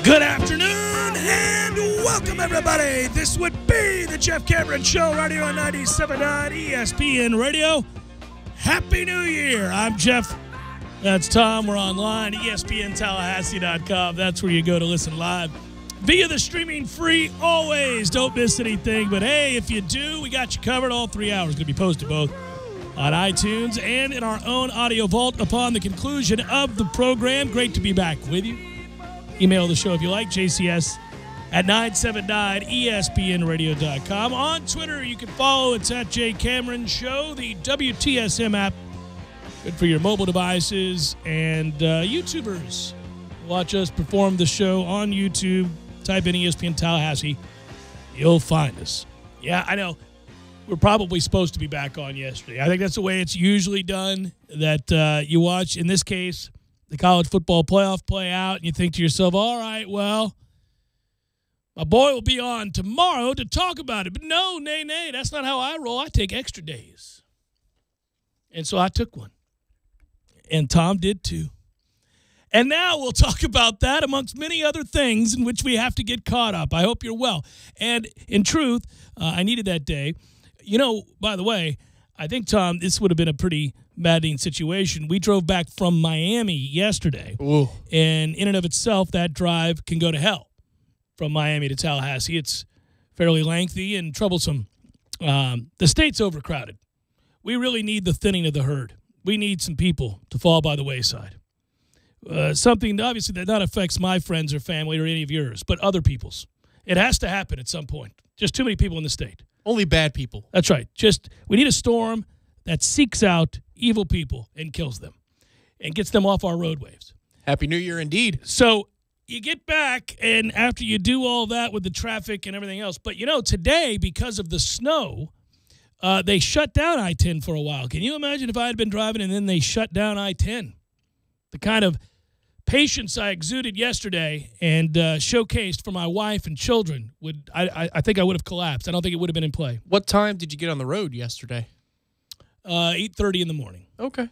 Good afternoon and welcome, everybody. This would be the Jeff Cameron Show right here on 97.9 ESPN Radio. Happy New Year. I'm Jeff. That's Tom. We're online, ESPNTallahassee.com. That's where you go to listen live. Via the streaming free, always. Don't miss anything. But, hey, if you do, we got you covered. All 3 hours going to be posted both on iTunes and in our own audio vault upon the conclusion of the program. Great to be back with you. Email the show if you like, jcs@979espnradio.com. On Twitter, you can follow. It's at J Cameron Show, the WTSM app. Good for your mobile devices. And YouTubers, watch us perform the show on YouTube. Type in ESPN Tallahassee. You'll find us. Yeah, I know. We're probably supposed to be back on yesterday. I think that's the way it's usually done, that you watch, in this case, the college football playoff play out, and you think to yourself, all right, well, my boy will be on tomorrow to talk about it. But no, nay, that's not how I roll. I take extra days. And so I took one. And Tom did too. And now we'll talk about that amongst many other things in which we have to get caught up. I hope you're well. And in truth, I needed that day. You know, by the way, I think, Tom, this would have been a pretty maddening situation. We drove back from Miami yesterday. Ooh. And in and of itself, that drive can go to hell from Miami to Tallahassee. It's fairly lengthy and troublesome. The state's overcrowded. We really need the thinning of the herd. We need some people to fall by the wayside. Something, obviously, that not affects my friends or family or any of yours, but other people's. It has to happen at some point. Just too many people in the state. Only bad people. That's right. We need a storm that seeks out evil people and kills them and gets them off our roadways. Happy New Year indeed. So you get back, and after you do all that with the traffic and everything else, but, you know, today, because of the snow, they shut down I-10 for a while. Can you imagine if I had been driving and then they shut down I-10? The kind of patience I exuded yesterday and showcased for my wife and children, I think I would have collapsed. I don't think it would have been in play. What time did you get on the road yesterday? 8:30 in the morning. Okay.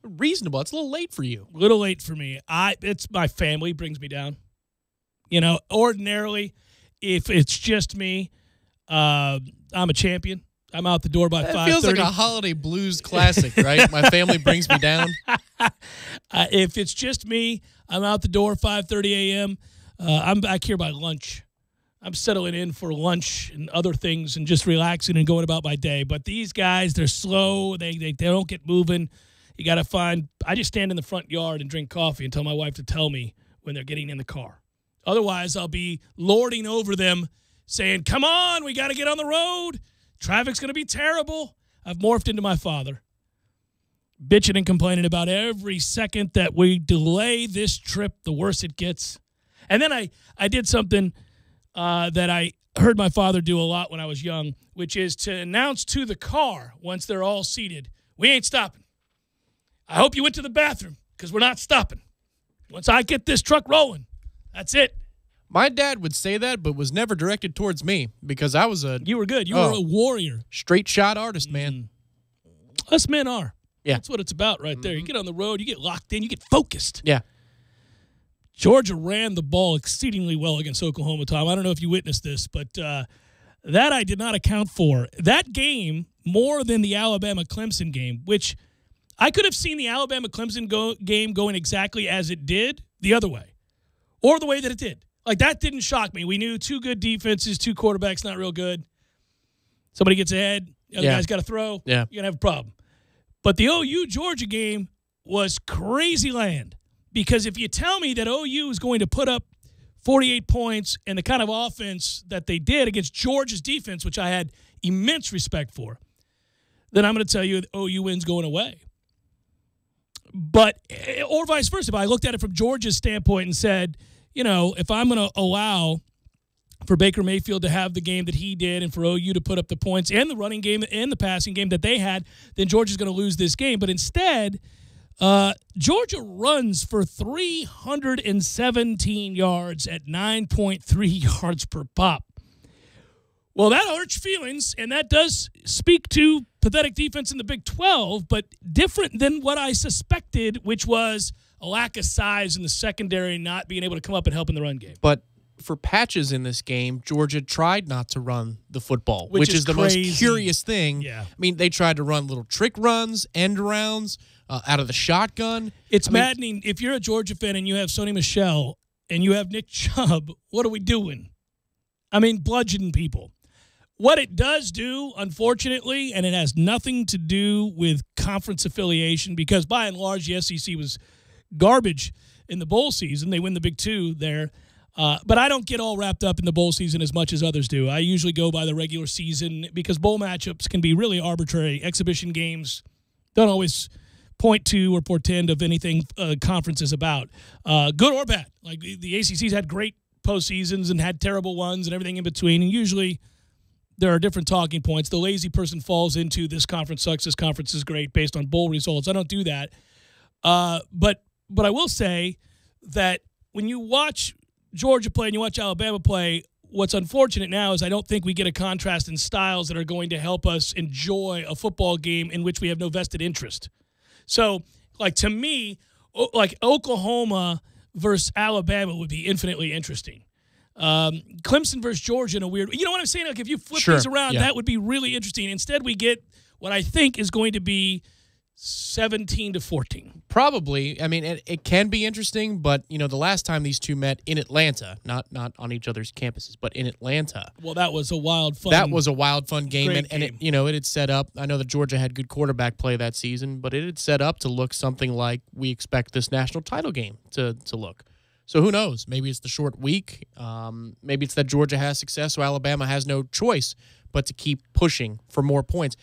Reasonable. It's a little late for you. A little late for me. It's my family brings me down. You know, ordinarily, if it's just me, I'm a champion. I'm out the door by 5:30. It feels like a holiday blues classic, right? My family brings me down. If it's just me, I'm out the door 5:30 a.m. I'm back here by lunch. I'm settling in for lunch and other things and just relaxing and going about my day. But these guys, they're slow. They don't get moving. You got to find – I just stand in the front yard and drink coffee and tell my wife to tell me when they're getting in the car. Otherwise, I'll be lording over them saying, come on, we got to get on the road. Traffic's going to be terrible. I've morphed into my father, bitching and complaining about every second that we delay this trip, the worse it gets. And then I did something that I heard my father do a lot when I was young, which is to announce to the car once they're all seated, we ain't stopping. I hope you went to the bathroom because we're not stopping. Once I get this truck rolling, that's it. My dad would say that, but was never directed towards me because I was You were good. You were a warrior. Straight shot artist, man. Us men are. Yeah. That's what it's about right there. You get on the road, you get locked in, you get focused. Yeah. Georgia ran the ball exceedingly well against Oklahoma, Tom. I don't know if you witnessed this, but that I did not account for. That game, more than the Alabama-Clemson game, which I could have seen the Alabama-Clemson game going exactly as it did the other way, or the way that it did. Like, that didn't shock me. We knew 2 good defenses, 2 quarterbacks, not real good. Somebody gets ahead, the other guy's got to throw. Yeah. You're going to have a problem. But the OU-Georgia game was crazy land. Because if you tell me that OU is going to put up 48 points and the kind of offense that they did against Georgia's defense, which I had immense respect for, then I'm going to tell you that OU wins going away. But, or vice versa. If I looked at it from Georgia's standpoint and said, you know, if I'm going to allow for Baker Mayfield to have the game that he did and for OU to put up the points and the running game and the passing game that they had, then Georgia's going to lose this game. But instead, Georgia runs for 317 yards at 9.3 yards per pop. Well, that hurts feelings, and that does speak to pathetic defense in the Big 12, but different than what I suspected, which was a lack of size in the secondary, not being able to come up and help in the run game. But for patches in this game, Georgia tried not to run the football, which is the crazy. most curious thing. Yeah. I mean, they tried to run little trick runs, end rounds, out of the shotgun. It's maddening. If you're a Georgia fan and you have Sony Michel and you have Nick Chubb, what are we doing? I mean, bludgeoning people. What it does do, unfortunately, and it has nothing to do with conference affiliation, because by and large the SEC was garbage in the bowl season. They win the Big Two there. But I don't get all wrapped up in the bowl season as much as others do. I usually go by the regular season because bowl matchups can be really arbitrary. Exhibition games don't always point to or portend of anything conference is about, good or bad. Like the ACC's had great postseasons and had terrible ones and everything in between, and usually there are different talking points. The lazy person falls into this conference sucks, this conference is great based on bowl results. I don't do that. But I will say that when you watch Georgia play and you watch Alabama play, what's unfortunate now is I don't think we get a contrast in styles that are going to help us enjoy a football game in which we have no vested interest. So, like, to me, like Oklahoma versus Alabama would be infinitely interesting. Clemson versus Georgia in a weird – you know what I'm saying? Like, if you flip these around, that would be really interesting. Instead, we get what I think is going to be 17-14. Probably. I mean, it can be interesting, but, you know, the last time these two met in Atlanta, not on each other's campuses, but in Atlanta. Well, that was a wild, fun game. And it, you know, it had set up. I know that Georgia had good quarterback play that season, but it had set up to look something like we expect this national title game to look. So who knows? Maybe it's the short week. Maybe it's that Georgia has success, so Alabama has no choice but to keep pushing for more points.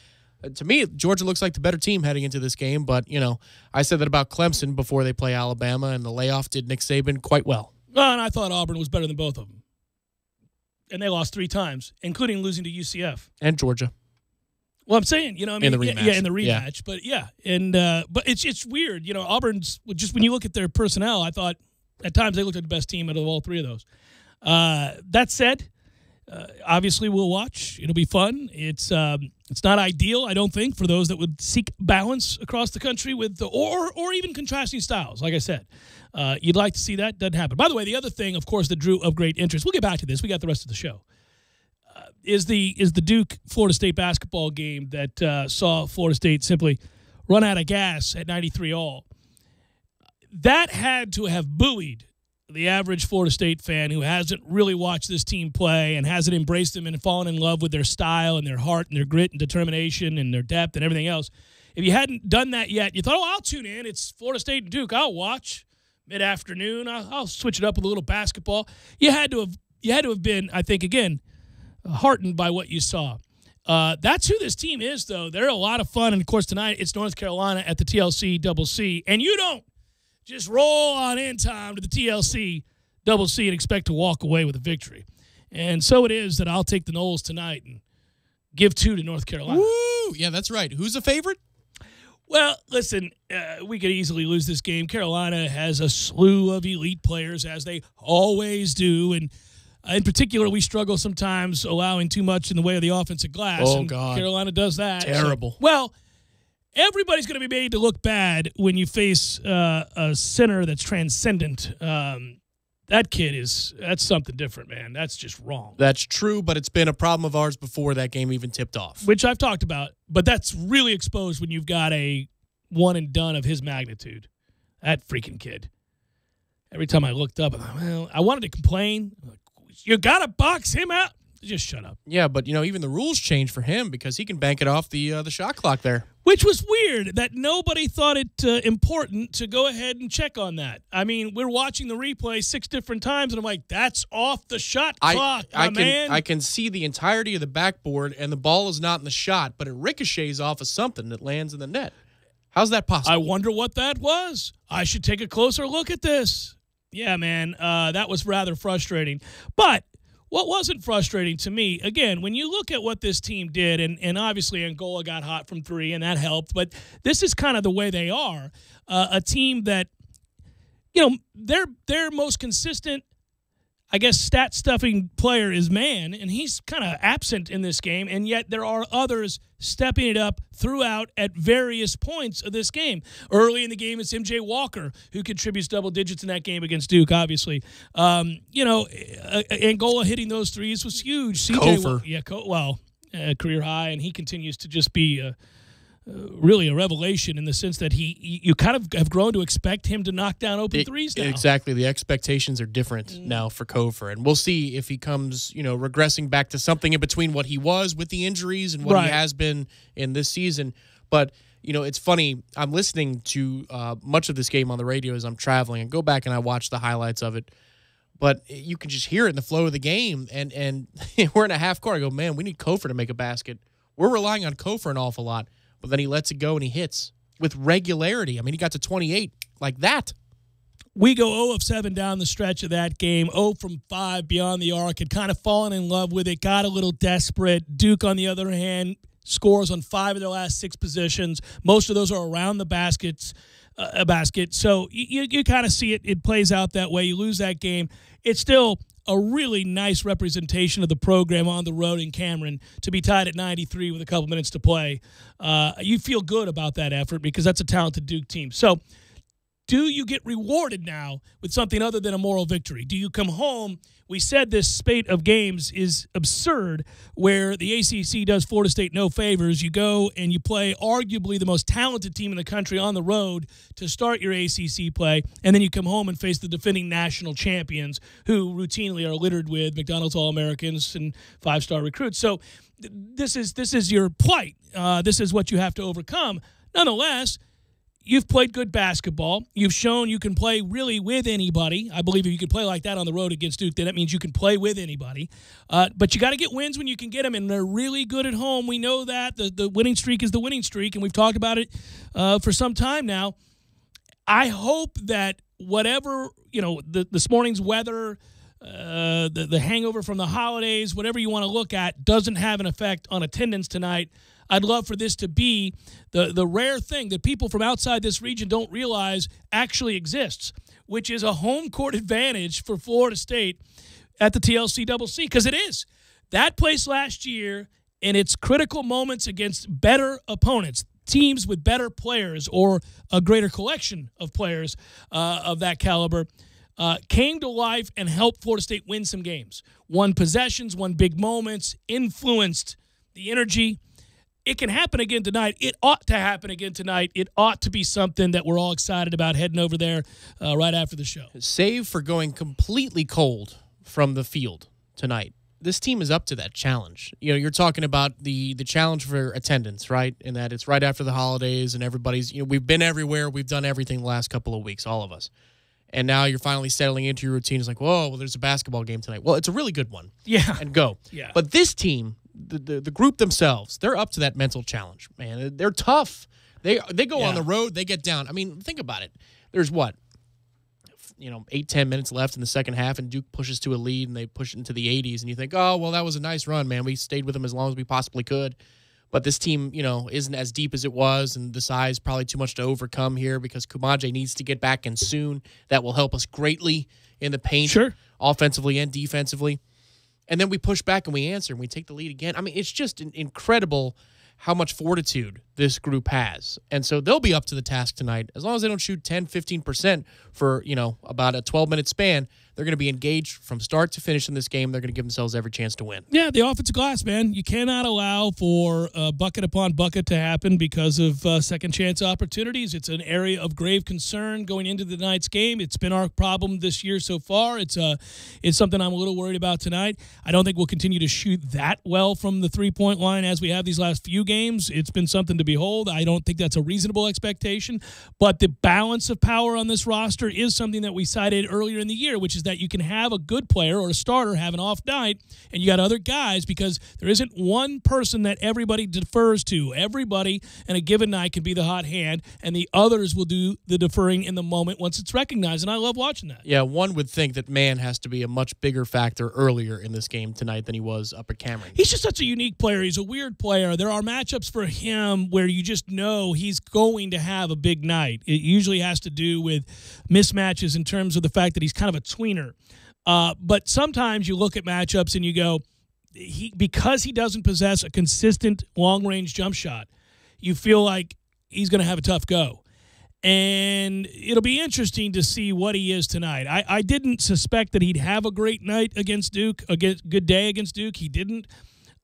To me, Georgia looks like the better team heading into this game, but, you know, I said that about Clemson before they play Alabama, and the layoff did Nick Saban quite well. Well, and I thought Auburn was better than both of them. And they lost 3 times, including losing to UCF. And Georgia. Well, I'm saying, you know, I mean, in the rematch. Yeah, in the rematch. But, yeah, and but it's weird. You know, Auburn's, just when you look at their personnel, I thought at times they looked like the best team out of all 3 of those. That said, obviously we'll watch. It'll be fun. It's not ideal, I don't think, for those that would seek balance across the country with or even contrasting styles. Like I said, you'd like to see that. Doesn't happen. By the way, the other thing, of course, that drew of great interest. We'll get back to this. We got the rest of the show. Is the Duke Florida State basketball game that saw Florida State simply run out of gas at 93-all. That had to have buoyed the average Florida State fan who hasn't really watched this team play and hasn't embraced them and fallen in love with their style and their heart and their grit and determination and their depth and everything else. If you hadn't done that yet, you thought, oh, I'll tune in. It's Florida State and Duke. I'll watch mid-afternoon. I'll switch it up with a little basketball. You had to have been, I think, again, heartened by what you saw. That's who this team is, though. They're a lot of fun. And, of course, tonight it's North Carolina at the TLC Double C. And you don't just roll on in time to the TLC Double C and expect to walk away with a victory. And so it is that I'll take the Noles tonight and give 2 to North Carolina. Woo! Yeah, that's right. Who's the favorite? Well, listen, we could easily lose this game. Carolina has a slew of elite players, as they always do. And in particular, we struggle sometimes allowing too much in the way of the offensive glass. Oh, and God. Carolina does that. Terrible. So, well, everybody's going to be made to look bad when you face a center that's transcendent. That kid that's something different, man. That's just wrong. That's true, but it's been a problem of ours before that game even tipped off. Which I've talked about, but that's really exposed when you've got a one and done of his magnitude. That freaking kid. Every time I looked up, I wanted to complain. You got to box him out. Just shut up. Yeah, but, you know, even the rules changed for him because he can bank it off the shot clock there. Which was weird that nobody thought it important to go ahead and check on that. I mean, we're watching the replay 6 different times, and I'm like, that's off the shot clock, man. I can see the entirety of the backboard, and the ball is not in the shot, but it ricochets off of something that lands in the net. How's that possible? I wonder what that was. I should take a closer look at this. Yeah, man, that was rather frustrating. But what wasn't frustrating to me, again, when you look at what this team did, and obviously Angola got hot from 3, and that helped, but this is kind of the way they are, a team that, you know, their most consistent I guess, stat-stuffing player is man, and he's kind of absent in this game, and yet there are others stepping it up throughout at various points of this game. Early in the game, it's M.J. Walker, who contributes double digits in that game against Duke, obviously. Angola hitting those threes was huge. Kofor. Career high, and he continues to just be really a revelation in the sense that you kind of have grown to expect him to knock down open threes now. Exactly. The expectations are different now for Kofor, and we'll see if he comes, regressing back to something in between what he was with the injuries and what he has been in this season. But, it's funny. I'm listening to much of this game on the radio as I'm traveling, and go back and I watch the highlights of it. But you can just hear it in the flow of the game, and we're in a half court. I go, man, we need Kofor to make a basket. We're relying on Kofor an awful lot. But then he lets it go and he hits with regularity. I mean, he got to 28 like that. We go 0 of 7 down the stretch of that game, 0 from 5 beyond the arc, had kind of fallen in love with it, got a little desperate. Duke, on the other hand, scores on 5 of their last 6 positions. Most of those are around the basket. So you kind of see it. It plays out that way. You lose that game. It's still a really nice representation of the program on the road in Cameron to be tied at 93 with a couple minutes to play. You feel good about that effort because that's a talented Duke team. So do you get rewarded now with something other than a moral victory? Do you come home? We said this spate of games is absurd where the ACC does Florida State no favors. You go and you play arguably the most talented team in the country on the road to start your ACC play, and then you come home and face the defending national champions who routinely are littered with McDonald's All-Americans and 5-star recruits. So this is your plight. This is what you have to overcome. Nonetheless, you've played good basketball. You've shown you can play really with anybody. I believe if you can play like that on the road against Duke, then that means you can play with anybody. But you got to get wins when you can get them, and they're really good at home. We know that. The winning streak is the winning streak, and we've talked about it for some time now. I hope that whatever, this morning's weather, the hangover from the holidays, whatever you want to look at, doesn't have an effect on attendance tonight. I'd love for this to be the rare thing that people from outside this region don't realize actually exists, which is a home court advantage for Florida State at the TLC-CC, because it is. That place last year in its critical moments against better opponents, teams with better players or a greater collection of players of that caliber, came to life and helped Florida State win some games. Won possessions, won big moments, influenced the energy. It can happen again tonight. It ought to happen again tonight. It ought to be something that we're all excited about heading over there right after the show. Save for going completely cold from the field tonight, this team is up to that challenge. You're talking about the challenge for attendance, right? And that it's right after the holidays and everybody's, we've been everywhere. We've done everything the last couple of weeks, all of us. And now you're finally settling into your routine. It's like, whoa, well, there's a basketball game tonight. Well, it's a really good one. Yeah. And go. Yeah. But this team, the group themselves, they're up to that mental challenge, man. They're tough. They go on the road. They get down. I mean, think about it. There's what? 8-10 minutes left in the second half, and Duke pushes to a lead, and they push it into the 80s. And you think, oh, well, that was a nice run, man. We stayed with them as long as we possibly could. But this team, isn't as deep as it was, and the size probably too much to overcome here because Kumaje needs to get back in soon. That will help us greatly in the paint, offensively and defensively. And then we push back and we answer, and we take the lead again. I mean, it's just incredible how much fortitude this group has. And so they'll be up to the task tonight. As long as they don't shoot 10, 15% for, about a 12-minute span, they're going to be engaged from start to finish in this game. They're going to give themselves every chance to win. Yeah, the offensive glass, man. You cannot allow for bucket upon bucket to happen because of second-chance opportunities. It's an area of grave concern going into the night's game. It's been our problem this year so far. It's something I'm a little worried about tonight. I don't think we'll continue to shoot that well from the three-point line as we have these last few games. It's been something to behold. I don't think that's a reasonable expectation. But the balance of power on this roster is something that we cited earlier in the year, which is that you can have a good player or a starter have an off night, and you got other guys because there isn't one person that everybody defers to. Everybody in a given night can be the hot hand, and the others will do the deferring in the moment once it's recognized, and I love watching that. Yeah, one would think that man has to be a much bigger factor earlier in this game tonight than he was up at Cameron. He's just such a unique player. He's a weird player. There are matchups for him where you just know he's going to have a big night. It usually has to do with mismatches in terms of the fact that he's kind of a tweener. But sometimes you look at matchups and you go, because he doesn't possess a consistent long-range jump shot, you feel like he's going to have a tough go. And it'll be interesting to see what he is tonight. I didn't suspect that he'd have a great night against Duke, a good day against Duke. He didn't.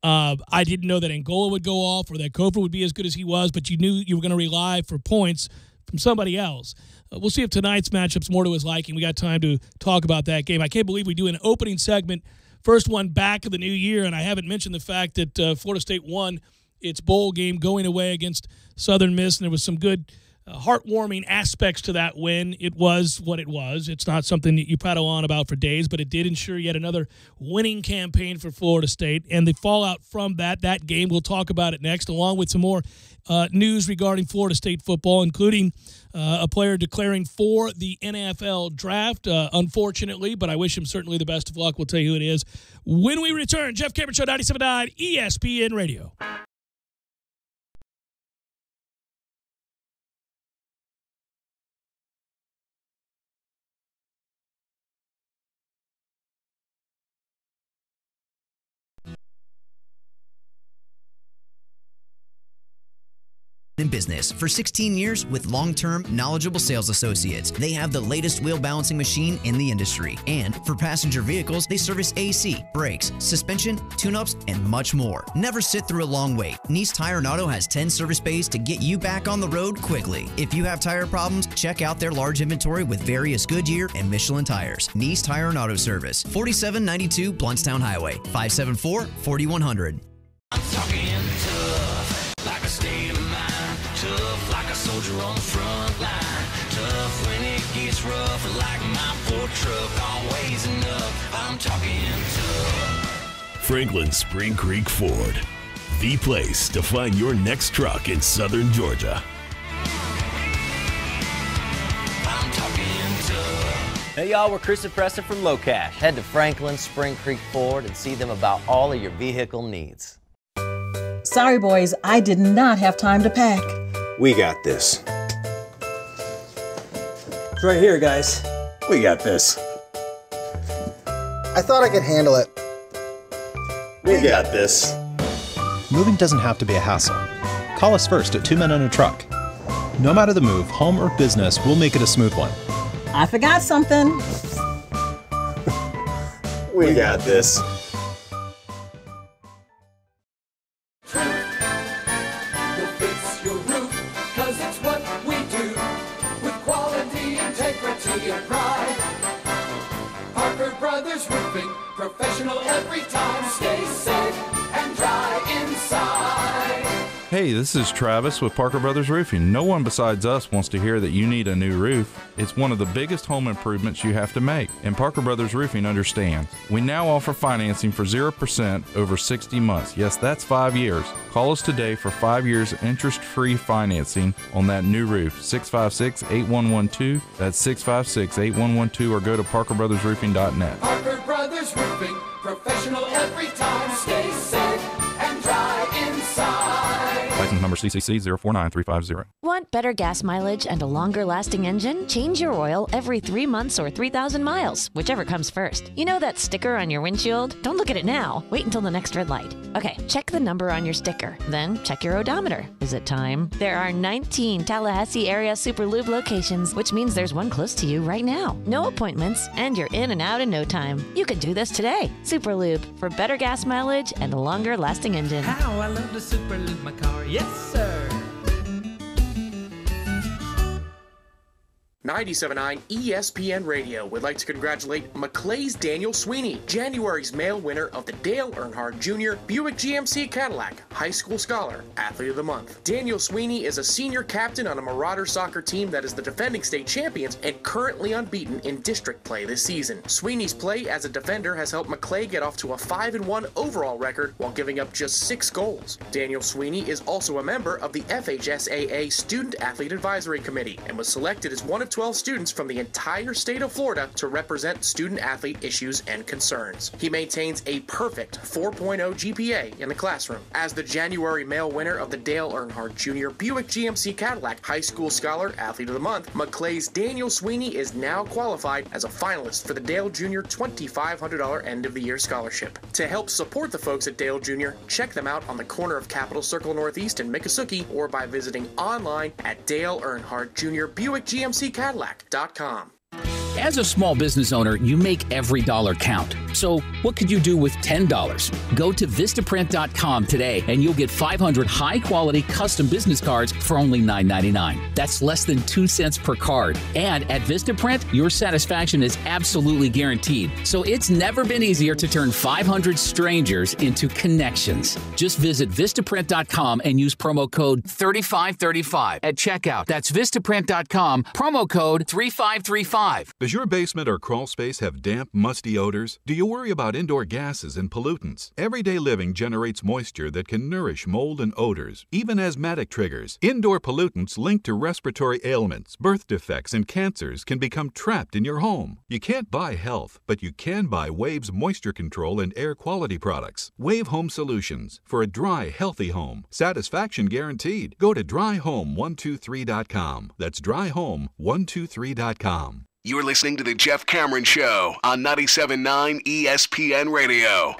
I didn't know that Angola would go off or that Kofor would be as good as he was, but you knew you were going to rely for points from somebody else. We'll see if tonight's matchup's more to his liking. We got time to talk about that game. I can't believe we do an opening segment, first one back of the new year, and I haven't mentioned the fact that Florida State won its bowl game going away against Southern Miss, and there was some good heartwarming aspects to that win. It was what it was. It's not something that you prattle on about for days, but it did ensure yet another winning campaign for Florida State. And the fallout from that game, we'll talk about it next, along with some more news regarding Florida State football, including a player declaring for the NFL draft, unfortunately, but I wish him certainly the best of luck. We'll tell you who it is when we return. Jeff Cameron Show, 97.9 ESPN Radio. In business for 16 years with long-term, knowledgeable sales associates. They have the latest wheel balancing machine in the industry. And for passenger vehicles, they service AC, brakes, suspension, tune-ups, and much more. Never sit through a long wait. Nice Tire and Auto has 10 service bays to get you back on the road quickly. If you have tire problems, check out their large inventory with various Goodyear and Michelin tires. Nice Tire and Auto Service, 4792 Bluntstown Highway, 574-4100. I'm talking tough, like a state of mind. Tough like a soldier on the front line. Tough when it gets rough, like my Ford truck, always enough. I'm talking tough. Franklin Spring Creek Ford, the place to find your next truck in southern Georgia. I'm talking tough. Hey y'all, we're Chris and Preston from Low Cash. Head to Franklin Spring Creek Ford and see them about all of your vehicle needs. Sorry, boys, I did not have time to pack. We got this. It's right here, guys. We got this. I thought I could handle it. We got this. Moving doesn't have to be a hassle. Call us first at 2 Men on a Truck. No matter the move, home or business, we'll make it a smooth one. I forgot something. We got this. Professional every time, stay safe and dry inside. Hey, this is Travis with Parker Brothers Roofing. No one besides us wants to hear that you need a new roof. It's one of the biggest home improvements you have to make, and Parker Brothers Roofing understands. We now offer financing for 0% over 60 months. Yes, that's 5 years. Call us today for 5 years interest-free financing on that new roof. 656-8112. That's 656-8112, or go to parkerbrothersroofing.net. Parker Brothers Roofing, professional every time, stay safe and dry inside. License number CCC 049350. Want better gas mileage and a longer lasting engine? Change your oil every 3 months or 3,000 miles, whichever comes first. You know that sticker on your windshield? Don't look at it now. Wait until the next red light. Okay, check the number on your sticker. Then check your odometer. Is it time? There are 19 Tallahassee area Super Lube locations, which means there's one close to you right now. No appointments, and you're in and out in no time. You could do this today. Super Lube, for better gas mileage and a longer lasting engine. How I love to Super Lube my car. Yes, sir. 97.9 ESPN Radio would like to congratulate McClay's Daniel Sweeney, January's male winner of the Dale Earnhardt Jr. Buick GMC Cadillac High School Scholar Athlete of the Month. Daniel Sweeney is a senior captain on a Marauder soccer team that is the defending state champions and currently unbeaten in district play this season. Sweeney's play as a defender has helped McClay get off to a 5-1 overall record while giving up just 6 goals. Daniel Sweeney is also a member of the FHSAA Student Athlete Advisory Committee and was selected as one of 12 students from the entire state of Florida to represent student-athlete issues and concerns. He maintains a perfect 4.0 GPA in the classroom. As the January male winner of the Dale Earnhardt Jr. Buick GMC Cadillac High School Scholar Athlete of the Month, Maclay's Daniel Sweeney is now qualified as a finalist for the Dale Jr. $2,500 end-of-the-year scholarship. To help support the folks at Dale Jr., check them out on the corner of Capitol Circle Northeast and Miccosukee or by visiting online at Dale Earnhardt Jr. Buick GMC Cadillac.com. As a small business owner, you make every dollar count. So what could you do with $10? Go to Vistaprint.com today and you'll get 500 high-quality custom business cards for only $9.99. That's less than 2 cents per card. And at Vistaprint, your satisfaction is absolutely guaranteed. So it's never been easier to turn 500 strangers into connections. Just visit Vistaprint.com and use promo code 3535 at checkout. That's Vistaprint.com, promo code 3535. Does your basement or crawl space have damp, musty odors? Do you worry about indoor gases and pollutants? Everyday living generates moisture that can nourish mold and odors, even asthmatic triggers. Indoor pollutants linked to respiratory ailments, birth defects, and cancers can become trapped in your home. You can't buy health, but you can buy Wave's moisture control and air quality products. Wave Home Solutions for a dry, healthy home. Satisfaction guaranteed. Go to dryhome123.com. That's dryhome123.com. You're listening to The Jeff Cameron Show on 97.9 ESPN Radio.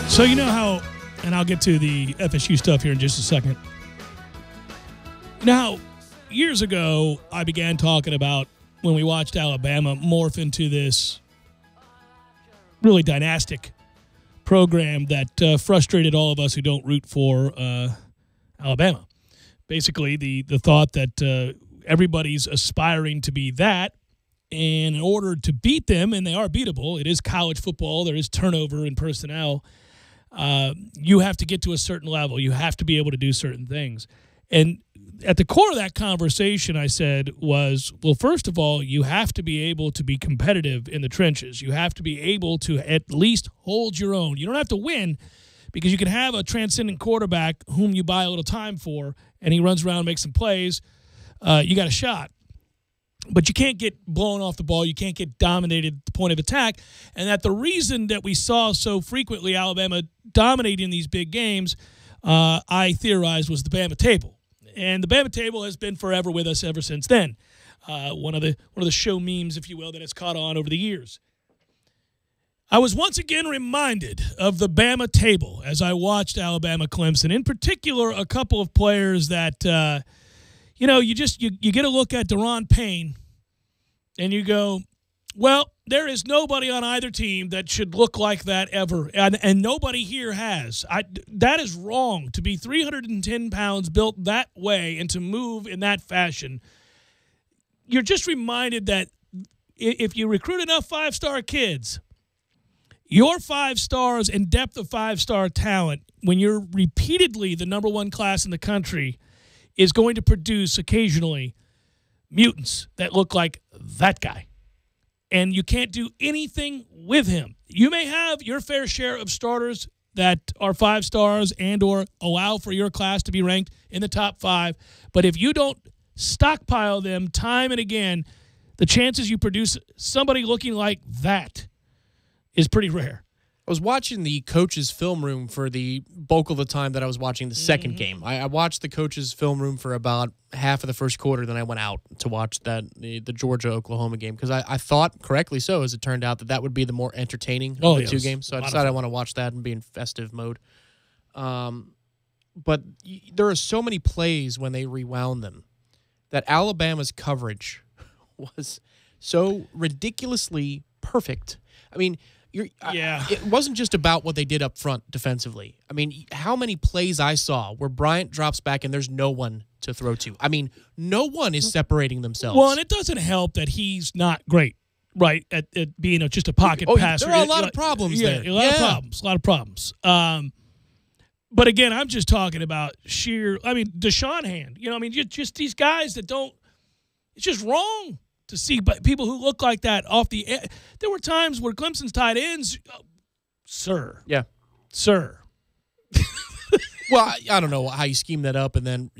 So you know how, and I'll get to the FSU stuff here in just a second. Now, years ago, I began talking about when we watched Alabama morph into this really dynastic program that frustrated all of us who don't root for Alabama. Basically, the thought that everybody's aspiring to be that, and in order to beat them, and they are beatable, it is college football, there is turnover in personnel, you have to get to a certain level. You have to be able to do certain things. And at the core of that conversation, I said was, well, first of all, you have to be able to be competitive in the trenches. You have to be able to at least hold your own. You don't have to win because you can have a transcendent quarterback whom you buy a little time for, and he runs around and makes some plays. You got a shot. But you can't get blown off the ball. You can't get dominated at the point of attack. And that the reason that we saw so frequently Alabama dominating these big games, I theorized, was the Bama Table. And the Bama Table has been forever with us ever since then. One of the show memes, if you will, that has caught on over the years. I was once again reminded of the Bama Table as I watched Alabama Clemson. In particular, a couple of players that, you get a look at Deron Payne and you go, well, there is nobody on either team that should look like that ever, and nobody here has. That is wrong. To be 310 pounds, built that way, and to move in that fashion, you're just reminded that if you recruit enough five-star kids, your 5 stars and depth of 5-star talent, when you're repeatedly the number one class in the country, is going to produce occasionally mutants that look like that guy. And you can't do anything with him. You may have your fair share of starters that are 5 stars and or allow for your class to be ranked in the top 5. But if you don't stockpile them time and again, the chances you produce somebody looking like that is pretty rare. I was watching the coach's film room for the bulk of the time that I was watching the second game. I watched the coach's film room for about half of the first quarter, then I went out to watch the Georgia-Oklahoma game because I thought, correctly so, as it turned out, that would be the more entertaining of the 2 games. So I decided I want to watch that and be in festive mode. But there are so many plays when they rewound them that Alabama's coverage was so ridiculously perfect. I mean, it wasn't just about what they did up front defensively. I mean, how many plays I saw where Bryant drops back and there's no one to throw to. I mean, no one is separating themselves. Well, and it doesn't help that he's not great, right, at being just a pocket passer. There are a lot of problems there. A lot of problems. But again, I'm just talking about sheer. I mean, Deshaun hand. You know, I mean, just these guys that don't. It's just wrong to see people who look like that off the. There were times where Clemson's tight ends, sir. Yeah, sir. Well, I don't know how you scheme that up, and then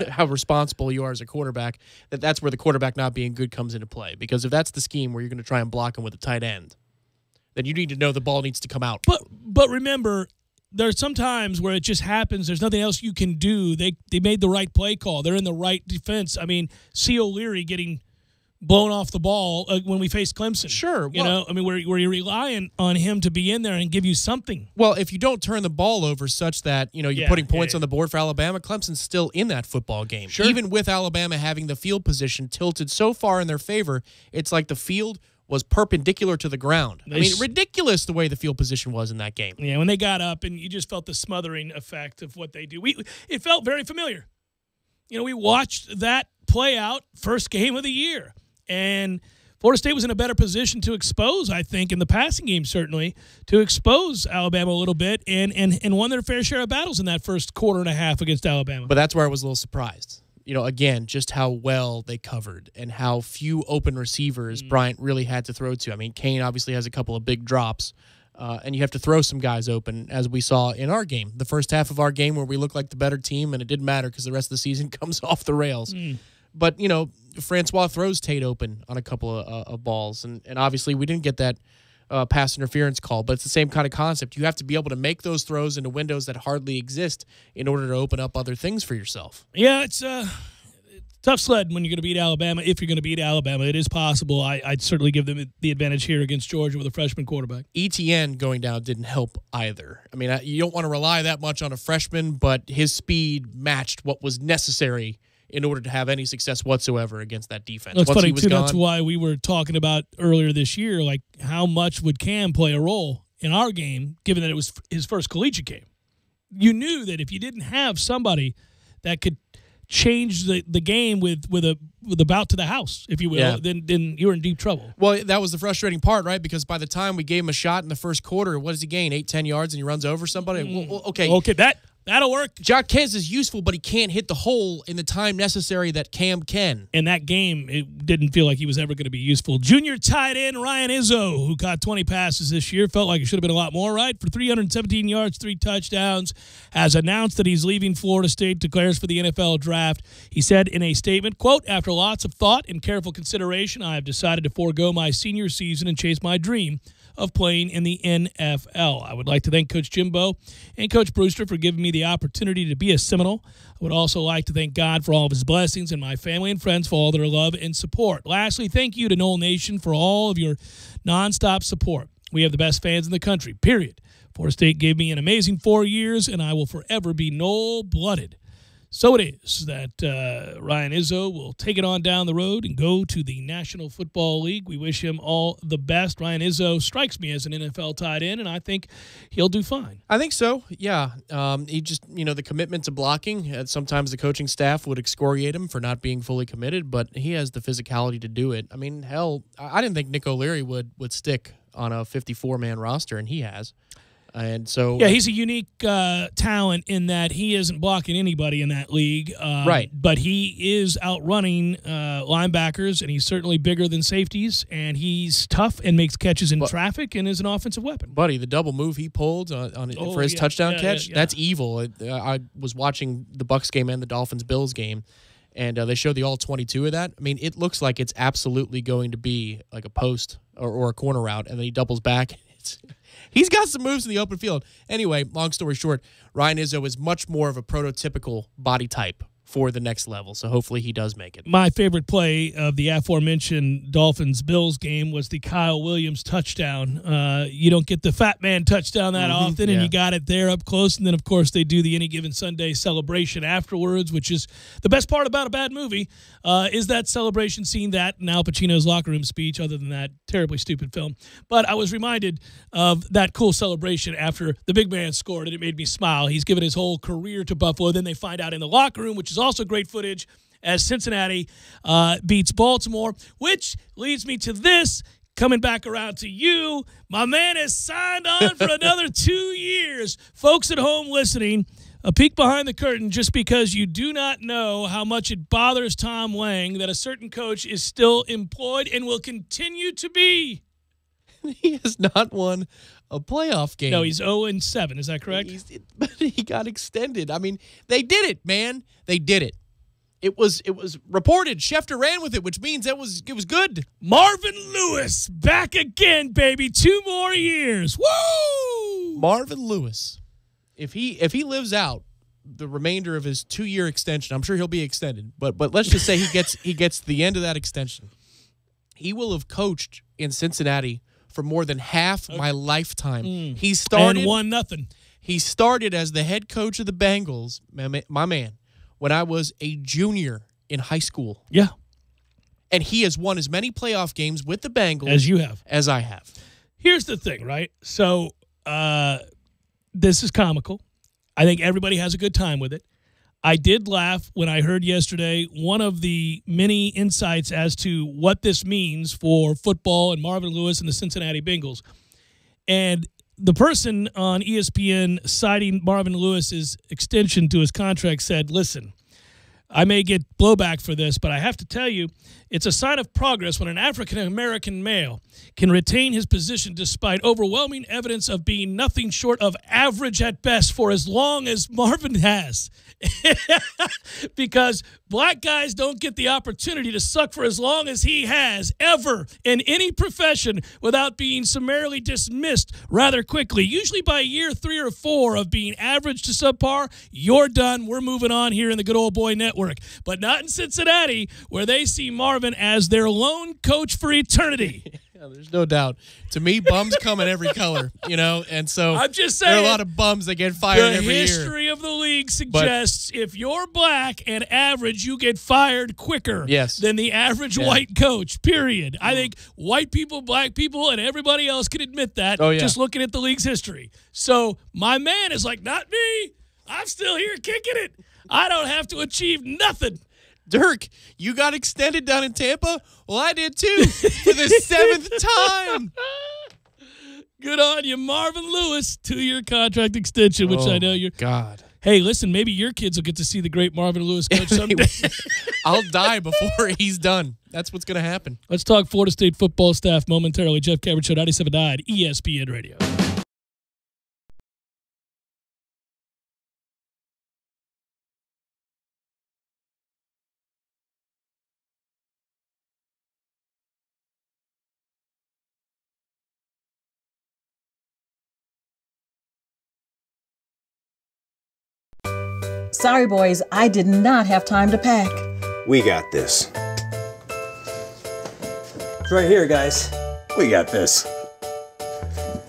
how responsible you are as a quarterback. That's where the quarterback not being good comes into play. Because if that's the scheme where you're going to try and block him with a tight end, then you need to know the ball needs to come out. But remember. There's some times where it just happens. There's nothing else you can do. They made the right play call. They're in the right defense. I mean, C. O'Leary getting blown off the ball when we faced Clemson. Sure. You know, I mean, where you're relying on him to be in there and give you something. Well, if you don't turn the ball over such that, you're putting points on the board for Alabama, Clemson's still in that football game. Sure. Even with Alabama having the field position tilted so far in their favor, it's like the field was perpendicular to the ground. I mean, ridiculous the way the field position was in that game. Yeah, when they got up and you just felt the smothering effect of what they do. It felt very familiar. We watched that play out first game of the year. And Florida State was in a better position to expose, I think, in the passing game certainly, to expose Alabama a little bit and won their fair share of battles in that first quarter and a half against Alabama. But that's where I was a little surprised. Again, just how well they covered and how few open receivers Bryant really had to throw to. I mean, Kane obviously has a couple of big drops, and you have to throw some guys open, as we saw in our game. The first half of our game where we looked like the better team, and it didn't matter because the rest of the season comes off the rails. But, Francois throws Tate open on a couple of balls, and obviously we didn't get that pass interference call, but it's the same kind of concept. You have to be able to make those throws into windows that hardly exist in order to open up other things for yourself. Yeah, it's tough sled when you're going to beat Alabama. If you're going to beat Alabama, it is possible. I'd certainly give them the advantage here against Georgia with a freshman quarterback. ETN going down didn't help either. I mean, you don't want to rely that much on a freshman, but his speed matched what was necessary in order to have any success whatsoever against that defense. It's funny, too. That's why we were talking about earlier this year, like how much would Cam play a role in our game, given that it was his first collegiate game. You knew that if you didn't have somebody that could change the game with a bout to the house, if you will, then you were in deep trouble. Well, that was the frustrating part, right? Because by the time we gave him a shot in the first quarter, what does he gain? 8-10 yards, and he runs over somebody? Well, okay, that'll work. Jaquez is useful, but he can't hit the hole in the time necessary that Cam can. In that game, it didn't feel like he was ever going to be useful. Junior tight end Ryan Izzo, who caught 20 passes this year, felt like it should have been a lot more, right? For 317 yards, 3 touchdowns, has announced that he's leaving Florida State, declares for the NFL draft. He said in a statement, quote, "After lots of thought and careful consideration, I have decided to forego my senior season and chase my dream of playing in the NFL. I would like to thank Coach Jimbo and Coach Brewster for giving me the opportunity to be a Seminole. I would also like to thank God for all of his blessings and my family and friends for all their love and support. Lastly, thank you to Noel Nation for all of your nonstop support. We have the best fans in the country, period. Florida State gave me an amazing 4 years, and I will forever be Noel-blooded." So it is that Ryan Izzo will take it on down the road and go to the National Football League. We wish him all the best. Ryan Izzo strikes me as an NFL tight end, and I think he'll do fine. I think so, yeah. He just, the commitment to blocking, sometimes the coaching staff would excoriate him for not being fully committed, but he has the physicality to do it. I mean, hell, I didn't think Nick O'Leary would stick on a 54-man roster, and he has. And so, yeah, he's a unique talent in that he isn't blocking anybody in that league. Right. But he is outrunning linebackers, and he's certainly bigger than safeties, and he's tough and makes catches in traffic and is an offensive weapon. Buddy, the double move he pulled for his touchdown catch, that's evil. I was watching the Bucs game and the Dolphins-Bills game, and they showed the all-22 of that. I mean, it looks like it's absolutely going to be like a post or a corner route, and then he doubles back. He's got some moves in the open field. Anyway, long story short, Ryan Izzo is much more of a prototypical body type for the next level, so hopefully he does make it. My favorite play of the aforementioned Dolphins-Bills game was the Kyle Williams touchdown. You don't get the fat man touchdown that often, and you got it there up close. And then, of course, they do the Any Given Sunday celebration afterwards, which is the best part about a bad movie, is that celebration scene, that and Al Pacino's locker room speech, other than that terribly stupid film. But I was reminded of that cool celebration after the big man scored, and it made me smile. He's given his whole career to Buffalo. Then they find out in the locker room, which is also great footage, as Cincinnati beats Baltimore, which leads me to this coming back around to you. My man has signed on for another 2 years. Folks at home listening, a peek behind the curtain, just because you do not know how much it bothers Tom Lang that a certain coach is still employed and will continue to be. He has not won a playoff game. No, he's 0-7. Is that correct? But he got extended. I mean, they did it, man. They did it. It was reported. Schefter ran with it, which means it was good. Marvin Lewis back again, baby. 2 more years. Woo! Marvin Lewis. If he lives out the remainder of his 2-year extension, I'm sure he'll be extended. But let's just say he gets the end of that extension. He will have coached in Cincinnati for more than half my lifetime. He started and won nothing. He started as the head coach of the Bengals, my man, when I was a junior in high school. Yeah. And he has won as many playoff games with the Bengals as you have. As I have. Here's the thing, right? So this is comical. I think everybody has a good time with it. I did laugh when I heard yesterday one of the many insights as to what this means for football and Marvin Lewis and the Cincinnati Bengals. And the person on ESPN citing Marvin Lewis's extension to his contract said, listen, I may get blowback for this, but I have to tell you, it's a sign of progress when an African-American male can retain his position despite overwhelming evidence of being nothing short of average at best for as long as Marvin has. Because black guys don't get the opportunity to suck for as long as he has, ever, in any profession without being summarily dismissed rather quickly. Usually by year 3 or 4 of being average to subpar, you're done. We're moving on here in the Good Old Boy Network. But not in Cincinnati, where they see Marvin as their lone coach for eternity. Yeah, there's no doubt. To me, bums come in every color, and so I'm just saying, there are a lot of bums that get fired every year. The history of the league suggests if you're black and average, you get fired quicker than the average white coach, period. I think white people, black people, and everybody else can admit that just looking at the league's history. So my man is like, not me. I'm still here kicking it. I don't have to achieve nothing. Dirk, you got extended down in Tampa? Well, I did too, for the 7th time. Good on you, Marvin Lewis, 2-year contract extension, which I know you're. God. Hey, listen, maybe your kids will get to see the great Marvin Lewis coach someday. I'll die before he's done. That's what's going to happen. Let's talk Florida State football staff momentarily. Jeff Cameron Show, 97.9 ESPN Radio. Sorry, boys, I did not have time to pack. We got this. It's right here, guys. We got this.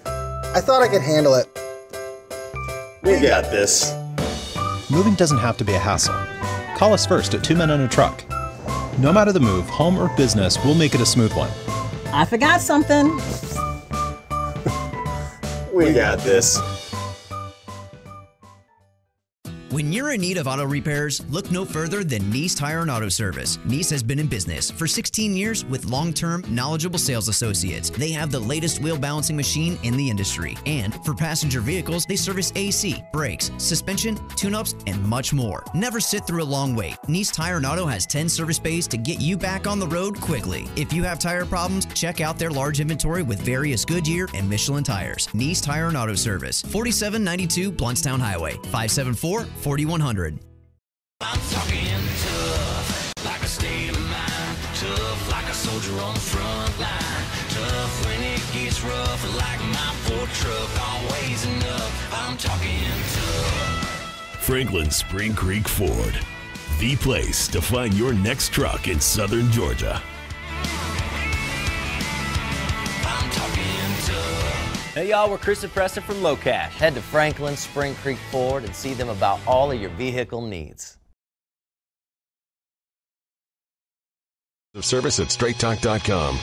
I thought I could handle it. We got this. Moving doesn't have to be a hassle. Call us first at 2 Men and a Truck. No matter the move, home or business, we'll make it a smooth one. I forgot something. We got this. When you're in need of auto repairs, look no further than Nice Tire and Auto Service. Nice has been in business for 16 years with long-term, knowledgeable sales associates. They have the latest wheel balancing machine in the industry. And for passenger vehicles, they service AC, brakes, suspension, tune-ups, and much more. Never sit through a long wait. Nice Tire and Auto has 10 service bays to get you back on the road quickly. If you have tire problems, check out their large inventory with various Goodyear and Michelin tires. Nice Tire and Auto Service, 4792 Blountstown Highway, 574-4100. I'm talking tough, like a state of mind. Tough, like a soldier on the front line. Tough when it gets rough, like my Ford truck, always enough. I'm talking tough. Franklin Spring Creek Ford, the place to find your next truck in southern Georgia. I'm talking tough. Hey y'all, we're Chris and Preston from Low Cash. Head to Franklin Spring Creek Ford and see them about all of your vehicle needs. Service at straighttalk.com.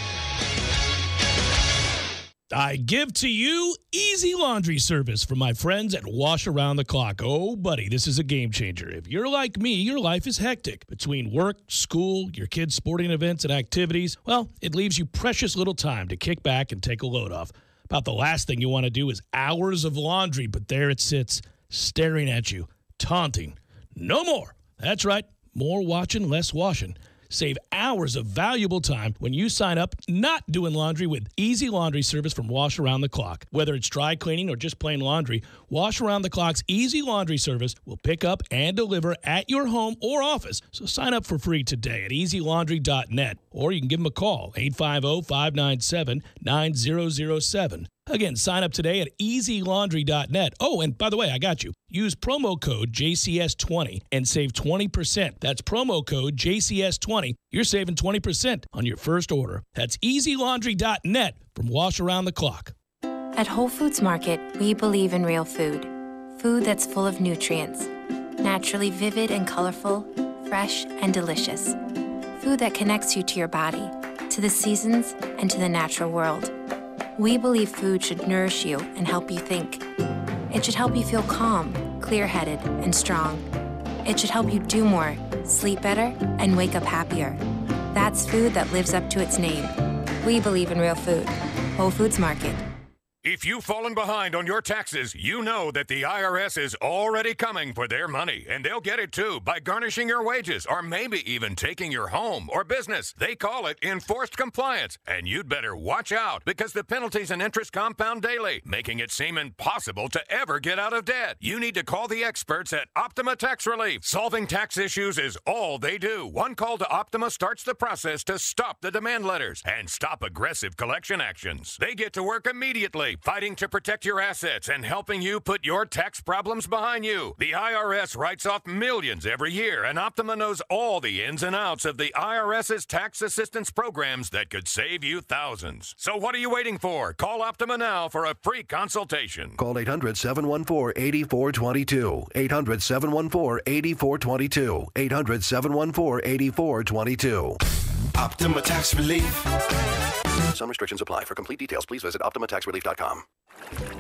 I give to you easy laundry service from my friends at Wash Around the Clock. Oh, buddy, this is a game changer. If you're like me, your life is hectic. Between work, school, your kids' sporting events, and activities, well, it leaves you precious little time to kick back and take a load off. About the last thing you want to do is hours of laundry, but there it sits, staring at you, taunting. No more. That's right. More watching, less washing. Save hours of valuable time when you sign up not doing laundry with easy laundry service from Wash Around the Clock. Whether it's dry cleaning or just plain laundry, Wash Around the Clock's easy laundry service will pick up and deliver at your home or office. So sign up for free today at easylaundry.net, or you can give them a call, 850-597-9007. Again, sign up today at easylaundry.net. Oh, and by the way, I got you. Use promo code JCS20 and save 20%. That's promo code JCS20. You're saving 20% on your first order. That's easylaundry.net from Wash Around the Clock. At Whole Foods Market, we believe in real food. Food that's full of nutrients, naturally vivid and colorful, fresh and delicious. Food that connects you to your body, to the seasons, and to the natural world. We believe food should nourish you and help you think. It should help you feel calm, clear-headed, and strong. It should help you do more, sleep better, and wake up happier. That's food that lives up to its name. We believe in real food. Whole Foods Market. If you've fallen behind on your taxes, you know that the IRS is already coming for their money, and they'll get it too by garnishing your wages or maybe even taking your home or business. They call it enforced compliance, and you'd better watch out because the penalties and interest compound daily, making it seem impossible to ever get out of debt. You need to call the experts at Optima Tax Relief. Solving tax issues is all they do. One call to Optima starts the process to stop the demand letters and stop aggressive collection actions. They get to work immediately, fighting to protect your assets and helping you put your tax problems behind you. The IRS writes off millions every year, and Optima knows all the ins and outs of the IRS's tax assistance programs that could save you thousands. So what are you waiting for? Call Optima now for a free consultation. Call 800-714-8422. 800-714-8422. 800-714-8422. Optima Tax Relief. Some restrictions apply. For complete details, please visit OptimaTaxRelief.com.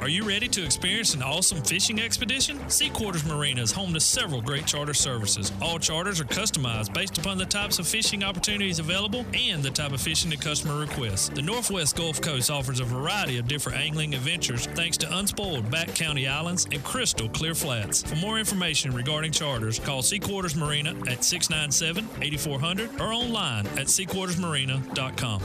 Are you ready to experience an awesome fishing expedition? Sea Quarters Marina is home to several great charter services. All charters are customized based upon the types of fishing opportunities available and the type of fishing the customer requests. The Northwest Gulf Coast offers a variety of different angling adventures thanks to unspoiled back county islands and crystal clear flats. For more information regarding charters, call Sea Quarters Marina at 697-8400 or online at seaquartersmarina.com.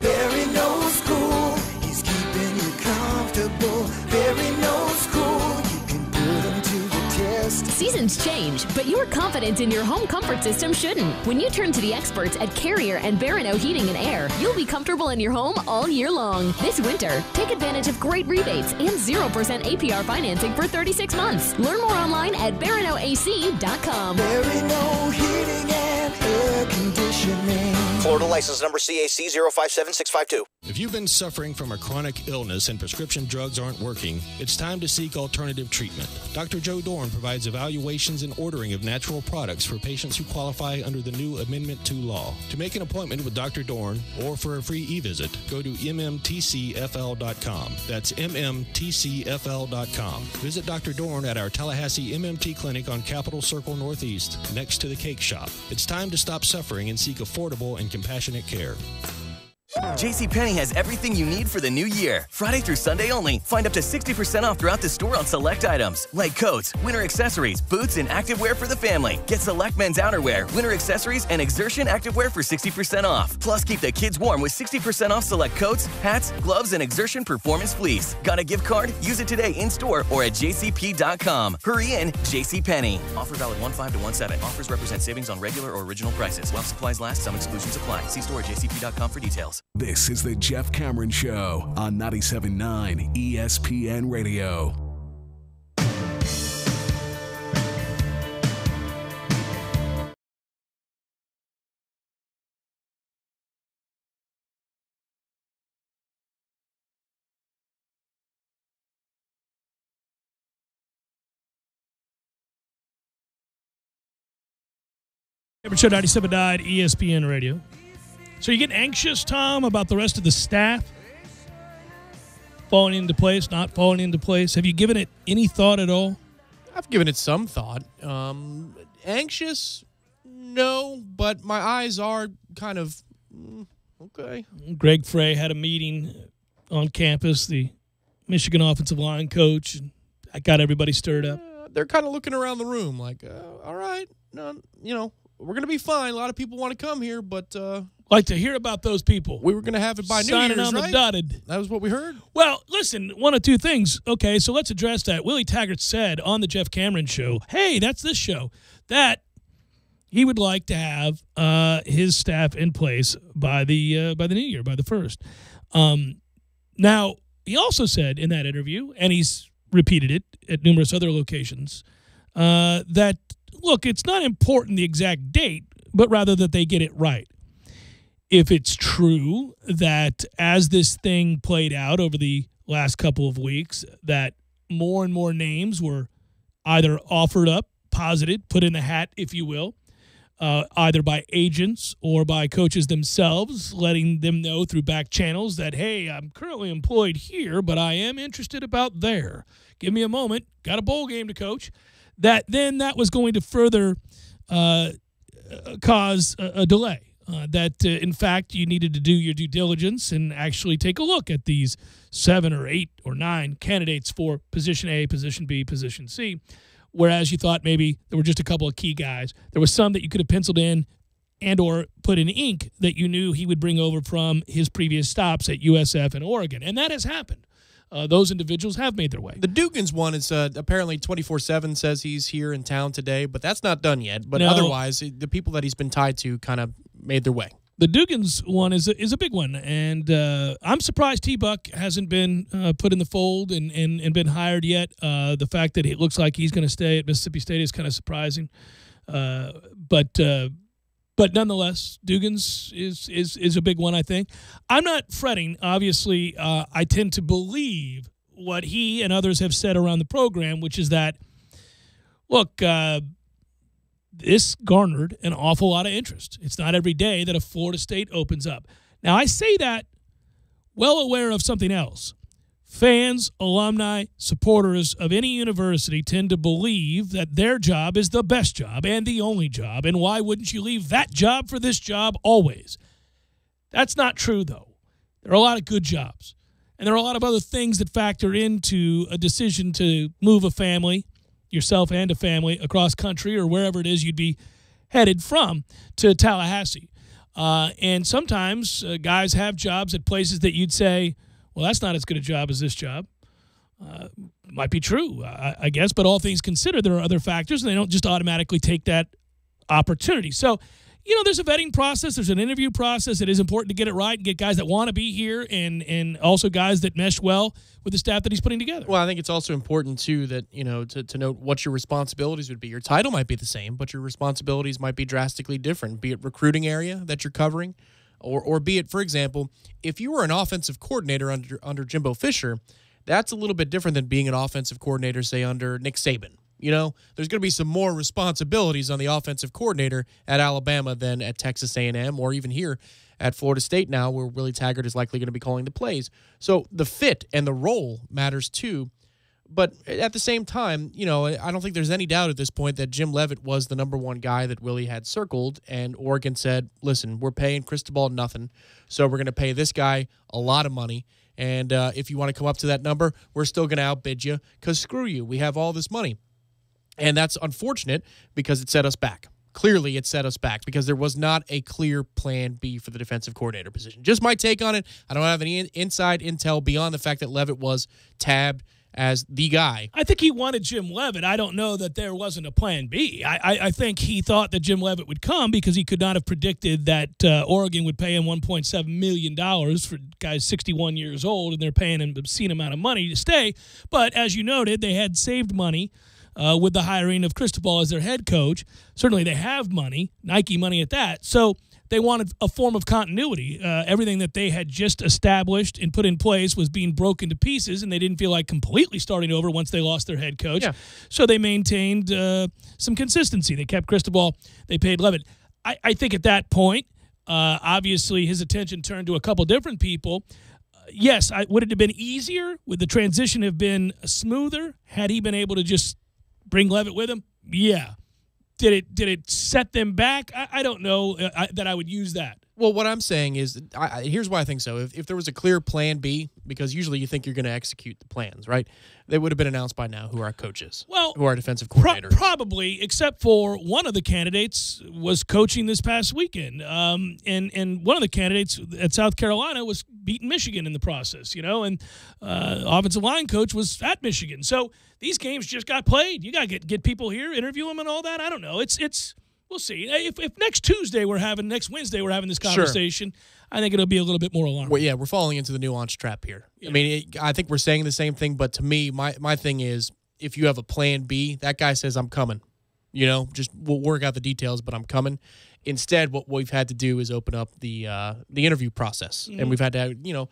Barry knows school, he's keeping you comfortable. Barry knows school, you can put him to the test. Seasons change, but your confidence in your home comfort system shouldn't. When you turn to the experts at Carrier and Barano Heating and Air, you'll be comfortable in your home all year long. This winter, take advantage of great rebates and 0% APR financing for 36 months. Learn more online at BaranoAC.com. Barano Heating and Air Conditioning. Florida license number CAC 057652. If you've been suffering from a chronic illness and prescription drugs aren't working, it's time to seek alternative treatment. Dr. Joe Dorn provides evaluations and ordering of natural products for patients who qualify under the new Amendment 2 law. To make an appointment with Dr. Dorn or for a free e-visit, go to mmtcfl.com. That's mmtcfl.com. Visit Dr. Dorn at our Tallahassee MMT Clinic on Capitol Circle Northeast, next to the Cake Shop. It's time to stop suffering and seek affordable and compassionate care. JCPenney has everything you need for the new year. Friday through Sunday only. Find up to 60% off throughout the store on select items like coats, winter accessories, boots, and activewear for the family. Get select men's outerwear, winter accessories, and exertion activewear for 60% off. Plus, keep the kids warm with 60% off select coats, hats, gloves, and exertion performance fleece. Got a gift card? Use it today in-store or at jcp.com. Hurry in, JCPenney. Offer valid 1/5 to 1/7. Offers represent savings on regular or original prices. While supplies last, some exclusions apply. See store at jcp.com for details. This is the Jeff Cameron Show on 97.9 ESPN Radio. Show 97.9 ESPN Radio. So you get anxious, Tom, about the rest of the staff? falling into place, not falling into place? Have you given it any thought at all? I've given it some thought. Anxious, no, but my eyes are kind of okay. Greg Frey had a meeting on campus, the Michigan offensive line coach, and I got everybody stirred up. They're kind of looking around the room like, all right, we're going to be fine. A lot of people want to come here, but like to hear about those people. We were going to have it by New Signing Year's, on right? the dotted. That was what we heard. Well, listen, one of two things. Okay, so let's address that. Willie Taggart said on the Jeff Cameron show, hey, that's this show, that he would like to have his staff in place by the new year, by the 1st. Now, he also said in that interview, and he's repeated it at numerous other locations, that, look, it's not important the exact date, but rather that they get it right. If it's true that as this thing played out over the last couple of weeks, that more and more names were either offered up, posited, put in the hat, if you will, either by agents or by coaches themselves, letting them know through back channels that, hey, I'm currently employed here, but I am interested about there. Give me a moment. Got a bowl game to coach. That was going to further cause a delay. In fact, you needed to do your due diligence and actually take a look at these 7 or 8 or 9 candidates for position A, position B, position C, whereas you thought maybe there were just a couple of key guys. There was some that you could have penciled in and or put in ink that you knew he would bring over from his previous stops at USF and Oregon, and that has happened. Those individuals have made their way. The Dugans one is apparently 24/7 says he's here in town today, but that's not done yet. But otherwise, the people that he's been tied to kind of made their way. The Dugans one is a big one, and I'm surprised T-Buck hasn't been put in the fold and been hired yet. The fact that it looks like he's going to stay at Mississippi State is kind of surprising. But nonetheless, Dugans is a big one, I think. I'm not fretting. Obviously, I tend to believe what he and others have said around the program, which is that, look, this garnered an awful lot of interest. It's not every day that a Florida State opens up. Now, I say that well aware of something else. Fans, alumni, supporters of any university tend to believe that their job is the best job and the only job, and why wouldn't you leave that job for this job always? That's not true, though. There are a lot of good jobs, and there are a lot of other things that factor into a decision to move a family, yourself and a family, across country or wherever it is you'd be headed from to Tallahassee. And sometimes guys have jobs at places that you'd say, well, that's not as good a job as this job. Might be true, I guess, but all things considered, there are other factors, and they don't just automatically take that opportunity. So, there's a vetting process. There's an interview process. It is important to get it right and get guys that want to be here and also guys that mesh well with the staff that he's putting together. Well, I think it's also important, too, that, to note what your responsibilities would be. Your title might be the same, but your responsibilities might be drastically different, be it recruiting area that you're covering, or be it, for example, if you were an offensive coordinator under Jimbo Fisher, that's a little bit different than being an offensive coordinator, say, under Nick Saban. There's going to be some more responsibilities on the offensive coordinator at Alabama than at Texas A&M or even here at Florida State now, where Willie Taggart is likely going to be calling the plays. So the fit and the role matters too. But at the same time, I don't think there's any doubt at this point that Jim Leavitt was the number one guy that Willie had circled, and Oregon said, listen, we're paying Cristobal nothing, so we're going to pay this guy a lot of money, and if you want to come up to that number, we're still going to outbid you, because screw you, we have all this money. And that's unfortunate because it set us back. Clearly, it set us back because there was not a clear plan B for the defensive coordinator position. Just my take on it. I don't have any inside intel beyond the fact that Leavitt was tabbed as the guy. I think he wanted Jim Leavitt. I don't know that there wasn't a plan B. I think he thought that Jim Leavitt would come because he could not have predicted that Oregon would pay him $1.7 million for guys 61 years old, and they're paying him an obscene amount of money to stay. But as you noted, they had saved money with the hiring of Cristobal as their head coach. Certainly they have money, Nike money at that. So they wanted a form of continuity. Everything that they had just established and put in place was being broken to pieces, and they didn't feel like completely starting over once they lost their head coach. Yeah. So they maintained some consistency. They kept Cristobal. They paid Leavitt. I think at that point, obviously his attention turned to a couple different people. yes, would it have been easier? Would the transition have been smoother had he been able to just bring Leavitt with him? Yeah. Did it set them back? I don't know that I would use that. Well, what I'm saying is, here's why I think so. If there was a clear plan B, because usually you think you're going to execute the plans, right? They would have been announced by now who our coach is, who our defensive coordinator is. Probably, except for one of the candidates was coaching this past weekend. And one of the candidates at South Carolina was beating Michigan in the process, and offensive line coach was at Michigan. So these games just got played. You got to get people here, interview them and all that. I don't know. It's we'll see. If next Wednesday we're having this conversation, sure. I think it'll be a little bit more alarming. Well, yeah, we're falling into the nuance trap here. Yeah. I mean, I think we're saying the same thing, but to me, my thing is, if you have a plan B, that guy says, I'm coming. Just we'll work out the details, but I'm coming. Instead, what we've had to do is open up the interview process, and we've had to have,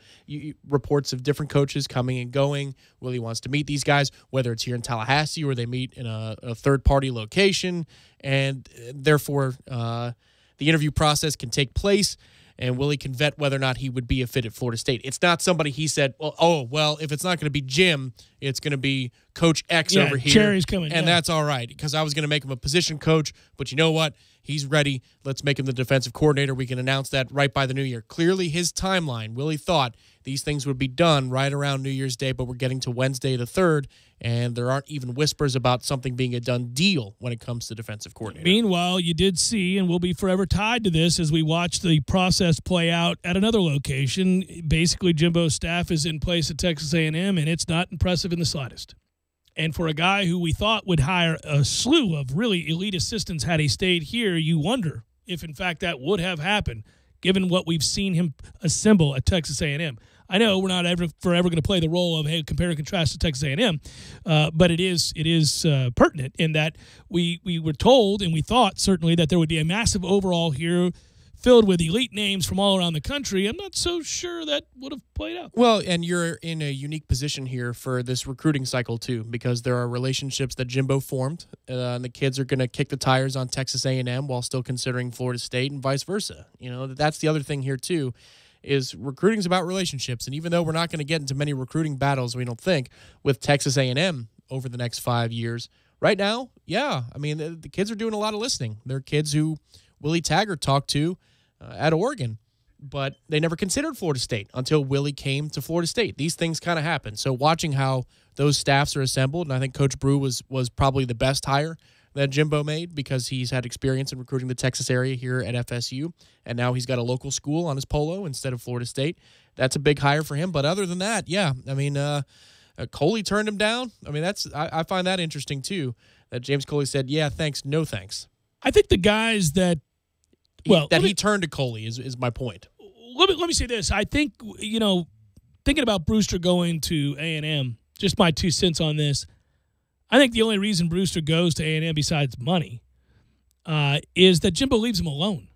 reports of different coaches coming and going. Willie wants to meet these guys, whether it's here in Tallahassee or they meet in a third-party location, and therefore the interview process can take place, and Willie can vet whether or not he would be a fit at Florida State. It's not somebody he said, well, if it's not going to be Jim, it's going to be Coach X over here. Cherry's coming. And that's all right, because I was going to make him a position coach, but you know what? He's ready. Let's make him the defensive coordinator. We can announce that right by the new year. Clearly, his timeline, Willie thought these things would be done right around New Year's Day, but we're getting to Wednesday the 3rd, and there aren't even whispers about something being a done deal when it comes to defensive coordinator. Meanwhile, you did see, and we'll be forever tied to this as we watch the process play out at another location. Basically, Jimbo's staff is in place at Texas A&M, and it's not impressive in the slightest. And for a guy who we thought would hire a slew of really elite assistants had he stayed here, you wonder if, in fact, that would have happened, given what we've seen him assemble at Texas A&M. I know we're not forever going to play the role of, hey, compare and contrast to Texas A&M, but it is pertinent in that we were told and we thought certainly that there would be a massive overhaul here filled with elite names from all around the country. I'm not so sure that would have played out. Well, and you're in a unique position here for this recruiting cycle, too, because there are relationships that Jimbo formed, and the kids are going to kick the tires on Texas A&M while still considering Florida State and vice versa. That's the other thing here, too, is recruiting's about relationships. And even though we're not going to get into many recruiting battles, we don't think, with Texas A&M over the next 5 years, right now, yeah, I mean, the kids are doing a lot of listening. They're kids who Willie Taggart talked to at Oregon, but they never considered Florida State until Willie came to Florida State. These things kind of happen. So watching how those staffs are assembled, and I think Coach Brew was probably the best hire that Jimbo made because he's had experience in recruiting the Texas area here at FSU, and now he's got a local school on his polo instead of Florida State. That's a big hire for him. But other than that, yeah, I mean, Coley turned him down. I mean, I find that interesting too, that James Coley said, yeah, thanks, no thanks. I think the guys that he turned to Coley is my point. Let me say this. I think, thinking about Brewster going to A&M, just my 2 cents on this, I think the only reason Brewster goes to A&M besides money is that Jimbo leaves him alone.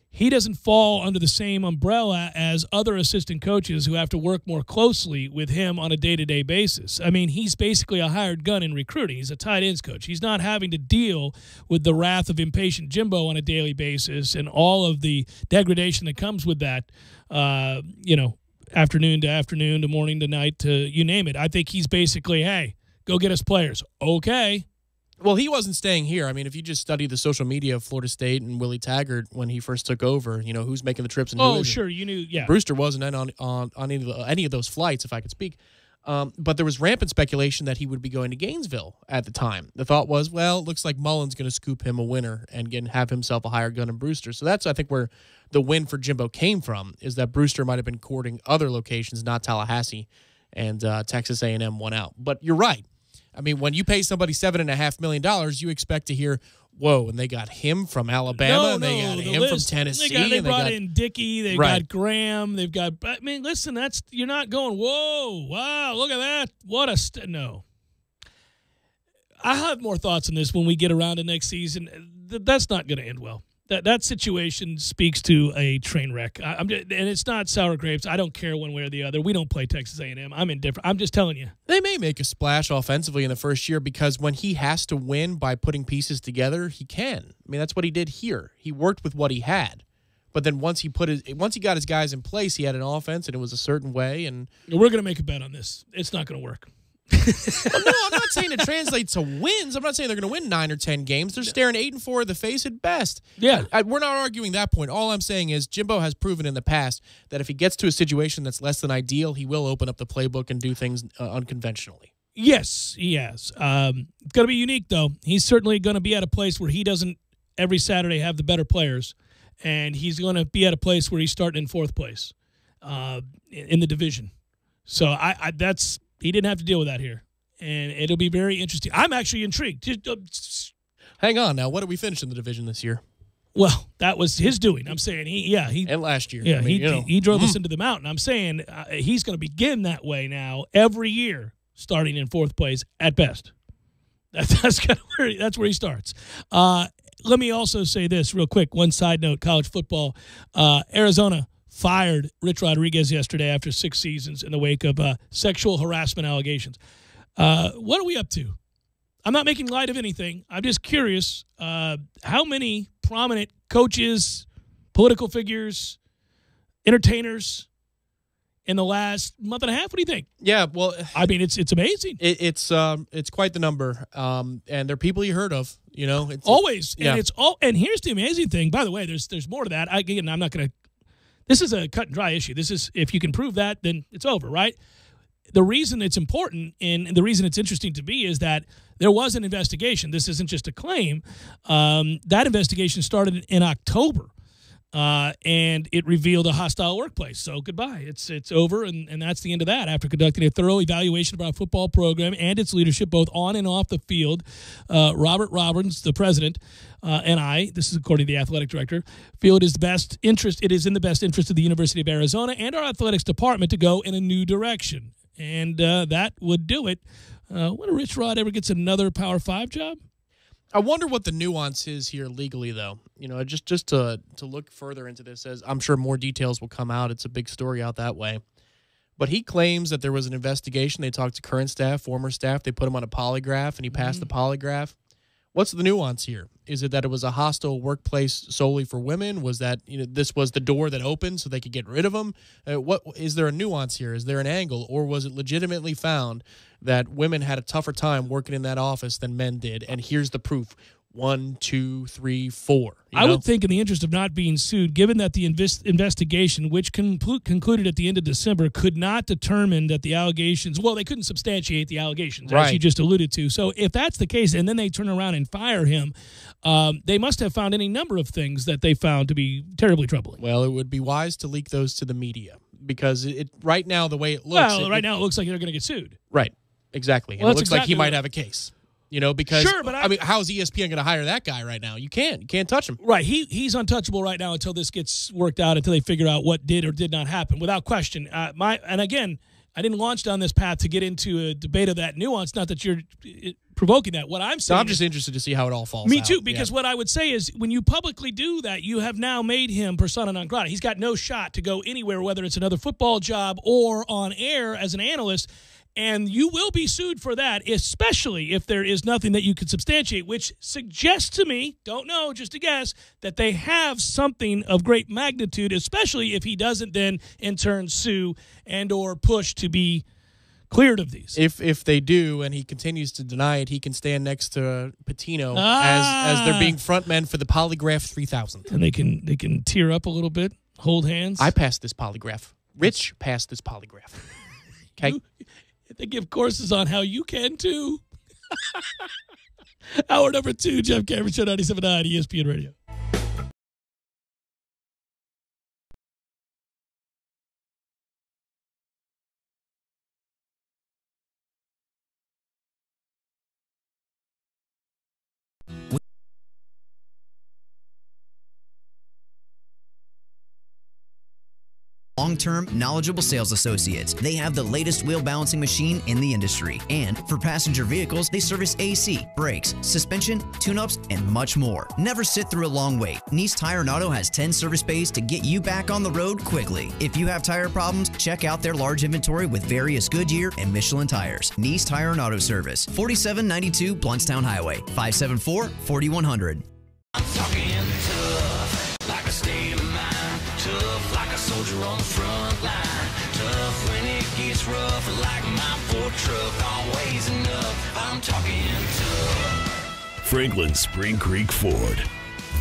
He doesn't fall under the same umbrella as other assistant coaches who have to work more closely with him on a day-to-day basis. I mean, he's basically a hired gun in recruiting. He's a tight ends coach. He's not having to deal with the wrath of impatient Jimbo on a daily basis and all of the degradation that comes with that, afternoon to afternoon to morning to night to you name it. I think he's basically, hey, go get us players. Okay. Well, he wasn't staying here. I mean, if you just study the social media of Florida State and Willie Taggart when he first took over, who's making the trips and who isn't. Sure, you knew, yeah. Brewster wasn't on any of those flights, if I could speak. But there was rampant speculation that he would be going to Gainesville at the time. The thought was, well, it looks like Mullen's going to scoop him a winner and have himself a higher gun in Brewster. So that's, I think, where the win for Jimbo came from, is that Brewster might have been courting other locations, not Tallahassee, and Texas A&M won out. But you're right. I mean, when you pay somebody $7.5 million, you expect to hear, whoa, and they got him from Alabama, and they got him from Tennessee. They brought in Dickey, they've got Graham, they've got, I mean, listen, you're not going, whoa, wow, look at that. What a, no. I have more thoughts on this when we get around to next season. That's not going to end well. That situation speaks to a train wreck. And it's not sour grapes. I don't care one way or the other. We don't play Texas A&M. I'm indifferent. I'm just telling you. They may make a splash offensively in the first year because when he has to win by putting pieces together, he can. I mean, that's what he did here. He worked with what he had. But then once he got his guys in place, he had an offense, and it was a certain way. And we're going to make a bet on this. It's not going to work. Well, no, I'm not saying it translates to wins. I'm not saying they're going to win 9 or 10 games. They're staring 8-4 at the face at best. Yeah. We're not arguing that point. All I'm saying is Jimbo has proven in the past that if he gets to a situation that's less than ideal, he will open up the playbook and do things unconventionally. Yes, he has. It's going to be unique, though. He's certainly going to be at a place where he doesn't every Saturday have the better players, and he's going to be at a place where he's starting in 4th place in the division. So he didn't have to deal with that here, and it'll be very interesting. I'm actually intrigued. Hang on now. What did we finish in the division this year? Well, that was his doing. I'm saying he and last year. Yeah, he drove us into the mountain. I'm saying he's going to begin that way now every year, starting in 4th place at best. That's kind of that's where he starts. Let me also say this real quick. One side note: college football. Arizona fired Rich Rodriguez yesterday after 6 seasons in the wake of sexual harassment allegations. What are we up to? I'm not making light of anything. I'm just curious how many prominent coaches, political figures, entertainers in the last month and a half. What do you think? Yeah, well, I mean, it's amazing. It's quite the number, and they're people you heard of. You know, always, and it's all. And here's the amazing thing. By the way, there's more to that. Again, I'm not going to. This is a cut and dry issue. This is, if you can prove that, then it's over, right? The reason it's important and the reason it's interesting to me is that there was an investigation. This isn't just a claim. That investigation started in October, and it revealed a hostile workplace. So goodbye. It's over, and that's the end of that. After conducting a thorough evaluation of our football program and its leadership, both on and off the field, Robert Roberts, the president, and I, this is according to the athletic director, feel it is in the best interest of the University of Arizona and our athletics department to go in a new direction. And that would do it. When Rich Rod ever gets another Power 5 job? I wonder what the nuance is here legally, though. You know, just to look further into this, as I'm sure more details will come out. It's a big story out that way. But he claims that there was an investigation. They talked to current staff, former staff. They put him on a polygraph, and he passed the polygraph. What's the nuance here? Is it that it was a hostile workplace solely for women? Was that this was the door that opened so they could get rid of him? What is there a nuance here? Is there an angle, or was it legitimately found that women had a tougher time working in that office than men did? And here's the proof: 1, 2, 3, 4. I would think, in the interest of not being sued, given that the investigation, which concluded at the end of December, could not determine that the allegations, well, they couldn't substantiate the allegations, as you just alluded to. So if that's the case, and then they turn around and fire him, they must have found any number of things that they found to be terribly troubling. Well, it would be wise to leak those to the media, because right now, the way it looks... Well, right now it looks like they're going to get sued. Right, exactly. And it looks like he might have a case. You know, because I mean, how's ESPN going to hire that guy right now? You can't touch him. Right, he's untouchable right now until this gets worked out, until they figure out what did or did not happen, without question. And again, I didn't launch down this path to get into a debate of that nuance. Not that you're provoking that. What I'm saying, no, I'm just interested to see how it all falls. Me too, because what I would say is, when you publicly do that, you have now made him persona non grata. He's got no shot to go anywhere, whether it's another football job or on air as an analyst. And you will be sued for that, especially if there is nothing that you could substantiate, which suggests to me, don't know, just a guess, that they have something of great magnitude, especially if he doesn't then in turn sue and or push to be cleared of these. If they do, and he continues to deny it, he can stand next to Patino as they're being frontmen for the Polygraph 3000. And they can tear up a little bit, hold hands. I passed this polygraph. Rich passed this polygraph. Okay? They give courses on how you can, too. Hour number 2, Jeff Cameron Show, 97.9 ESPN Radio. Long-term, knowledgeable sales associates. They have the latest wheel balancing machine in the industry. And for passenger vehicles, they service AC, brakes, suspension, tune-ups, and much more. Never sit through a long wait. Nice Tire and Auto has 10 service bays to get you back on the road quickly. If you have tire problems, check out their large inventory with various Goodyear and Michelin tires. Nice Tire and Auto Service, 4792 Bluntstown Highway, 574-4100. I'm talking tough, like a state of mind. soldier on the front line. Tough when it gets rough, like my Ford truck, always enough. I'm talking tough. Franklin Spring Creek Ford,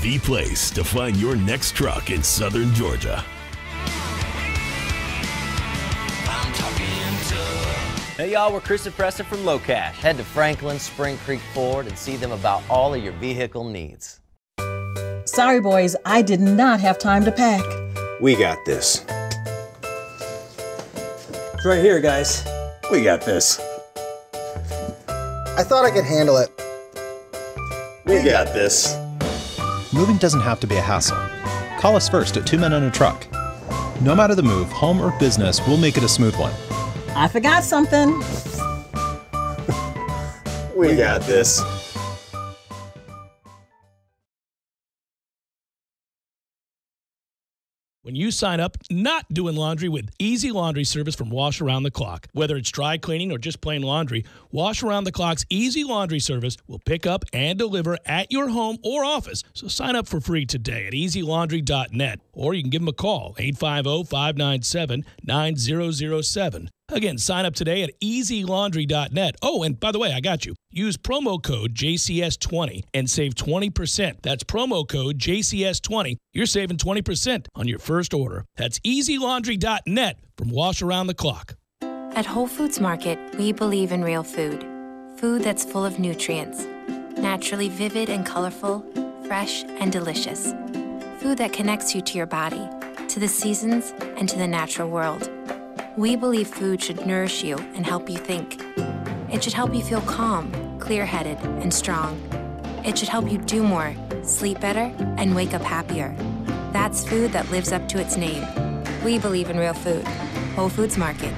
the place to find your next truck in southern Georgia. I'm talking tough. Hey y'all, we're Chris and Preston from Low Cash. Head to Franklin Spring Creek Ford and see them about all of your vehicle needs. Sorry, boys, I did not have time to pack. We got this. It's right here, guys. We got this. I thought I could handle it. We got this. Moving doesn't have to be a hassle. Call us first at 2 Men and a Truck. No matter the move, home or business, we'll make it a smooth one. I forgot something. We got this. When you sign up, not doing laundry with Easy Laundry service from Wash Around the Clock. Whether it's dry cleaning or just plain laundry, Wash Around the Clock's Easy Laundry service will pick up and deliver at your home or office. So sign up for free today at easylaundry.net, or you can give them a call, 850-597-9007. Again, sign up today at easylaundry.net. Oh, and by the way, I got you. Use promo code JCS20 and save 20%. That's promo code JCS20. You're saving 20% on your first order. That's easylaundry.net from Wash Around the Clock. At Whole Foods Market, we believe in real food. Food that's full of nutrients. Naturally vivid and colorful, fresh and delicious. Food that connects you to your body, to the seasons, and to the natural world. We believe food should nourish you and help you think. It should help you feel calm, clear-headed, and strong. It should help you do more, sleep better, and wake up happier. That's food that lives up to its name. We believe in real food. Whole Foods Market.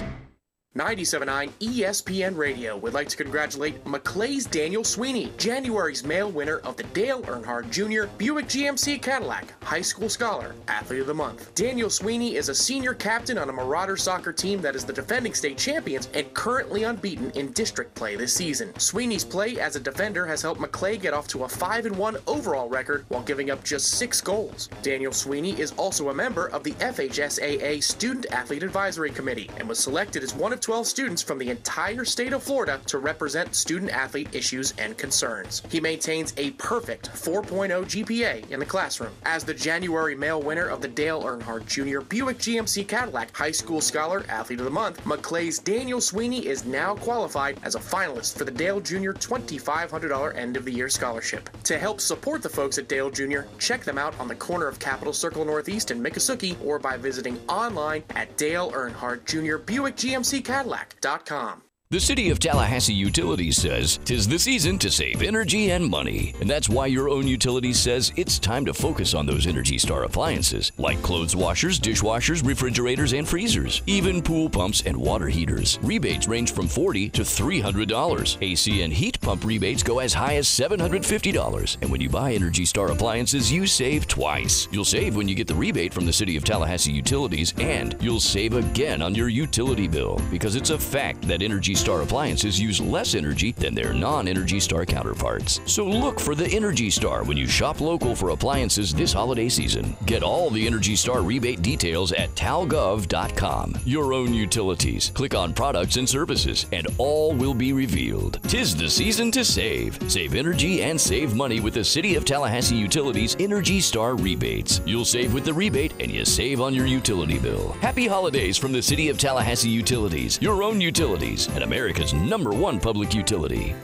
97.9 ESPN Radio would like to congratulate McClay's Daniel Sweeney, January's male winner of the Dale Earnhardt Jr. Buick GMC Cadillac High School Scholar Athlete of the Month. Daniel Sweeney is a senior captain on a Marauder soccer team that is the defending state champions and currently unbeaten in district play this season. Sweeney's play as a defender has helped McClay get off to a 5-1 overall record while giving up just 6 goals. Daniel Sweeney is also a member of the FHSAA Student Athlete Advisory Committee and was selected as one of 12 students from the entire state of Florida to represent student-athlete issues and concerns. He maintains a perfect 4.0 GPA in the classroom. As the January male winner of the Dale Earnhardt Jr. Buick GMC Cadillac High School Scholar Athlete of the Month, McClay's Daniel Sweeney is now qualified as a finalist for the Dale Jr. $2,500 end-of-the-year scholarship. To help support the folks at Dale Jr., check them out on the corner of Capitol Circle Northeast and Miccosukee or by visiting online at Dale Earnhardt Jr. Buick GMC Cadillac.com. The City of Tallahassee Utilities says 'tis the season to save energy and money. And that's why your own utilities says it's time to focus on those Energy Star appliances like clothes washers, dishwashers, refrigerators, and freezers, even pool pumps and water heaters. Rebates range from $40 to $300. AC and heat pump rebates go as high as $750. And when you buy Energy Star appliances, you save twice. You'll save when you get the rebate from the City of Tallahassee Utilities, and you'll save again on your utility bill, because it's a fact that Energy Star appliances use less energy than their non-Energy Star counterparts. So look for the Energy Star when you shop local for appliances this holiday season. Get all the Energy Star rebate details at talgov.com. Your own utilities. Click on products and services, and all will be revealed. 'Tis the season to save. Save energy and save money with the City of Tallahassee Utilities Energy Star rebates. You'll save with the rebate, and you save on your utility bill. Happy holidays from the City of Tallahassee Utilities. Your own utilities, and America's #1 public utility.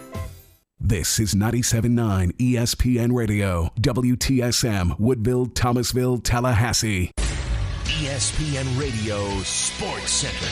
This is 97.9 ESPN Radio, WTSM, Woodville, Thomasville, Tallahassee. ESPN Radio Sports Center.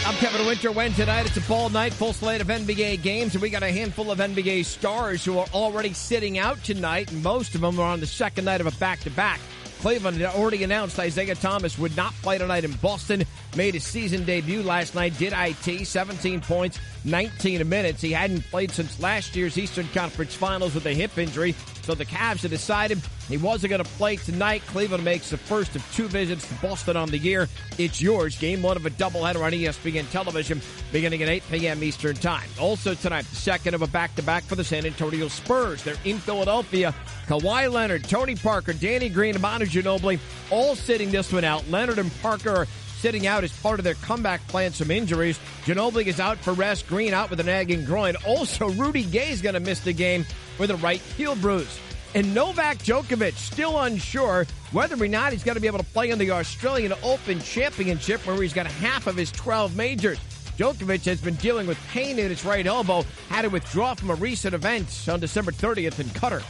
I'm Kevin Winter. Wednesday night, it's a ball night, full slate of NBA games, and we got a handful of NBA stars who are already sitting out tonight, and most of them are on the second night of a back-to-back. Cleveland had already announced Isaiah Thomas would not play tonight in Boston. Made his season debut last night, did IT, 17 points, 19 minutes. He hadn't played since last year's Eastern Conference Finals with a hip injury, so the Cavs have decided He wasn't going to play tonight. Cleveland makes the first of 2 visits to Boston on the year. It's yours. Game 1 of a doubleheader on ESPN television beginning at 8 p.m. Eastern Time. Also tonight, the second of a back-to-back for the San Antonio Spurs. They're in Philadelphia. Kawhi Leonard, Tony Parker, Danny Green, and Manu Ginobili all sitting this one out. Leonard and Parker are sitting out as part of their comeback plan, some injuries. Ginobili is out for rest. Green out with a nagging groin. Also, Rudy Gay is going to miss the game with a right heel bruise. And Novak Djokovic still unsure whether or not he's going to be able to play in the Australian Open Championship, where he's got half of his 12 majors. Djokovic has been dealing with pain in his right elbow, had to withdraw from a recent event on December 30th in Qatar.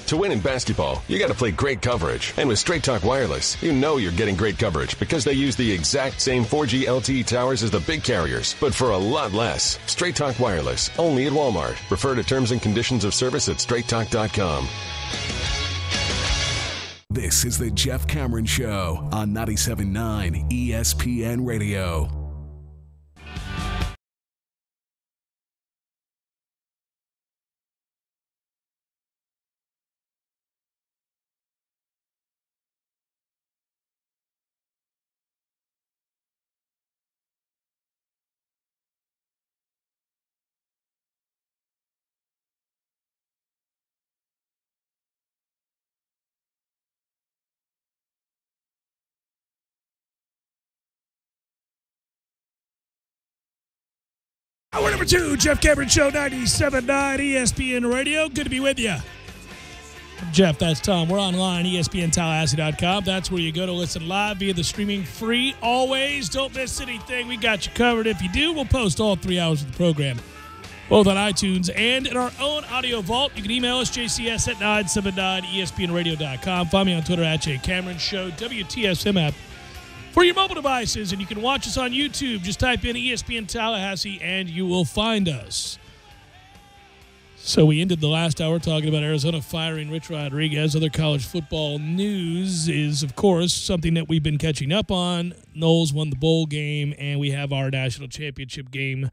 To win in basketball, you got to play great coverage. And with Straight Talk Wireless, you know you're getting great coverage because they use the exact same 4G LTE towers as the big carriers, but for a lot less. Straight Talk Wireless, only at Walmart. Refer to terms and conditions of service at straighttalk.com. This is the Jeff Cameron Show on 97.9 ESPN Radio. Hour number 2, Jeff Cameron Show, 97.9 ESPN Radio. Good to be with you. Jeff, that's Tom. We're online, ESPNTallahassee.com. That's where you go to listen live via the streaming free. Always, don't miss anything. We got you covered. If you do, we'll post all 3 hours of the program, both on iTunes and in our own audio vault. You can email us, jcs at 979ESPNradio.com. Find me on Twitter at JCameron Show, WTSM app for your mobile devices, and you can watch us on YouTube. Just type in ESPN Tallahassee, and you will find us. So we ended the last hour talking about Arizona firing Rich Rodriguez. Other college football news is, of course, something that we've been catching up on. Knowles won the bowl game, and we have our national championship game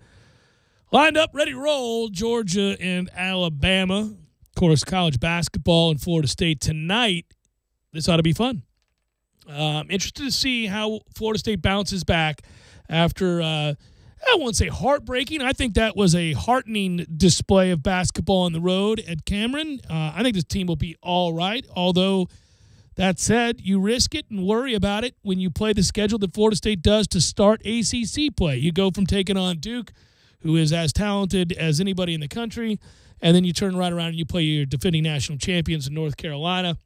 lined up, ready to roll. Georgia and Alabama. Of course, college basketball in Florida State tonight. This ought to be fun. Interested to see how Florida State bounces back after, I won't say heartbreaking. I think that was a heartening display of basketball on the road at Cameron. I think this team will be all right, although that said, you risk it and worry about it when you play the schedule that Florida State does to start ACC play. You go from taking on Duke, who is as talented as anybody in the country, and then you turn right around and you play your defending national champions in North Carolina.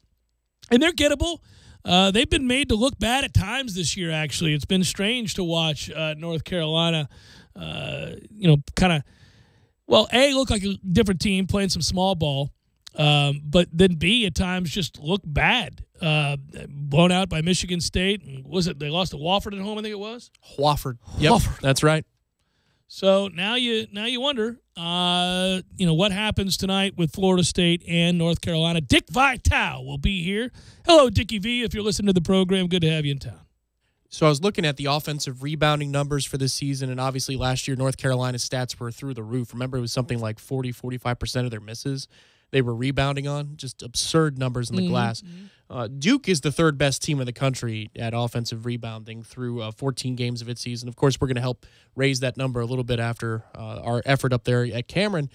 And they're gettable. They've been made to look bad at times this year, actually. It's been strange to watch North Carolina, kind of, A, look like a different team playing some small ball, but then B, at times just look bad. Blown out by Michigan State. And they lost to Wofford at home, I think it was? Wofford. Yep, Wofford. That's right. So now you wonder, what happens tonight with Florida State and North Carolina. Dick Vitale will be here. Hello, Dickie V. If you're listening to the program, good to have you in town. So I was looking at the offensive rebounding numbers for this season, and obviously last year North Carolina's stats were through the roof. Remember, it was something like 45% of their misses they were rebounding on. Just absurd numbers in the glass. Duke is the third best team in the country at offensive rebounding through 14 games of its season. Of course, we're going to help raise that number a little bit after our effort up there at Cameron.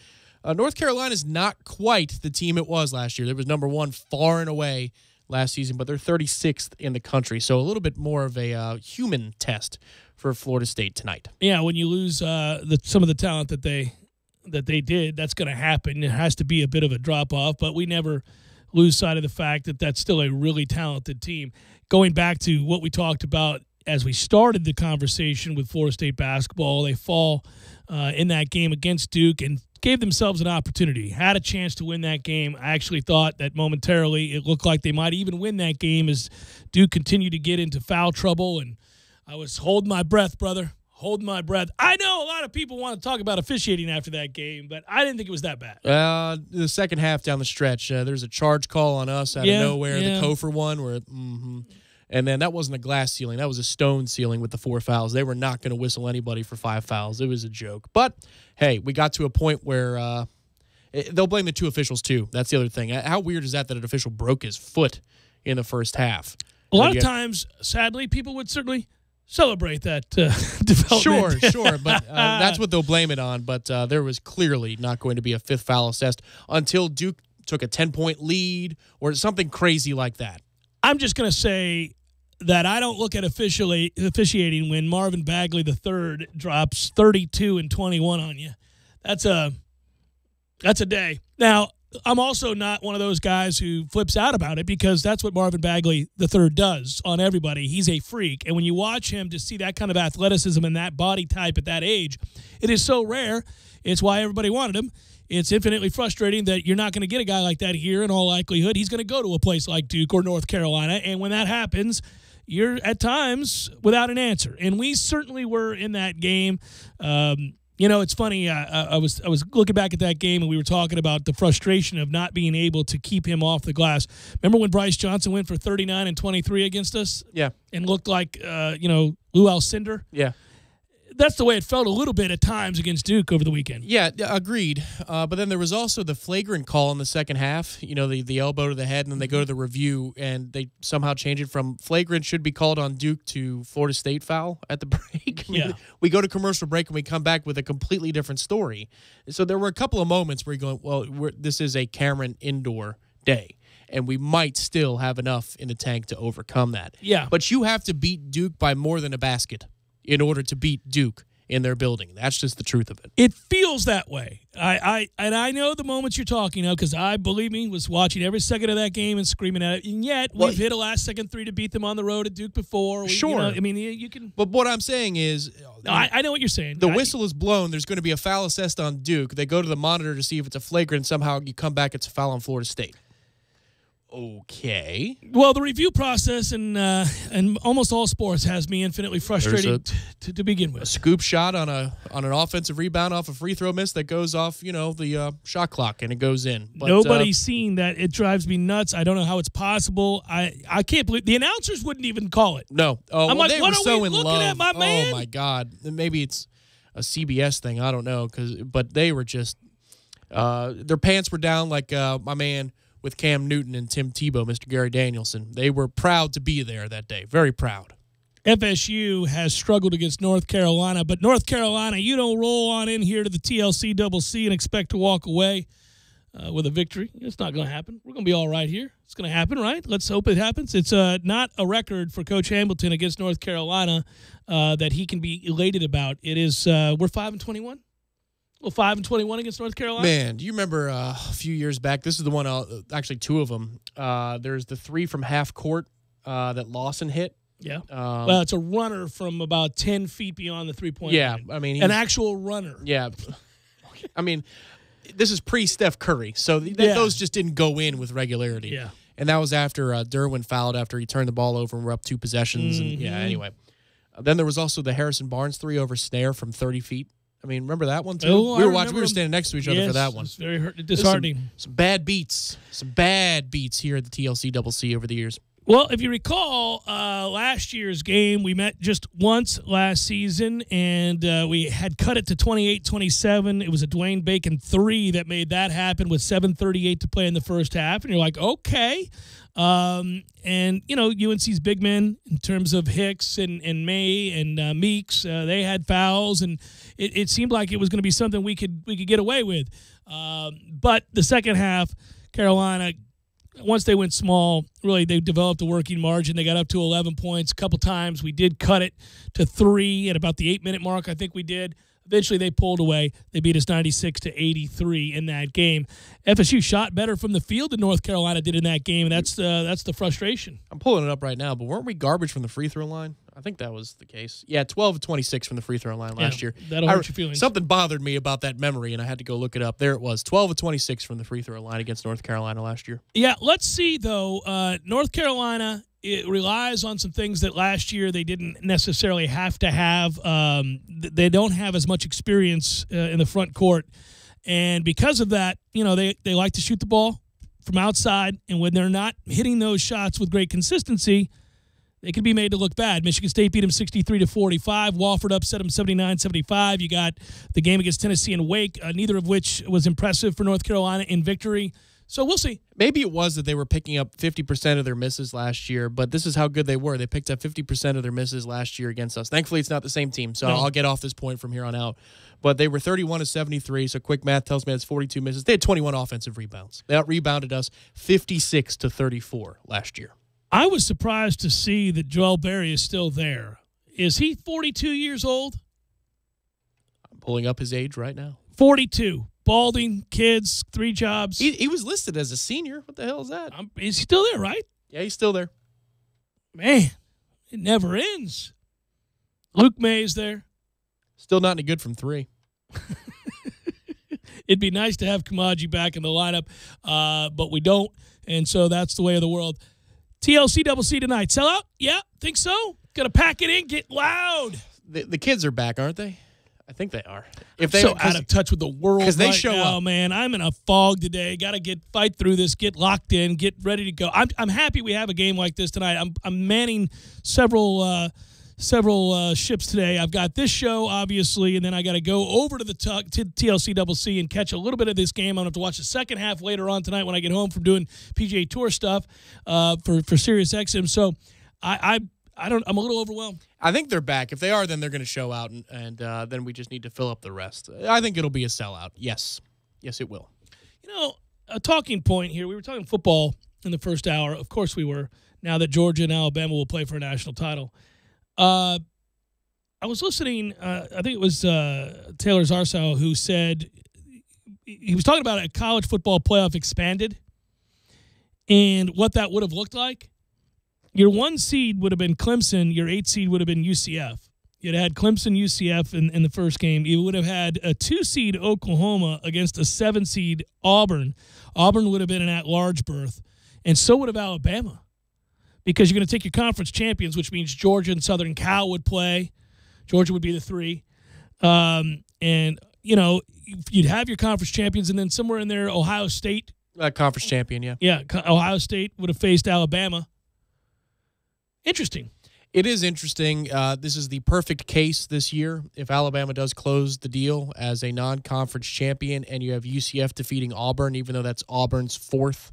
North Carolina is not quite the team it was last year. It was number one far and away last season, but they're 36th in the country. So a little bit more of a human test for Florida State tonight. Yeah, when you lose some of the talent that they did, that's going to happen. It has to be a bit of a drop-off, but we never lose sight of the fact that that's still a really talented team. Going back to what we talked about as we started the conversation with Florida State basketball, they fall in that game against Duke and gave themselves an opportunity, had a chance to win that game. I actually thought that momentarily it looked like they might even win that game as Duke continued to get into foul trouble, and I was holding my breath, brother. Holding my breath. I know a lot of people want to talk about officiating after that game, but I didn't think it was that bad. The second half down the stretch, there's a charge call on us out of nowhere, the Kofor one, where and then that wasn't a glass ceiling. That was a stone ceiling with the 4 fouls. They were not going to whistle anybody for 5 fouls. It was a joke. But, hey, we got to a point where They'll blame the two officials, too. That's the other thing. How weird is that an official broke his foot in the first half? A lot of times, sadly, people would certainly celebrate that development. Sure, but that's what they'll blame it on. But there was clearly not going to be a fifth foul assessed until Duke took a 10-point lead or something crazy like that. I'm just going to say that I don't look at officiating when Marvin Bagley III drops 32 and 21 on you. That's a day. Now, I'm also not one of those guys who flips out about it because that's what Marvin Bagley III does on everybody. He's a freak. And when you watch him to see that kind of athleticism and that body type at that age, it is so rare. It's why everybody wanted him. It's infinitely frustrating that you're not going to get a guy like that here in all likelihood. He's going to go to a place like Duke or North Carolina. And when that happens, you're at times without an answer. And we certainly were in that game. It's funny. I was looking back at that game, and we were talking about the frustration of not being able to keep him off the glass. Remember when Bryce Johnson went for 39 and 23 against us? Yeah. And looked like, Lou Alcindor? Yeah. That's the way it felt a little bit at times against Duke over the weekend. Yeah, agreed. But then there was also the flagrant call in the second half, the elbow to the head, and then they go to the review, and they somehow change it from flagrant should be called on Duke to Florida State foul at the break. We go to commercial break, and we come back with a completely different story. So there were a couple of moments where you're going, well, this is a Cameron indoor day, and we might still have enough in the tank to overcome that. Yeah. But you have to beat Duke by more than a basket in order to beat Duke in their building. That's just the truth of it. It feels that way. I know the moments you're talking of because I, believe me, was watching every second of that game and screaming at it. And yet, we've hit a last-second three to beat them on the road at Duke before. Sure. You can. But what I'm saying is, I know what you're saying. The whistle is blown. There's going to be a foul assessed on Duke. They go to the monitor to see if it's a flagrant. Somehow you come back, it's a foul on Florida State. Okay. Well, the review process in almost all sports has me infinitely frustrated to begin with. A scoop shot on an offensive rebound off a free throw miss that goes off, the shot clock, and it goes in. But, nobody's seen that. It drives me nuts. I don't know how it's possible. I can't believe the announcers wouldn't even call it. No. Oh, I'm like, they what were are so we in looking love. at, my man? Oh my God. Maybe it's a CBS thing. I don't know. But they were just their pants were down like my man with Cam Newton and Tim Tebow, Mr. Gary Danielson. They were proud to be there that day. Very proud. FSU has struggled against North Carolina, but North Carolina, you don't roll on in here to the TLC CCC and expect to walk away with a victory. It's not going to happen. We're going to be all right here. It's going to happen, right? Let's hope it happens. It's not a record for Coach Hamilton against North Carolina that he can be elated about. It is we're 5-21. Well, 5-21 against North Carolina. Man, do you remember a few years back? This is the one, actually two of them. There's the three from half court that Lawson hit. Yeah. Well, it's a runner from about 10 feet beyond the three-point line. I mean, an actual runner. Yeah. I mean, this is pre-Steph Curry, so those just didn't go in with regularity. Yeah. And that was after Derwin fouled after he turned the ball over and we're up 2 possessions. And anyway. Then there was also the Harrison Barnes three over Snare from 30 feet. I mean, remember that one, too? Oh, we were standing next to each other for that one. It's very disheartening. Some bad beats. Some bad beats here at the TLC CCC over the years. Well, if you recall, last year's game, we met just once last season, and we had cut it to 28-27. It was a Dwayne Bacon 3 that made that happen with 7:38 to play in the first half. And you're like, okay. And, UNC's big men in terms of Hicks and May and Meeks, they had fouls, and it seemed like it was going to be something we could get away with. But the second half, Carolina, once they went small, really they developed a working margin. They got up to 11 points a couple times. We did cut it to 3 at about the 8-minute mark, I think we did. Eventually, they pulled away. They beat us 96-83 in that game. FSU shot better from the field than North Carolina did in that game, and that's the frustration. I'm pulling it up right now, but weren't we garbage from the free throw line? I think that was the case. Yeah, 12-26 from the free throw line last year. That'll hurt your feelings. Something bothered me about that memory, and I had to go look it up. There it was, 12-26 from the free throw line against North Carolina last year. Yeah, let's see, though. North Carolina, it relies on some things that last year they didn't necessarily have to have. They don't have as much experience in the front court. And because of that, they like to shoot the ball from outside. And when they're not hitting those shots with great consistency, They could be made to look bad. Michigan State beat them 63-45. Wofford upset them 79-75. You got the game against Tennessee and Wake, neither of which was impressive for North Carolina in victory. So we'll see. Maybe it was that they were picking up 50% of their misses last year, but this is how good they were. They picked up 50% of their misses last year against us. Thankfully, it's not the same team, so I'll get off this point from here on out. But they were 31-73, so quick math tells me that's 42 misses. They had 21 offensive rebounds. They out-rebounded us 56-34 last year. I was surprised to see that Joel Berry is still there. Is he 42 years old? I'm pulling up his age right now. 42. Balding, kids, 3 jobs. He was listed as a senior. What the hell is that? Is he still there, right? Yeah, he's still there. Man, it never ends. Luke May's there. Still not any good from 3. It'd be nice to have Kamaji back in the lineup, but we don't, and so that's the way of the world. TLC Double C tonight. Sell out? Yeah, think so? Got to pack it in, get loud. The kids are back, aren't they? I think they are. If they so out of touch with the world because they right show now, up. Man, I'm in a fog today. Got to fight through this, get locked in, get ready to go. I'm happy we have a game like this tonight. I'm manning several ships today. I've got this show, obviously, and then I got to go over to the TLC Double C and catch a little bit of this game. I'm going to have to watch the second half later on tonight when I get home from doing PGA Tour stuff for Sirius XM. So I'm a little overwhelmed. I think they're back. If they are, then they're going to show out, and then we just need to fill up the rest. I think it'll be a sellout. Yes, it will. You know, a talking point here. We were talking football in the first hour. Of course we were. Now that Georgia and Alabama will play for a national title. I was listening, I think it was Taylor Zarsow who said, he was talking about a college football playoff expanded and what that would have looked like. Your 1 seed would have been Clemson, your 8 seed would have been UCF. You'd had Clemson, UCF in the first game. You would have had a 2 seed Oklahoma against a 7 seed Auburn. Auburn would have been an at-large berth, and so would have Alabama. Because you're going to take your conference champions, which means Georgia and Southern Cal would play. Georgia would be the 3. And, you know, you'd have your conference champions, and then somewhere in there, Ohio State. Conference champion, yeah. Yeah, Ohio State would have faced Alabama. Interesting. It is interesting. This is the perfect case this year. If Alabama does close the deal as a non-conference champion and you have UCF defeating Auburn, even though that's Auburn's fourth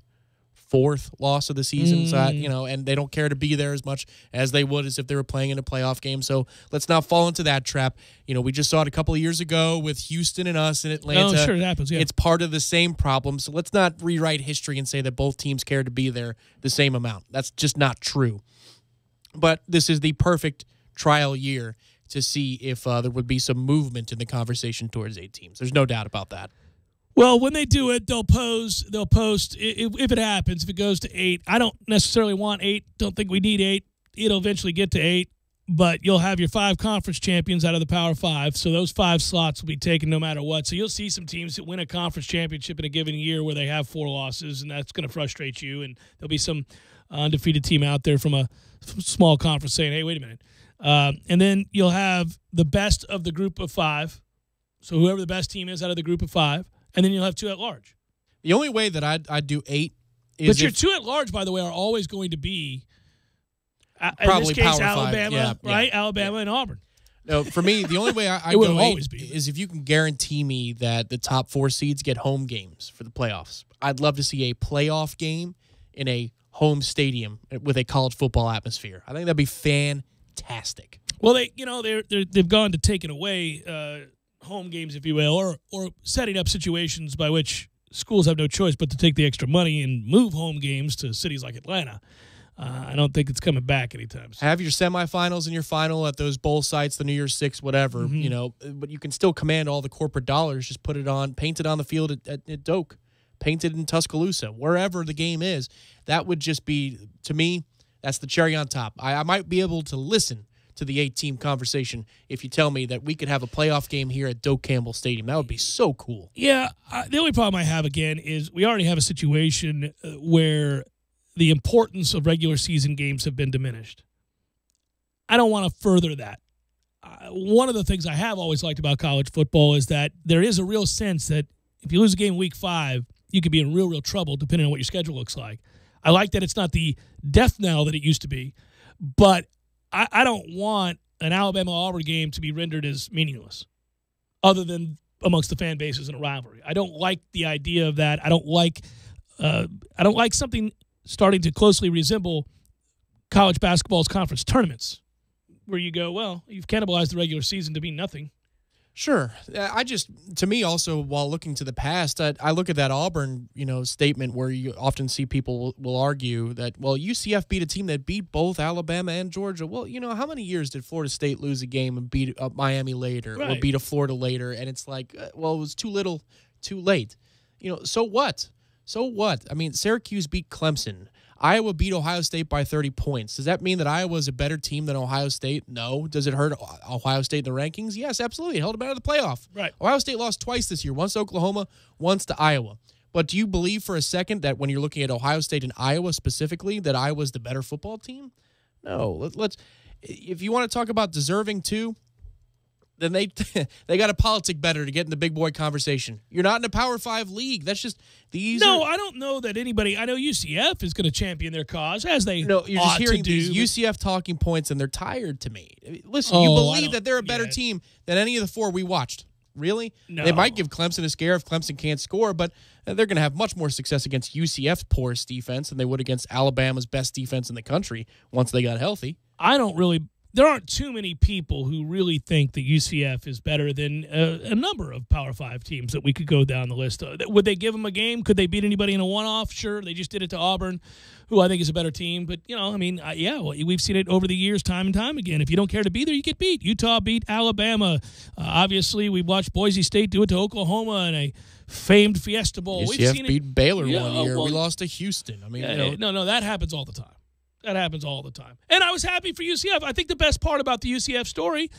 loss of the season, so and they don't care to be there as much as they would as if they were playing in a playoff game. So let's not fall into that trap. You know, we just saw it a couple of years ago with Houston and us in Atlanta. Oh, sure, it happens. Yeah. It's part of the same problem. So let's not rewrite history and say that both teams care to be there the same amount. That's just not true. But this is the perfect trial year to see if there would be some movement in the conversation towards 8 teams. There's no doubt about that. Well, when they do it, they'll post if it happens, if it goes to 8. I don't necessarily want 8. Don't think we need 8. It'll eventually get to 8, but you'll have your 5 conference champions out of the Power 5. So those 5 slots will be taken no matter what. So you'll see some teams that win a conference championship in a given year where they have 4 losses, and that's going to frustrate you. And there'll be some undefeated team out there from a small conference saying, hey, wait a minute. And then you'll have the best of the group of 5. So whoever the best team is out of the group of 5. And then you'll have 2 at large. The only way that I'd do 8 is but your 2 at large, by the way, are always going to be probably in this case, Power 5. Alabama, right? Yeah. Alabama and Auburn. No, for me, the only way I go 8 is if you can guarantee me that the top 4 seeds get home games for the playoffs. I'd love to see a playoff game in a home stadium with a college football atmosphere. I think that'd be fantastic. Well, they've gone to taking away home games, if you will, or setting up situations by which schools have no choice but to take the extra money and move home games to cities like Atlanta. I don't think it's coming back anytime soon. Have your semifinals and your final at those bowl sites, the New Year's Six, whatever, but you can still command all the corporate dollars. Just put it on, paint it on the field at Doak, paint it in Tuscaloosa, wherever the game is. That would just be, to me, that's the cherry on top. I might be able to listen to the 8-team conversation if you tell me that we could have a playoff game here at Doak Campbell Stadium. That would be so cool. Yeah, the only problem I have, again, is we already have a situation where the importance of regular season games have been diminished. I don't want to further that. One of the things I have always liked about college football is that there is a real sense that if you lose a game week 5, you could be in real trouble depending on what your schedule looks like. I like that it's not the death knell that it used to be. But I don't want an Alabama-Auburn game to be rendered as meaningless, other than amongst the fan bases in a rivalry. I don't like the idea of that. I don't like something starting to closely resemble college basketball's conference tournaments, where you go, well, you've cannibalized the regular season to be nothing. Sure. To me also, while looking to the past, I look at that Auburn, statement where you often see people will argue that, well, UCF beat a team that beat both Alabama and Georgia. Well, how many years did Florida State lose a game and beat Miami later or beat a Florida later? And it's like, well, it was too little, too late. So what? So what? I mean, Syracuse beat Clemson. Iowa beat Ohio State by 30 points. Does that mean that Iowa is a better team than Ohio State? No. Does it hurt Ohio State in the rankings? Yes, absolutely. It held them out of the playoff. Right. Ohio State lost twice this year, once to Oklahoma, once to Iowa. But do you believe for a second that when you're looking at Ohio State and Iowa specifically, that Iowa's the better football team? No. Let's. If you want to talk about deserving too, then they got to politic better to get in the big boy conversation. You're not in a Power 5 league. That's just these. No, I don't know that anybody. I know UCF is going to champion their cause as they. No, you're just hearing these UCF talking points, and they're tired to me. Listen, you believe that they're a better team than any of the four we watched. Really? No. They might give Clemson a scare if Clemson can't score, but they're going to have much more success against UCF's poorest defense than they would against Alabama's best defense in the country once they got healthy. There aren't too many people who really think that UCF is better than a number of Power 5 teams that we could go down the list of. Would they give them a game? Could they beat anybody in a one-off? Sure, they just did it to Auburn, who I think is a better team. But, we've seen it over the years time and time again. If you don't care to be there, you get beat. Utah beat Alabama. Obviously, we watched Boise State do it to Oklahoma in a famed Fiesta Bowl. UCF beat Baylor one year. We lost to Houston. I mean, No, that happens all the time. That happens all the time. And I was happy for UCF. I think the best part about the UCF story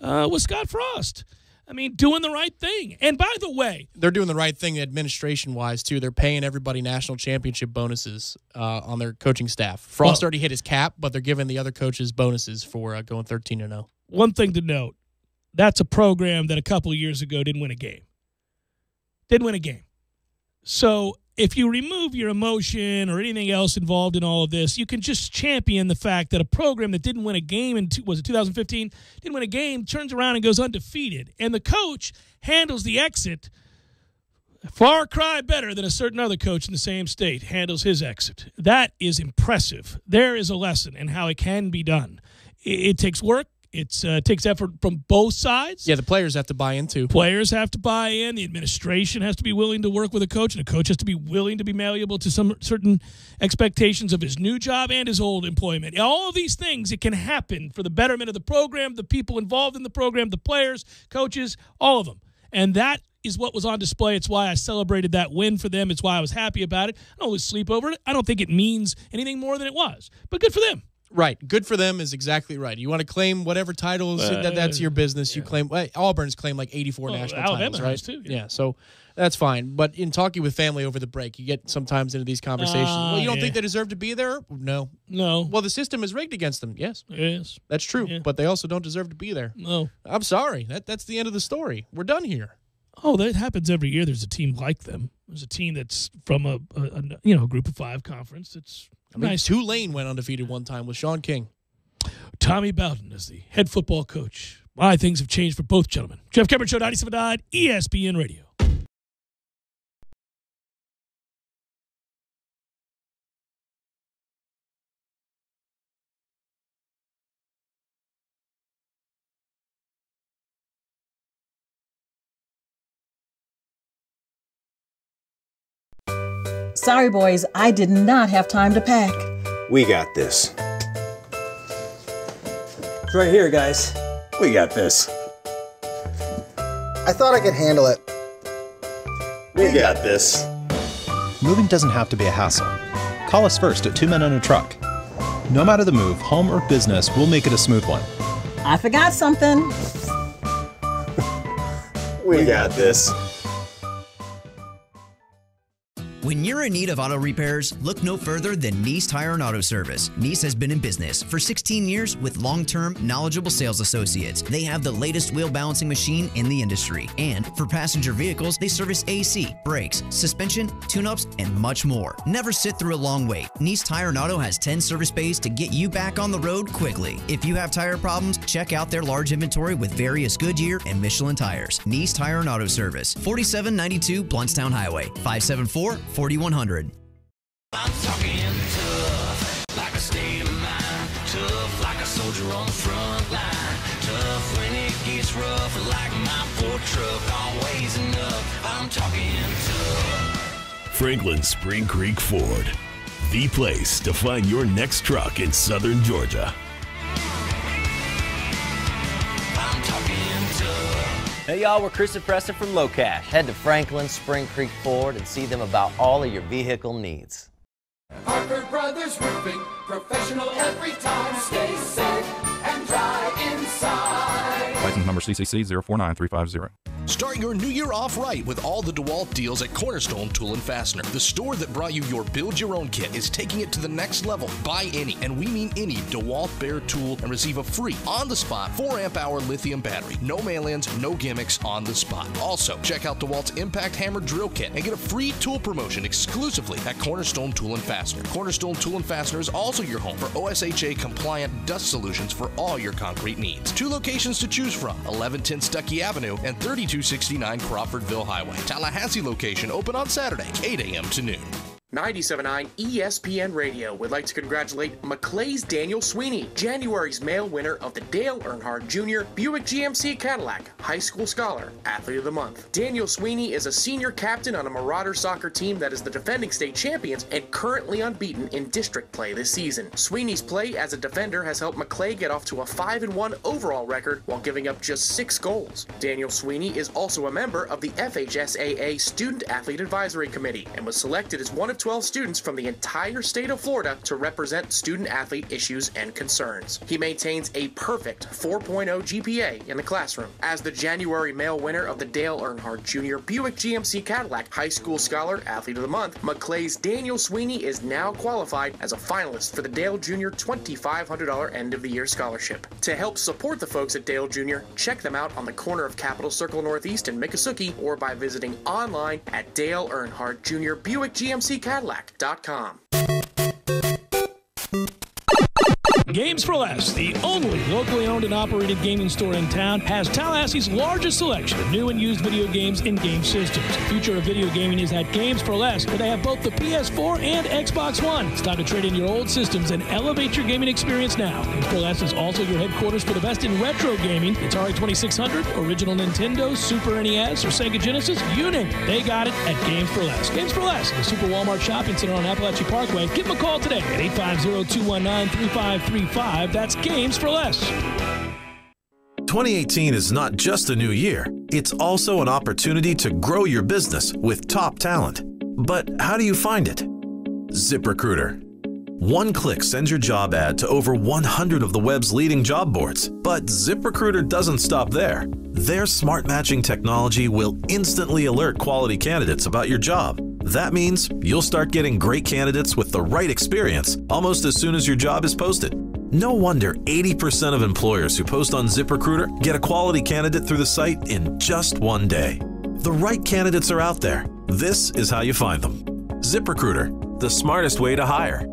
was Scott Frost. I mean, doing the right thing. And by the way, they're doing the right thing administration-wise, too. They're paying everybody national championship bonuses on their coaching staff. Frost already hit his cap, but they're giving the other coaches bonuses for going 13-0. One thing to note, that's a program that a couple of years ago didn't win a game. So if you remove your emotion or anything else involved in all of this, you can just champion the fact that a program that didn't win a game in 2015, didn't win a game, turns around and goes undefeated. And the coach handles the exit far cry better than a certain other coach in the same state handles his exit. That is impressive. There is a lesson in how it can be done. It takes work. It takes effort from both sides. Yeah, the players have to buy in, too. Players have to buy in. The administration has to be willing to work with a coach, and a coach has to be willing to be malleable to some certain expectations of his new job and his old employment. All of these things, it can happen for the betterment of the program, the people involved in the program, the players, coaches, all of them. And that is what was on display. It's why I celebrated that win for them. It's why I was happy about it. I don't lose sleep over it. I don't think it means anything more than it was. But good for them. Right. Good for them is exactly right. You want to claim whatever titles, that's your business. You claim Auburn's claimed like 84 national titles, right? Too, yeah, so that's fine. But in talking with family over the break, you get sometimes into these conversations. Well, you don't think they deserve to be there? No. Well, the system is rigged against them. Yes. Yes. That's true. Yeah. But they also don't deserve to be there. No. I'm sorry. That's the end of the story. We're done here. Oh, that happens every year. There's a team like them. There's a team that's from a group of 5 conference. It's nice. Tulane went undefeated one time with Sean King. Tommy Bowden is the head football coach. Why things have changed for both gentlemen. Jeff Cameron Show, 97.9 ESPN Radio. Sorry, boys, I did not have time to pack. We got this. It's right here, guys. We got this. I thought I could handle it. We got this. Moving doesn't have to be a hassle. Call us first at 2 Men and a Truck. No matter the move, home or business, we'll make it a smooth one. I forgot something. We got this. When you're in need of auto repairs, look no further than Nice Tire and Auto Service. Nice has been in business for 16 years with long-term, knowledgeable sales associates. They have the latest wheel balancing machine in the industry. And for passenger vehicles, they service AC, brakes, suspension, tune-ups, and much more. Never sit through a long wait. Nice Tire and Auto has 10 service bays to get you back on the road quickly. If you have tire problems, check out their large inventory with various Goodyear and Michelin tires. Nice Tire and Auto Service, 4792 Bluntstown Highway, 574-4100. I'm talking tough, like a state of mind. Tough, like a soldier on the front line. Tough when it gets rough, like my Ford truck, always enough. I'm talking tough. Franklin Spring Creek Ford, the place to find your next truck in southern Georgia. I'm talking tough. Hey y'all, we're Chris and Preston from Low Cash. Head to Franklin Spring Creek Ford and see them about all of your vehicle needs. Parker Brothers Roofing, professional every time. Stay safe and dry inside. License number CCC 049350. Start your new year off right with all the DeWalt deals at Cornerstone Tool & Fastener. The store that brought you your build-your-own kit is taking it to the next level. Buy any, and we mean any, DeWalt Bear tool and receive a free, on-the-spot 4-amp-hour lithium battery. No mail-ins, no gimmicks, on the spot. Also, check out DeWalt's Impact Hammer Drill Kit and get a free tool promotion exclusively at Cornerstone Tool & Fastener. Cornerstone Tool & Fastener is also your home for OSHA-compliant dust solutions for all your concrete needs. 2 locations to choose from, 1110 Stuckey Avenue and 3269 Crawfordville Highway. Tallahassee location open on Saturdays, 8 a.m. to noon. 97.9 ESPN Radio would like to congratulate Maclay's Daniel Sweeney, January's male winner of the Dale Earnhardt Jr. Buick GMC Cadillac High School Scholar Athlete of the Month. Daniel Sweeney is a senior captain on a Marauder soccer team that is the defending state champions and currently unbeaten in district play this season. Sweeney's play as a defender has helped Maclay get off to a 5-1 overall record while giving up just 6 goals. Daniel Sweeney is also a member of the FHSAA Student Athlete Advisory Committee and was selected as one of 12 students from the entire state of Florida to represent student-athlete issues and concerns. He maintains a perfect 4.0 GPA in the classroom. As the January male winner of the Dale Earnhardt Jr. Buick GMC Cadillac High School Scholar Athlete of the Month, Maclay's Daniel Sweeney is now qualified as a finalist for the Dale Jr. $2,500 end-of-the-year scholarship. To help support the folks at Dale Jr., check them out on the corner of Capitol Circle Northeast and Miccosukee or by visiting online at Dale Earnhardt Jr. Buick GMC Cadillac.com. Games for Less, the only locally owned and operated gaming store in town, has Tallahassee's largest selection of new and used video games and game systems. The future of video gaming is at Games for Less, where they have both the PS4 and Xbox One. It's time to trade in your old systems and elevate your gaming experience now. Games for Less is also your headquarters for the best in retro gaming. Atari 2600, original Nintendo, Super NES, or Sega Genesis, you name it. They got it at Games for Less. Games for Less, the Super Walmart Shopping Center on Appalachian Parkway. Give them a call today at 850-219-3535. That's Games for Less. 2018 is not just a new year. It's also an opportunity to grow your business with top talent. But how do you find it? ZipRecruiter. One click sends your job ad to over 100 of the web's leading job boards. But ZipRecruiter doesn't stop there. Their smart matching technology will instantly alert quality candidates about your job. That means you'll start getting great candidates with the right experience almost as soon as your job is posted. No wonder 80% of employers who post on ZipRecruiter get a quality candidate through the site in just one day. The right candidates are out there. This is how you find them. ZipRecruiter, the smartest way to hire.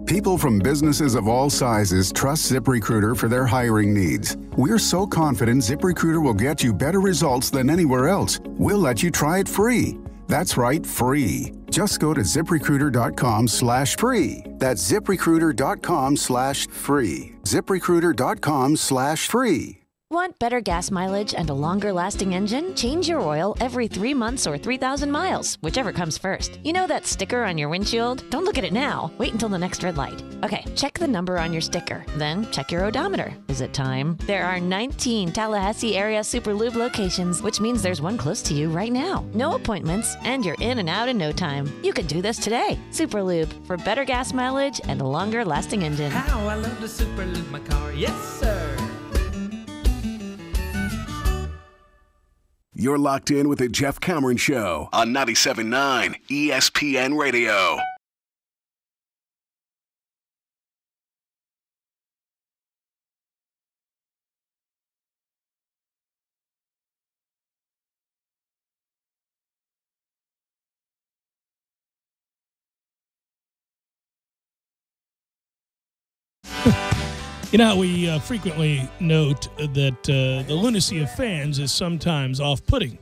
People from businesses of all sizes trust ZipRecruiter for their hiring needs. We're so confident ZipRecruiter will get you better results than anywhere else. We'll let you try it free. That's right, free. Just go to ZipRecruiter.com/free. That's ZipRecruiter.com/free. ZipRecruiter.com/free. Want better gas mileage and a longer-lasting engine? Change your oil every 3 months or 3,000 miles, whichever comes first. You know that sticker on your windshield? Don't look at it now. Wait until the next red light. Okay, check the number on your sticker. Then check your odometer. Is it time? There are 19 Tallahassee area Super Lube locations, which means there's one close to you right now. No appointments, and you're in and out in no time. You can do this today. Super Lube, for better gas mileage and a longer-lasting engine. How I love to Super Lube my car, yes sir. You're locked in with the Jeff Cameron Show on 97.9 ESPN Radio. You know, we frequently note that the lunacy of fans is sometimes off-putting.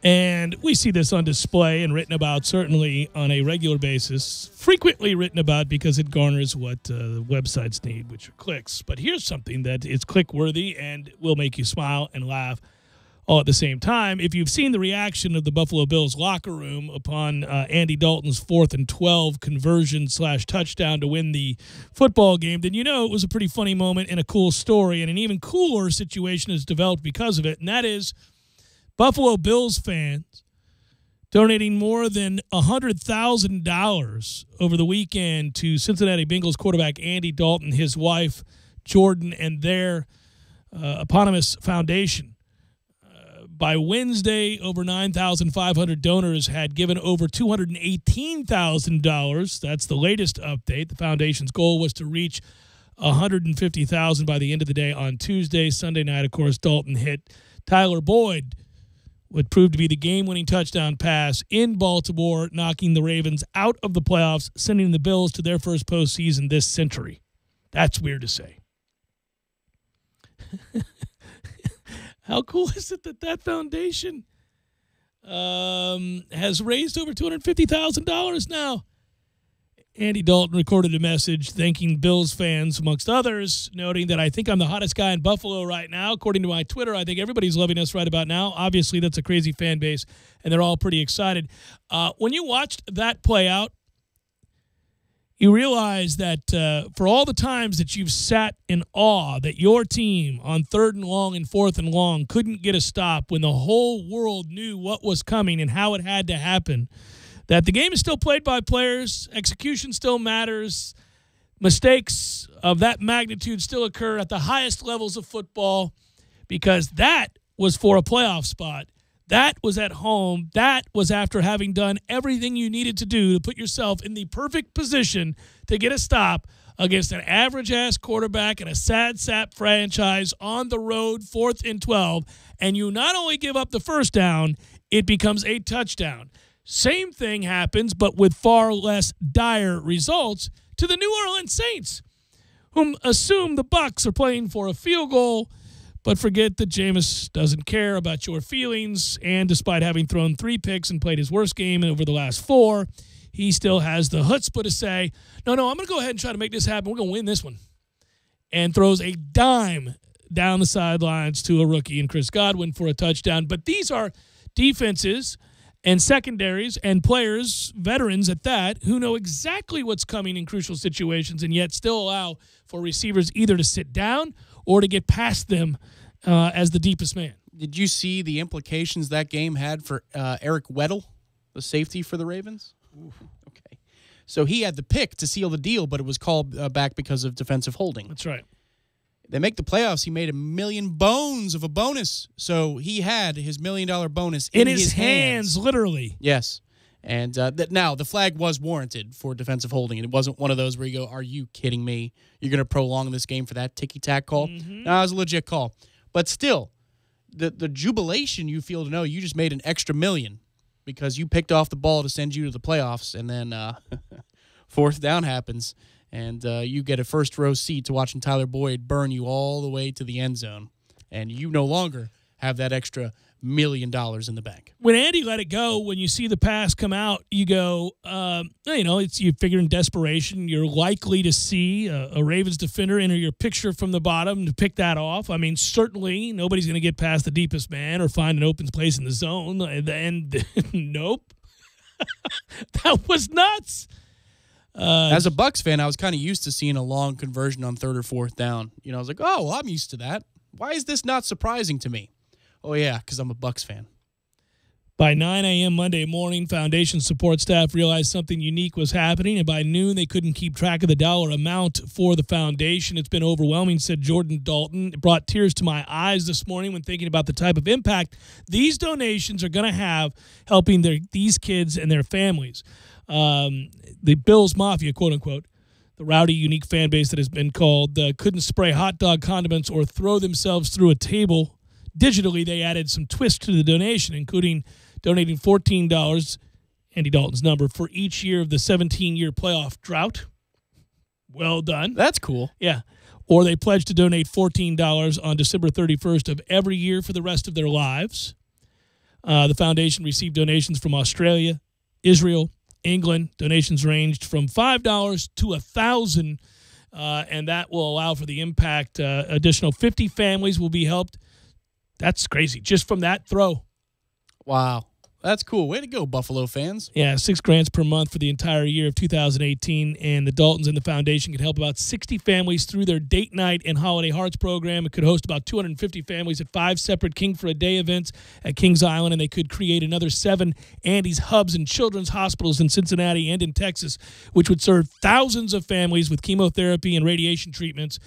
And we see this on display and written about, certainly on a regular basis, frequently written about because it garners what the websites need, which are clicks. But here's something that is click-worthy and will make you smile and laugh all at the same time. If you've seen the reaction of the Buffalo Bills locker room upon Andy Dalton's 4th and 12 conversion/touchdown to win the football game, then you know it was a pretty funny moment and a cool story, and an even cooler situation has developed because of it, and that is Buffalo Bills fans donating more than $100,000 over the weekend to Cincinnati Bengals quarterback Andy Dalton, his wife Jordan, and their eponymous foundation. By Wednesday, over 9,500 donors had given over $218,000. That's the latest update. The foundation's goal was to reach $150,000 by the end of the day on Tuesday. Sunday night, of course, Dalton hit Tyler Boyd, what proved to be the game-winning touchdown pass in Baltimore, knocking the Ravens out of the playoffs, sending the Bills to their first postseason this century. That's weird to say. How cool is it that that foundation has raised over $250,000 now? Andy Dalton recorded a message thanking Bills fans, amongst others, noting that I think I'm the hottest guy in Buffalo right now. According to my Twitter, I think everybody's loving us right about now. Obviously, that's a crazy fan base, and they're all pretty excited. When you watched that play out, you realize that for all the times that you've sat in awe that your team on 3rd and long and 4th and long couldn't get a stop when the whole world knew what was coming and how it had to happen, that the game is still played by players, execution still matters, mistakes of that magnitude still occur at the highest levels of football, because that was for a playoff spot. That was at home. That was after having done everything you needed to do to put yourself in the perfect position to get a stop against an average-ass quarterback and a sad sap franchise on the road, 4th and 12, and you not only give up the first down, it becomes a touchdown. Same thing happens, but with far less dire results, to the New Orleans Saints, whom assume the Bucs are playing for a field goal, but forget that Jameis doesn't care about your feelings, and despite having thrown 3 picks and played his worst game over the last 4, he still has the chutzpah to say, no, I'm going to go ahead and try to make this happen. We're going to win this one. And throws a dime down the sidelines to a rookie in Chris Godwin for a touchdown. But these are defenses and secondaries and players, veterans at that, who know exactly what's coming in crucial situations and yet still allow for receivers either to sit down or to get past them as the deepest man. Did you see the implications that game had for Eric Weddle, the safety for the Ravens? Ooh. Okay. So he had the pick to seal the deal, but it was called back because of defensive holding. That's right. They make the playoffs. He made $1 million of a bonus. So he had his $1 million bonus in his hands. Literally. Yes. And now the flag was warranted for defensive holding. And it wasn't one of those where you go, are you kidding me? You're going to prolong this game for that ticky-tack call? Mm-hmm. No, it was a legit call. But still, the jubilation you feel to know you just made an extra $1 million because you picked off the ball to send you to the playoffs, and then 4th down happens, and you get a first-row seat to watching Tyler Boyd burn you all the way to the end zone, and you no longer have that extra $1 million in the bank. When Andy let it go, when you see the pass come out, you go, you figure in desperation, you're likely to see a Ravens defender enter your picture from the bottom to pick that off. I mean, certainly nobody's going to get past the deepest man or find an open place in the zone. And nope. That was nuts. As a Bucs fan, I was kind of used to seeing a long conversion on 3rd or 4th down. I was like, oh, well, I'm used to that. Why is this not surprising to me? Oh, yeah, because I'm a Bucs fan. By 9 a.m. Monday morning, foundation support staff realized something unique was happening, and by noon, they couldn't keep track of the dollar amount for the foundation. It's been overwhelming, said Jordan Dalton. It brought tears to my eyes this morning when thinking about the type of impact these donations are going to have helping these kids and their families. The Bills Mafia, quote-unquote, the rowdy, unique fan base that has been called, couldn't spray hot dog condiments or throw themselves through a table. Digitally, they added some twist to the donation, including donating $14, Andy Dalton's number, for each year of the 17-year playoff drought. Well done. That's cool. Yeah. Or they pledged to donate $14 on December 31st of every year for the rest of their lives. The foundation received donations from Australia, Israel, England. Donations ranged from $5 to $1,000, and that will allow for the impact. Additional 50 families will be helped. That's crazy, just from that throw. Wow. That's cool. Way to go, Buffalo fans. Yeah, $6,000 per month for the entire year of 2018, and the Daltons and the foundation could help about 60 families through their date night and holiday hearts program. It could host about 250 families at 5 separate King for a Day events at Kings Island, and they could create another 7 Andy's hubs and children's hospitals in Cincinnati and in Texas, which would serve thousands of families with chemotherapy and radiation treatments,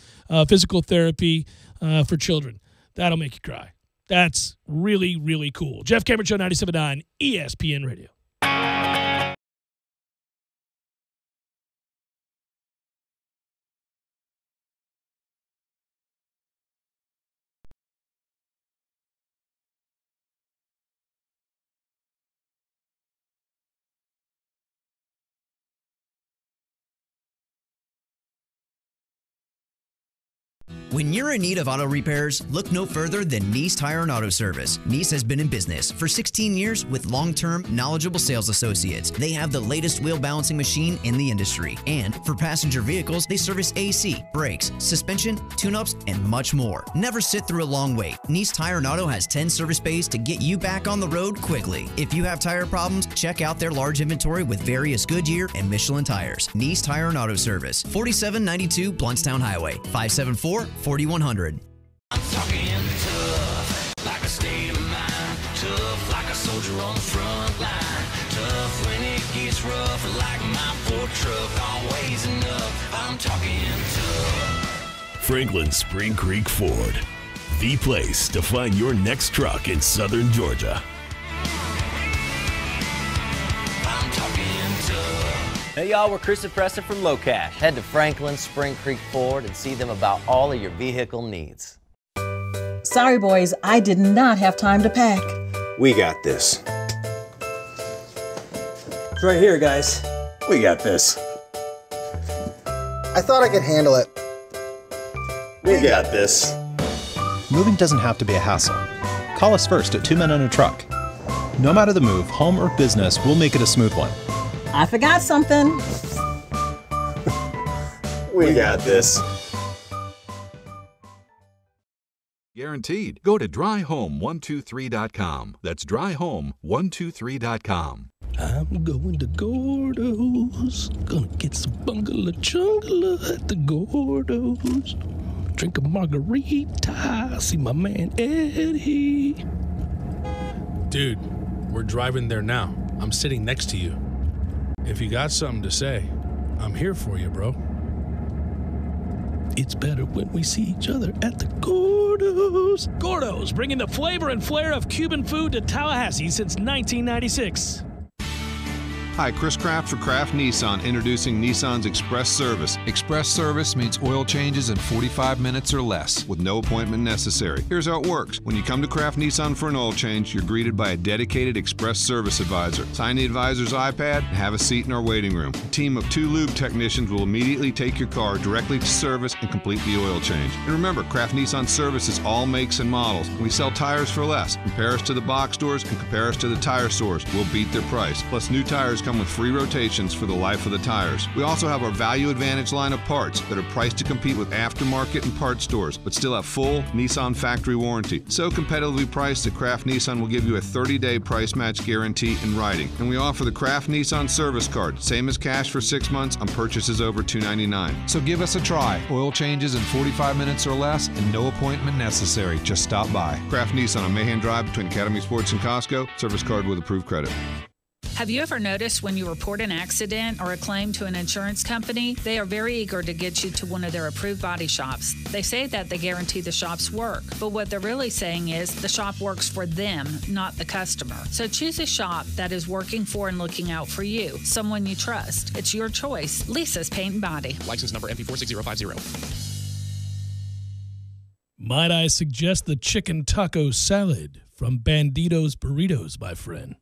physical therapy for children. That'll make you cry. That's really, really cool. Jeff Cameron Show, 97.9 ESPN Radio. When you're in need of auto repairs, look no further than Nice Tire and Auto Service. Nice has been in business for 16 years with long-term, knowledgeable sales associates. They have the latest wheel balancing machine in the industry. And for passenger vehicles, they service AC, brakes, suspension, tune-ups, and much more. Never sit through a long wait. Nice Tire and Auto has 10 service bays to get you back on the road quickly. If you have tire problems, check out their large inventory with various Goodyear and Michelin tires. Nice Tire and Auto Service, 4792 Bluntstown Highway, 574-4100. I'm talking tough, like a state of mind. Tough, like a soldier on the front line. Tough when it gets rough, like my Ford truck, always enough. I'm talking tough. Franklin Spring Creek Ford, the place to find your next truck in southern Georgia. I'm talking tough. Hey y'all, we're Chris and Preston from Low Cash. Head to Franklin Spring Creek Ford and see them about all of your vehicle needs. Sorry, boys, I did not have time to pack. We got this. It's right here, guys. We got this. I thought I could handle it. We got this. Moving doesn't have to be a hassle. Call us first at 2 Men and a Truck. No matter the move, home or business, we'll make it a smooth one. I forgot something. We got this. Guaranteed. Go to dryhome123.com. That's dryhome123.com. I'm going to Gordo's. Gonna get some bungalow chungala at the Gordo's. Drink a margarita. See my man Eddie. Dude, we're driving there now. I'm sitting next to you. If you got something to say, I'm here for you, bro. It's better when we see each other at the Gordo's. Gordo's, bringing the flavor and flair of Cuban food to Tallahassee since 1996. Hi, Chris Kraft for Kraft Nissan, introducing Nissan's Express Service. Express Service means oil changes in 45 minutes or less, with no appointment necessary. Here's how it works. When you come to Kraft Nissan for an oil change, you're greeted by a dedicated Express Service advisor. Sign the advisor's iPad and have a seat in our waiting room. A team of 2 lube technicians will immediately take your car directly to service and complete the oil change. And remember, Kraft Nissan services all makes and models. We sell tires for less. Compare us to the box stores and compare us to the tire stores. We'll beat their price. Plus, new tires come with free rotations for the life of the tires. We also have our Value Advantage line of parts that are priced to compete with aftermarket and parts stores, but still have full Nissan factory warranty. So competitively priced that Kraft Nissan will give you a 30-day price match guarantee in writing. And we offer the Kraft Nissan service card, same as cash for 6 months on purchases over $299. So give us a try. Oil changes in 45 minutes or less and no appointment necessary. Just stop by. Kraft Nissan on Mahan Drive between Academy Sports and Costco. Service card with approved credit. Have you ever noticed when you report an accident or a claim to an insurance company, they are very eager to get you to one of their approved body shops? They say that they guarantee the shop's work, but what they're really saying is the shop works for them, not the customer. So choose a shop that is working for and looking out for you, someone you trust. It's your choice. Lisa's Paint and Body. License number MP46050. Might I suggest the chicken taco salad from Bandito's Burritos, my friend?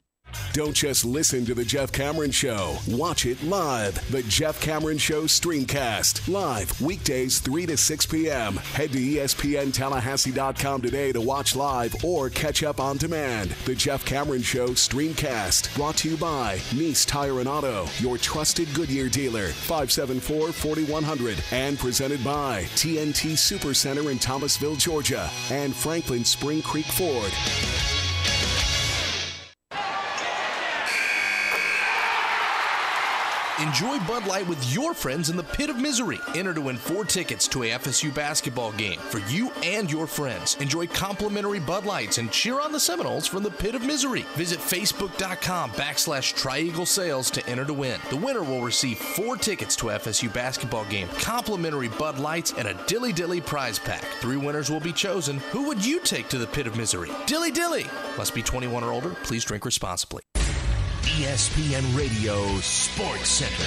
Don't just listen to The Jeff Cameron Show. Watch it live. The Jeff Cameron Show Streamcast. Live weekdays 3 to 6 p.m. Head to ESPNTallahassee.com today to watch live or catch up on demand. The Jeff Cameron Show Streamcast. Brought to you by Nice Tire and Auto, your trusted Goodyear dealer. 574-4100. And presented by TNT Supercenter in Thomasville, Georgia. And Franklin Spring Creek Ford. Enjoy Bud Light with your friends in the Pit of Misery. Enter to win 4 tickets to a FSU basketball game for you and your friends. Enjoy complimentary Bud Lights and cheer on the Seminoles from the Pit of Misery. Visit Facebook.com/Tri-Eagle Sales to enter to win. The winner will receive 4 tickets to a FSU basketball game, complimentary Bud Lights, and a Dilly Dilly prize pack. 3 winners will be chosen. Who would you take to the Pit of Misery? Dilly Dilly! Must be 21 or older. Please drink responsibly. ESPN Radio Sports Center.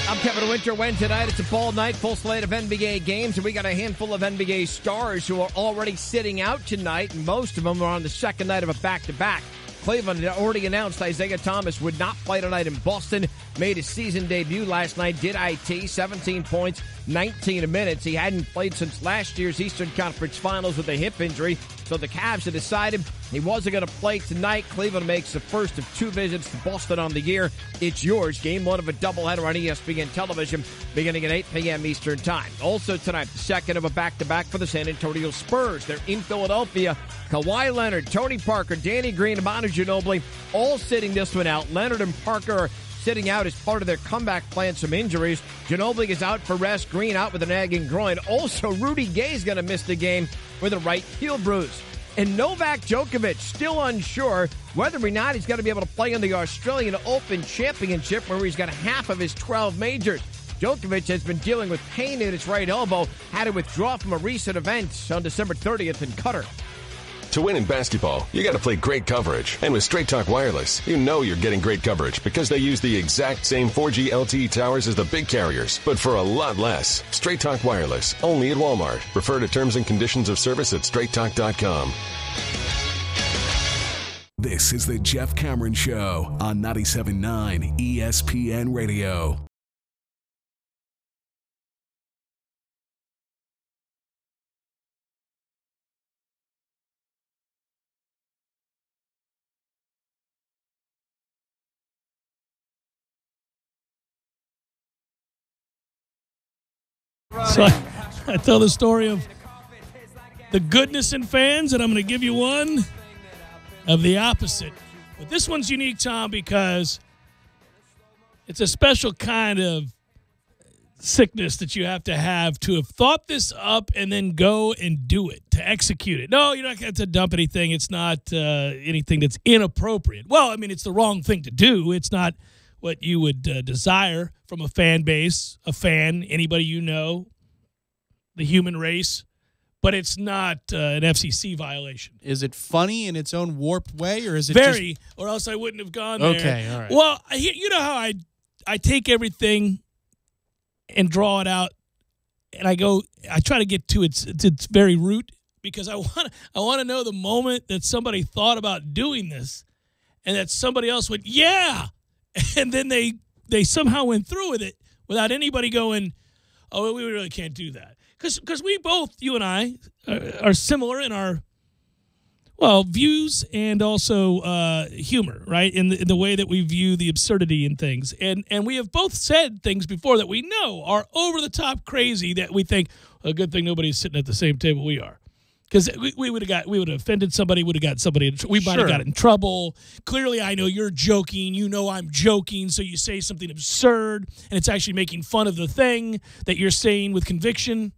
I'm Kevin Winter. Wednesday night, it's a ball night, full slate of NBA games, and we got a handful of NBA stars who are already sitting out tonight, and most of them are on the second night of a back-to-back. Cleveland had already announced Isaiah Thomas would not play tonight in Boston. Made his season debut last night, did IT, 17 points, 19 minutes. He hadn't played since last year's Eastern Conference Finals with a hip injury, so the Cavs had decided he wasn't going to play tonight. Cleveland makes the first of 2 visits to Boston on the year. It's yours. Game 1 of a doubleheader on ESPN television beginning at 8 p.m. Eastern Time. Also tonight, the second of a back-to-back for the San Antonio Spurs. They're in Philadelphia. Kawhi Leonard, Tony Parker, Danny Green, and Manu Ginobili all sitting this one out. Leonard and Parker are sitting out as part of their comeback plan, some injuries. Ginobili is out for rest. Green out with a nagging groin. Also, Rudy Gay is going to miss the game with a right heel bruise. And Novak Djokovic still unsure whether or not he's going to be able to play in the Australian Open Championship, where he's got half of his 12 majors. Djokovic has been dealing with pain in his right elbow, had to withdraw from a recent event on December 30th in Qatar. To win in basketball, you got to play great coverage. And with Straight Talk Wireless, you know you're getting great coverage because they use the exact same 4G LTE towers as the big carriers, but for a lot less. Straight Talk Wireless, only at Walmart. Refer to terms and conditions of service at straighttalk.com. This is the Jeff Cameron Show on 97.9 ESPN Radio. So I tell the story of the goodness in fans, and I'm going to give you one of the opposite. But this one's unique, Tom, because it's a special kind of sickness that you have to have thought this up and then go and do it, to execute it. No, you're not going to dump anything. It's not anything that's inappropriate. Well, I mean, it's the wrong thing to do. It's not what you would desire from a fan base, a fan, anybody you know, the human race, but it's not an FCC violation. Is it funny in its own warped way, or is it very, or else I wouldn't have gone there. Okay, all right. Well, you know how I take everything and draw it out, and I try to get to its very root, because I want to know the moment that somebody thought about doing this, and that somebody else went, yeah, and then they somehow went through with it without anybody going, oh, we really can't do that. Because we both, you and I, are similar in our Well, views and also humor, right? In the way that we view the absurdity in things. And we have both said things before that we know are over-the-top crazy that we think, a good thing nobody's sitting at the same table we are. Because we would have offended somebody, would have got somebody, we might have got in trouble. Clearly, I know you're joking. You know I'm joking, so you say something absurd, and it's actually making fun of the thing that you're saying with conviction.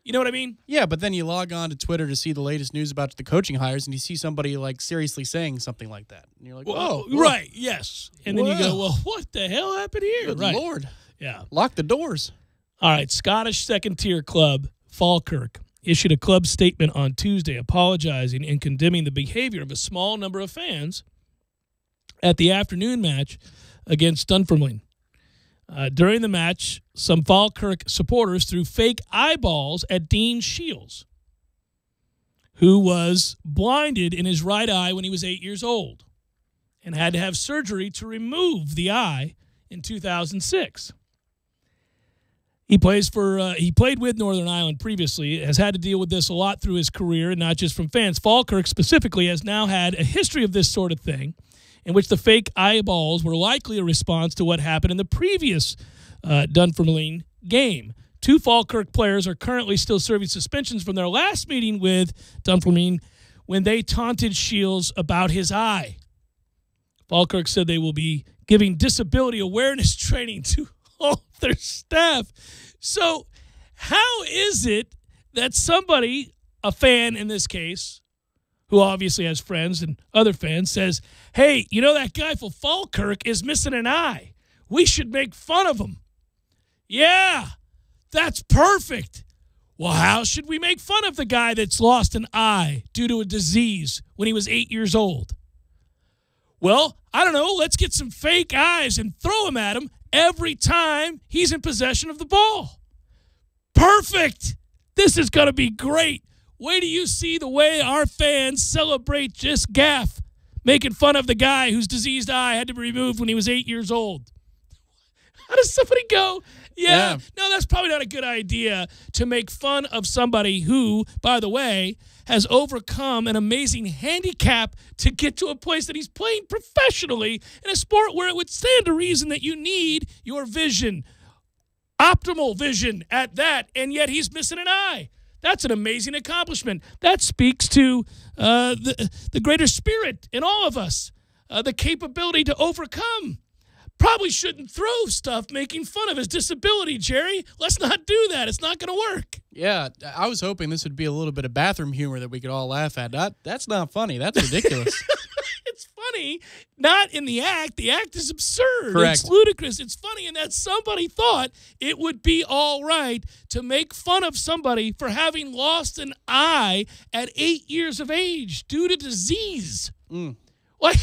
You know what I mean? Yeah, but then you log on to Twitter to see the latest news about the coaching hires, and you see somebody like seriously saying something like that. And you're like, whoa. Right, yes. And then you go, well, what the hell happened here? Good Lord. Yeah. Lock the doors. All right, Scottish second-tier club Falkirk issued a club statement on Tuesday apologizing and condemning the behavior of a small number of fans at the afternoon match against Dunfermline. During the match, some Falkirk supporters threw fake eyeballs at Dean Shields, who was blinded in his right eye when he was 8 years old and had to have surgery to remove the eye in 2006. He played with Northern Ireland previously, has had to deal with this a lot through his career, and not just from fans. Falkirk specifically has now had a history of this sort of thing, in which the fake eyeballs were likely a response to what happened in the previous Dunfermline game. 2 Falkirk players are currently still serving suspensions from their last meeting with Dunfermline when they taunted Shields about his eye. Falkirk said they will be giving disability awareness training to all their staff. So how is it that somebody, a fan in this case, who obviously has friends and other fans, says, hey, you know that guy for Falkirk is missing an eye. We should make fun of him. Yeah, that's perfect. Well, how should we make fun of the guy that's lost an eye due to a disease when he was 8 years old? Well, I don't know. Let's get some fake eyes and throw them at him every time he's in possession of the ball. Perfect. This is going to be great. Wait till you see the way our fans celebrate this gaffe, making fun of the guy whose diseased eye had to be removed when he was 8 years old. How does somebody go, yeah, no, that's probably not a good idea to make fun of somebody who, by the way, has overcome an amazing handicap to get to a place that he's playing professionally in a sport where it would stand to reason that you need your vision, optimal vision at that, and yet he's missing an eye. That's an amazing accomplishment. That speaks to the greater spirit in all of us, the capability to overcome. Probably shouldn't throw stuff making fun of his disability, Jerry. Let's not do that. It's not going to work. Yeah, I was hoping this would be a little bit of bathroom humor that we could all laugh at. That's not funny. That's ridiculous. It's funny, not in the act. The act is absurd. Correct. It's ludicrous. It's funny in that somebody thought it would be all right to make fun of somebody for having lost an eye at 8 years of age due to disease. Like,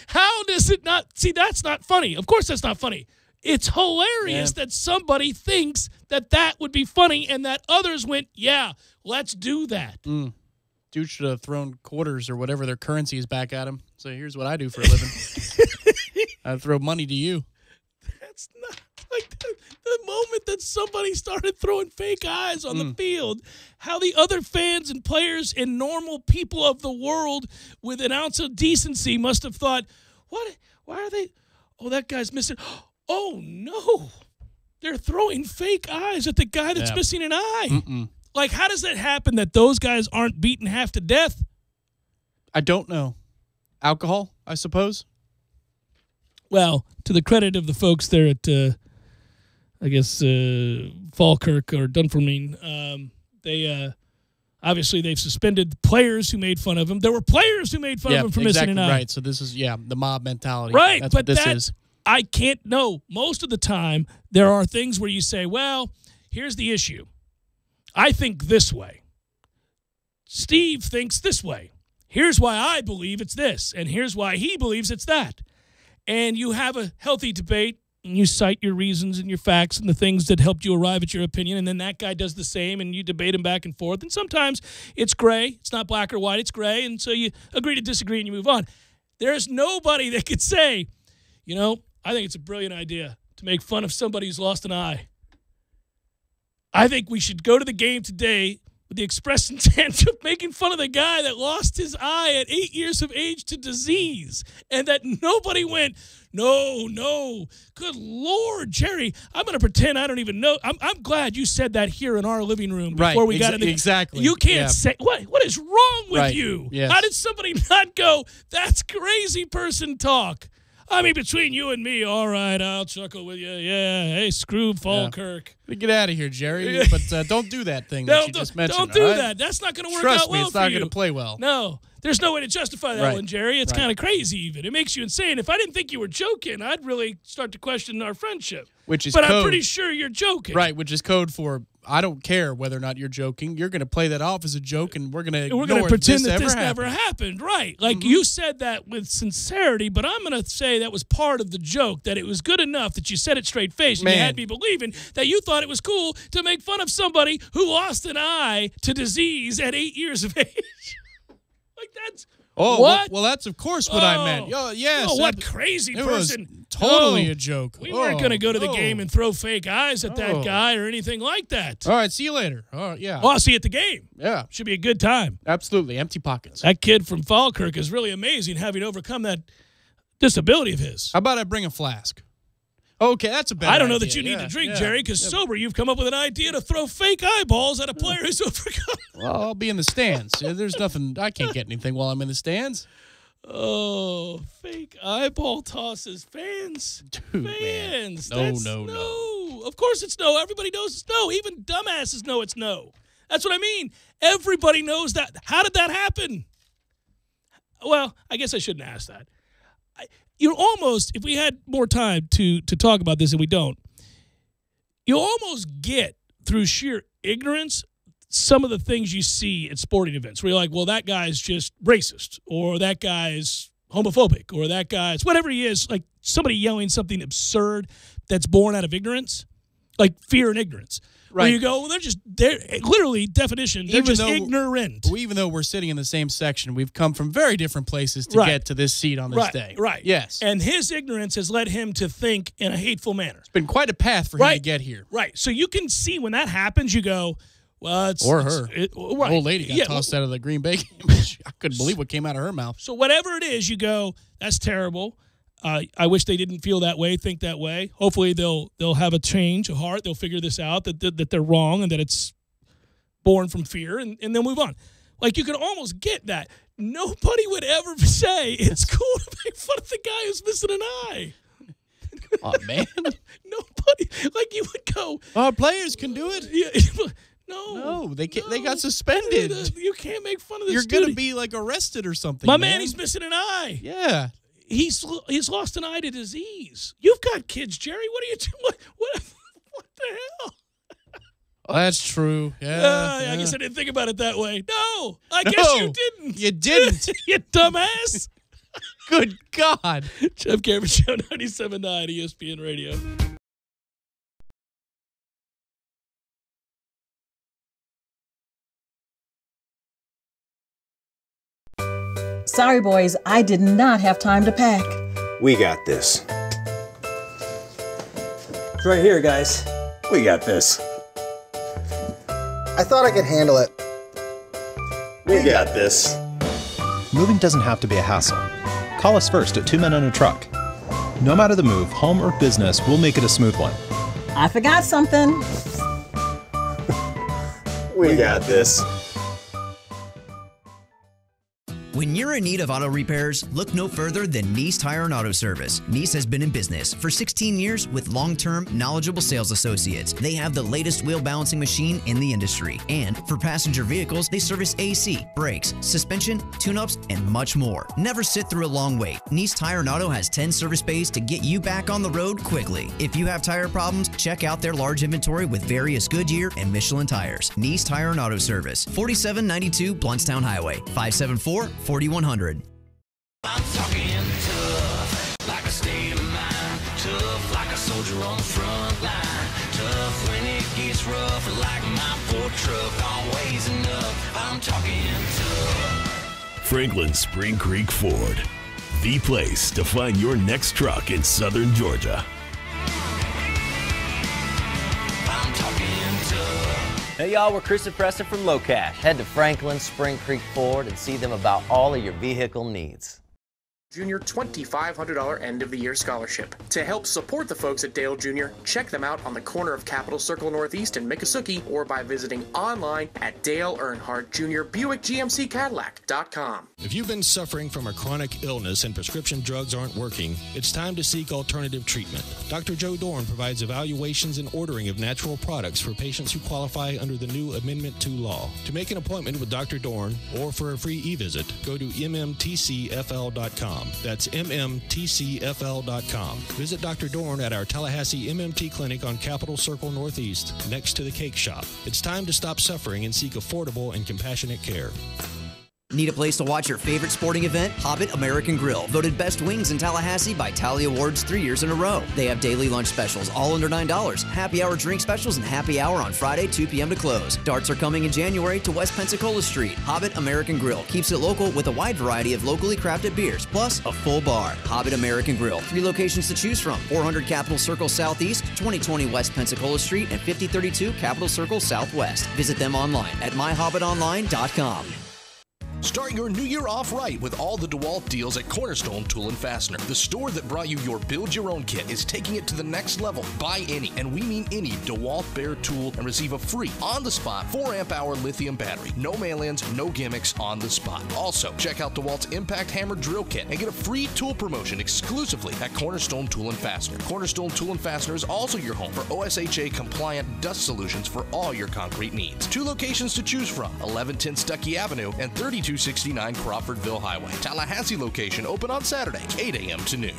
how does it not? See, that's not funny. Of course that's not funny. It's hilarious that somebody thinks that that would be funny and that others went, yeah, let's do that. Dude should have thrown quarters or whatever their currency is back at him. So here's what I do for a living. I throw money to you. That's not like the moment that somebody started throwing fake eyes on the field, how the other fans and players and normal people of the world with an ounce of decency must have thought, what? Why are they? Oh, that guy's missing. Oh, no. They're throwing fake eyes at the guy that's missing an eye. Like, how does that happen that those guys aren't beaten half to death? I don't know. Alcohol, I suppose. Well, to the credit of the folks there at, I guess, Falkirk or Dunfermline, they obviously they've suspended players who made fun of him. There were players who made fun of him for missing an eye. Right. So this is, the mob mentality. Right. That's but what this is. I can't know. Most of the time, there are things where you say, well, here's the issue. I think this way. Steve thinks this way. Here's why I believe it's this, and here's why he believes it's that. And you have a healthy debate, and you cite your reasons and your facts and the things that helped you arrive at your opinion, and then that guy does the same, and you debate him back and forth. And sometimes it's gray. It's not black or white. It's gray, and so you agree to disagree, and you move on. There's nobody that could say, I think it's a brilliant idea to make fun of somebody who's lost an eye. I think we should go to the game today with the express intent of making fun of the guy that lost his eye at 8 years of age to disease, and that nobody went, no. Good Lord, Jerry, I'm going to pretend I don't even know. I'm glad you said that here in our living room before we got in the... Exactly. You can't say... What is wrong with you? Yes. How did somebody not go, that's crazy person talk? I mean, between you and me, all right, I'll chuckle with you. Yeah, hey, screw Falkirk. Get out of here, Jerry. But don't do that thing that you just mentioned. Don't do that. That's not going to work out well for you. Trust me, it's not going to play well. No. There's no way to justify that one, Jerry. It's kind of crazy even. It makes you insane. If I didn't think you were joking, I'd really start to question our friendship. But I'm pretty sure you're joking. Right, which is code for I don't care whether or not you're joking. You're going to play that off as a joke, and we're going to pretend that this never happened. Right. Like you said that with sincerity, but I'm going to say that was part of the joke, that it was good enough that you said it straight face and you had me believing that you thought it was cool to make fun of somebody who lost an eye to disease at 8 years of age. Like that's... what? Well, that's of course what I meant. Yes. Oh, what crazy person. It was totally a joke. We weren't going to go to the game and throw fake eyes at that guy or anything like that. All right, see you later. Yeah. Well, I'll see you at the game. Yeah. Should be a good time. Absolutely. Empty pockets. That kid from Falkirk is really amazing, having overcome that disability of his. How about I bring a flask? Okay, that's a better I don't know idea. that you need to drink, Jerry, because sober, you've come up with an idea to throw fake eyeballs at a player who's overcome. Well, I'll be in the stands. There's nothing. I can't get anything while I'm in the stands. Oh, fake eyeball tosses. Fans. Dude, fans. Man. No. Of course it's no. Everybody knows it's no. Even dumbasses know it's no. That's what I mean. Everybody knows that. How did that happen? Well, I guess I shouldn't ask that. You almost, if we had more time to talk about this, and we don't, you almost get, through sheer ignorance, some of the things you see at sporting events where you're like, well, that guy's just racist, or that guy's homophobic, or that guy's whatever he is, like somebody yelling something absurd that's born out of ignorance, like fear and ignorance. Right. Where you go, well, they're literally definition, they're just ignorant. Even though we're sitting in the same section, we've come from very different places to get to this seat on this day. Right. Yes. And his ignorance has led him to think in a hateful manner. It's been quite a path for him to get here. Right. So you can see when that happens, you go, well, it's... Or her. Old lady got tossed out of the Green Bay game. I couldn't believe what came out of her mouth. So whatever it is, you go, that's terrible. I wish they didn't feel that way, think that way. Hopefully they'll have a change of heart. They'll figure this out, that they're wrong and that it's born from fear, and they'll move on. Like, you can almost get that. Nobody would ever say it's cool to make fun of the guy who's missing an eye. Oh, man. Nobody. Like, you would go. Our players can do it. Yeah. No, they got suspended. You can't make fun of this. You're going to be, like, arrested or something, My man, he's missing an eye. Yeah. He's lost an eye to disease. You've got kids, Jerry. What are you doing? What the hell? Oh, that's true. Yeah, I guess I didn't think about it that way. No, I guess you didn't. You didn't. You dumbass. Good God. Jeff Cameron Show, 97.9 ESPN Radio. Sorry, boys, I did not have time to pack. We got this. It's right here, guys. We got this. I thought I could handle it. We got this. Moving doesn't have to be a hassle. Call us first at 2 Men and a Truck. No matter the move, home or business, we'll make it a smooth one. I forgot something. We got this. When you're in need of auto repairs, look no further than Nice Tire and Auto Service. Nice has been in business for 16 years with long-term, knowledgeable sales associates. They have the latest wheel balancing machine in the industry. And for passenger vehicles, they service AC, brakes, suspension, tune-ups, and much more. Never sit through a long wait. Nice Tire and Auto has 10 service bays to get you back on the road quickly. If you have tire problems, check out their large inventory with various Goodyear and Michelin tires. Nice Tire and Auto Service, 4792 Blountstown Highway, 574-4100. I'm talking tough, like a state of mind. Tough, like a soldier on the front line. Tough when it gets rough, like my Ford truck, always enough. I'm talking tough. Franklin Spring Creek Ford, the place to find your next truck in southern Georgia. I'm talking tough. Hey y'all, we're Chris and Preston from Low Cash. Head to Franklin, Spring Creek Ford and see them about all of your vehicle needs. Junior $2,500 end-of-the-year scholarship. To help support the folks at Dale Jr., check them out on the corner of Capitol Circle Northeast and Miccosukee or by visiting online at Dale Earnhardt Jr. Buick GMC Cadillac.com. If you've been suffering from a chronic illness and prescription drugs aren't working, it's time to seek alternative treatment. Dr. Joe Dorn provides evaluations and ordering of natural products for patients who qualify under the new Amendment 2 law. To make an appointment with Dr. Dorn or for a free e-visit, go to mmtcfl.com. That's mmtcfl.com. Visit Dr. Dorn at our Tallahassee MMT clinic on Capitol Circle Northeast, next to the cake shop. It's time to stop suffering and seek affordable and compassionate care. Need a place to watch your favorite sporting event? Hobbit American Grill, voted best wings in Tallahassee by Tally Awards 3 years in a row. They have daily lunch specials, all under $9, happy hour drink specials, and happy hour on Friday, 2 p.m. to close. Darts are coming in January to West Pensacola Street. Hobbit American Grill keeps it local with a wide variety of locally crafted beers, plus a full bar. Hobbit American Grill, 3 locations to choose from: 400 Capitol Circle Southeast, 2020 West Pensacola Street, and 5032 Capitol Circle Southwest. Visit them online at myhobbitonline.com. Start your new year off right with all the DeWalt deals at Cornerstone Tool & Fastener. The store that brought you your build-your-own kit is taking it to the next level. Buy any, and we mean any, DeWalt Bear tool and receive a free, on-the-spot 4-amp-hour lithium battery. No mail-ins, no gimmicks, on the spot. Also, check out DeWalt's Impact Hammer Drill Kit and get a free tool promotion exclusively at Cornerstone Tool & Fastener. Cornerstone Tool & Fastener is also your home for OSHA-compliant dust solutions for all your concrete needs. 2 locations to choose from: 1110 Stuckey Avenue and 3269 Crawfordville Highway. Tallahassee location open on Saturdays, 8 a.m. to noon.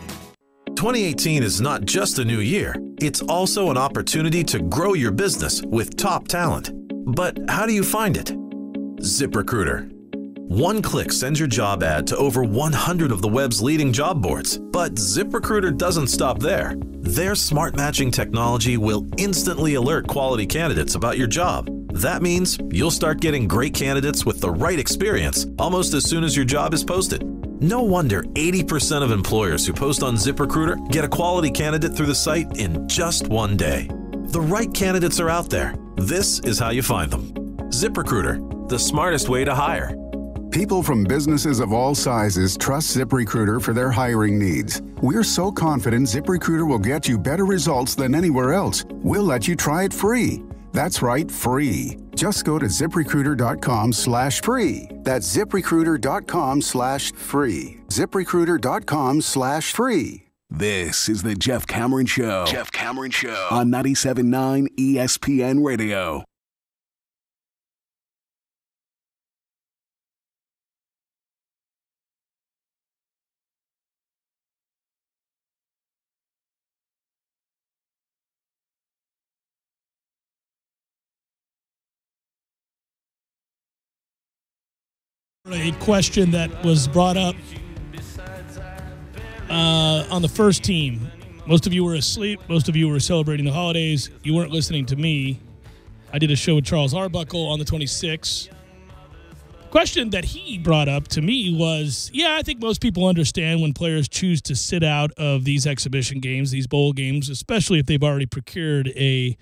2018 is not just a new year, it's also an opportunity to grow your business with top talent. But how do you find it? ZipRecruiter. One click sends your job ad to over 100 of the web's leading job boards. But ZipRecruiter doesn't stop there. Their smart matching technology will instantly alert quality candidates about your job. That means you'll start getting great candidates with the right experience almost as soon as your job is posted. No wonder 80% of employers who post on ZipRecruiter get a quality candidate through the site in just one day. The right candidates are out there. This is how you find them. ZipRecruiter, the smartest way to hire. People from businesses of all sizes trust ZipRecruiter for their hiring needs. We're so confident ZipRecruiter will get you better results than anywhere else. We'll let you try it free. That's right, free. Just go to ZipRecruiter.com/free. That's ZipRecruiter.com/free. ZipRecruiter.com/free. This is the Jeff Cameron Show. Jeff Cameron Show on 97.9 ESPN Radio. A question that was brought up on the first team. Most of you were asleep. Most of you were celebrating the holidays. You weren't listening to me. I did a show with Charles Arbuckle on the 26th. The question that he brought up to me was, I think most people understand when players choose to sit out of these exhibition games, these bowl games, especially if they've already procured a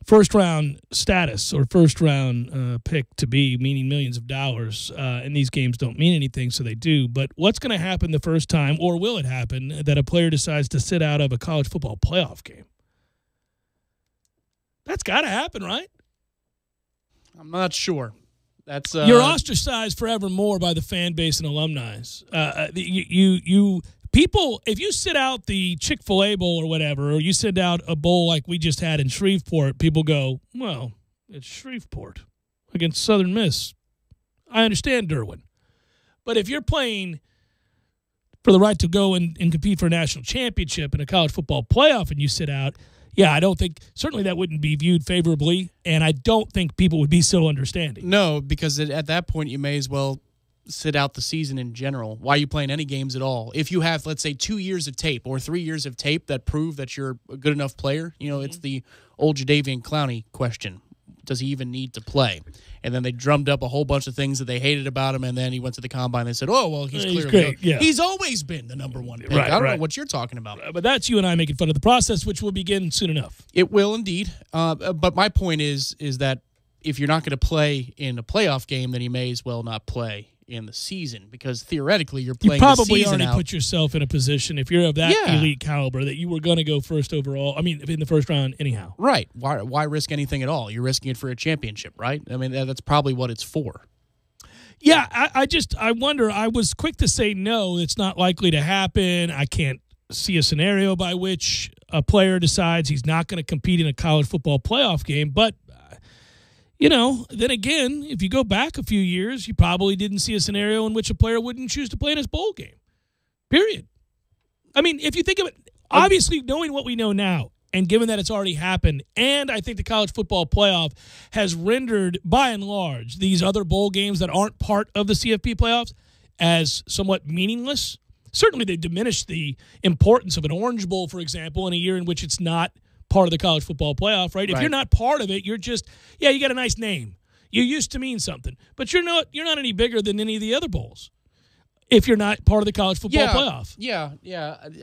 first-round status or first-round pick to be, meaning millions of dollars, and these games don't mean anything, so they do. But what's going to happen the first time, or will it happen, that a player decides to sit out of a college football playoff game? That's got to happen, right? I'm not sure. That's You're ostracized forevermore by the fan base and alumni. People, if you sit out the Chick-fil-A bowl or whatever, or you sit out a bowl like we just had in Shreveport, people go, well, it's Shreveport against Southern Miss. I understand Derwin. But if you're playing for the right to go and compete for a national championship in a college football playoff and you sit out, I don't think, certainly that wouldn't be viewed favorably, and I don't think people would be so understanding. No, because at that point you may as well sit out the season in general. Why are you playing any games at all? If you have, let's say, 2 years of tape or 3 years of tape that prove that you're a good enough player, it's the old Jadeveon Clowney question. does he even need to play? And then they drummed up a whole bunch of things that they hated about him, and then he went to the combine and they said, oh, well, he's clearly great. Yeah. He's always been the number one pick. Right, I don't know what you're talking about. But that's you and I making fun of the process, which will begin soon enough. It will indeed. But my point is that if you're not going to play in a playoff game, then you may as well not play in the season, because theoretically you're playing you the probably season already out. Put yourself in a position, if you're of that elite caliber, that you were going to go first overall. I mean, in the first round anyhow. Right. Why risk anything at all? You're risking it for a championship, right? I mean, that's probably what it's for. Yeah, I wonder. I was quick to say no, it's not likely to happen. I can't see a scenario by which a player decides he's not going to compete in a college football playoff game, but then again, if you go back a few years, you probably didn't see a scenario in which a player wouldn't choose to play in his bowl game. Period. I mean, if you think of it, obviously knowing what we know now, and given that it's already happened, and I think the college football playoff has rendered, by and large, these other bowl games that aren't part of the CFP playoffs as somewhat meaningless. Certainly they diminished the importance of an Orange Bowl, for example, in a year in which it's not part of the college football playoff, right? If you're not part of it, you're just, you got a nice name. You used to mean something. But you're not any bigger than any of the other bowls if you're not part of the college football playoff. Yeah.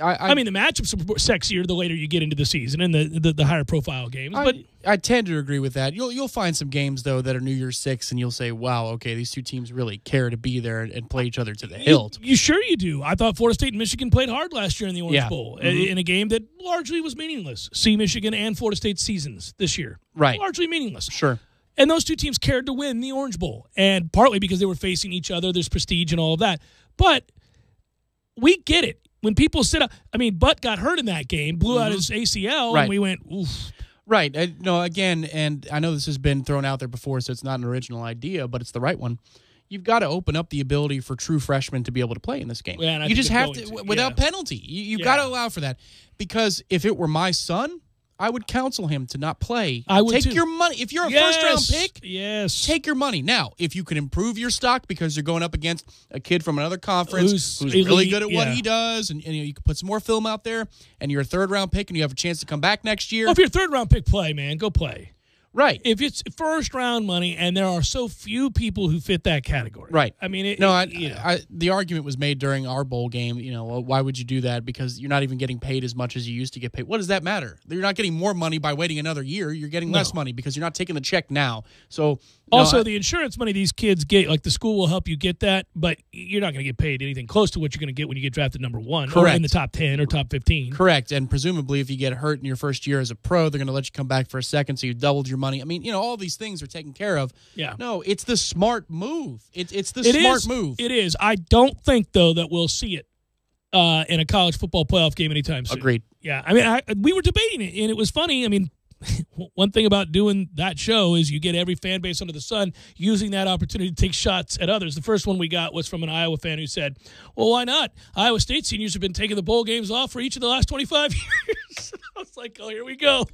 I mean, the matchups are sexier the later you get into the season and the higher profile games. But I tend to agree with that. You'll find some games, though, that are New Year's Six, and you'll say, wow, okay, these two teams really care to be there and play each other to the hilt. You sure you do. I thought Florida State and Michigan played hard last year in the Orange Bowl in a game that largely was meaningless. See Michigan and Florida State seasons this year. Right. Largely meaningless. Sure. And those two teams cared to win the Orange Bowl, and partly because they were facing each other, there's prestige and all of that. But we get it. When people sit up, I mean, Butt got hurt in that game, blew out his ACL, and we went, oof. Right. No, again, and I know this has been thrown out there before, so it's not an original idea, but it's the right one. You've got to open up the ability for true freshmen to be able to play in this game. Yeah, you just have to, without penalty. You've got to allow for that. Because if it were my son, I would counsel him to not play. I would take your money. If you're a first-round pick, take your money. Now, if you can improve your stock because you're going up against a kid from another conference who's really good at what he does, and you can put some more film out there, and you're a third-round pick, and you have a chance to come back next year. Well, if you're a third-round pick, play, man. Go play. Right. If it's first-round money, and there are so few people who fit that category. Right. I mean, the argument was made during our bowl game, why would you do that? Because you're not even getting paid as much as you used to get paid. What does that matter? You're not getting more money by waiting another year. You're getting less money because you're not taking the check now. So also, the insurance money these kids get, like the school will help you get that, but you're not going to get paid anything close to what you're going to get when you get drafted number 1 or in the top 10 or top 15. Correct. And presumably if you get hurt in your first year as a pro, they're going to let you come back for a second, so you doubled your money. I mean, all these things are taken care of. Yeah. No, it's the smart move. It's the smart move. It is. I don't think, though, that we'll see it in a college football playoff game anytime soon. Agreed. Yeah. I mean, we were debating it, and it was funny. I mean, one thing about doing that show is you get every fan base under the sun using that opportunity to take shots at others. The first one we got was from an Iowa fan who said, well, why not? Iowa State seniors have been taking the bowl games off for each of the last 25 years. I was like, oh, here we go.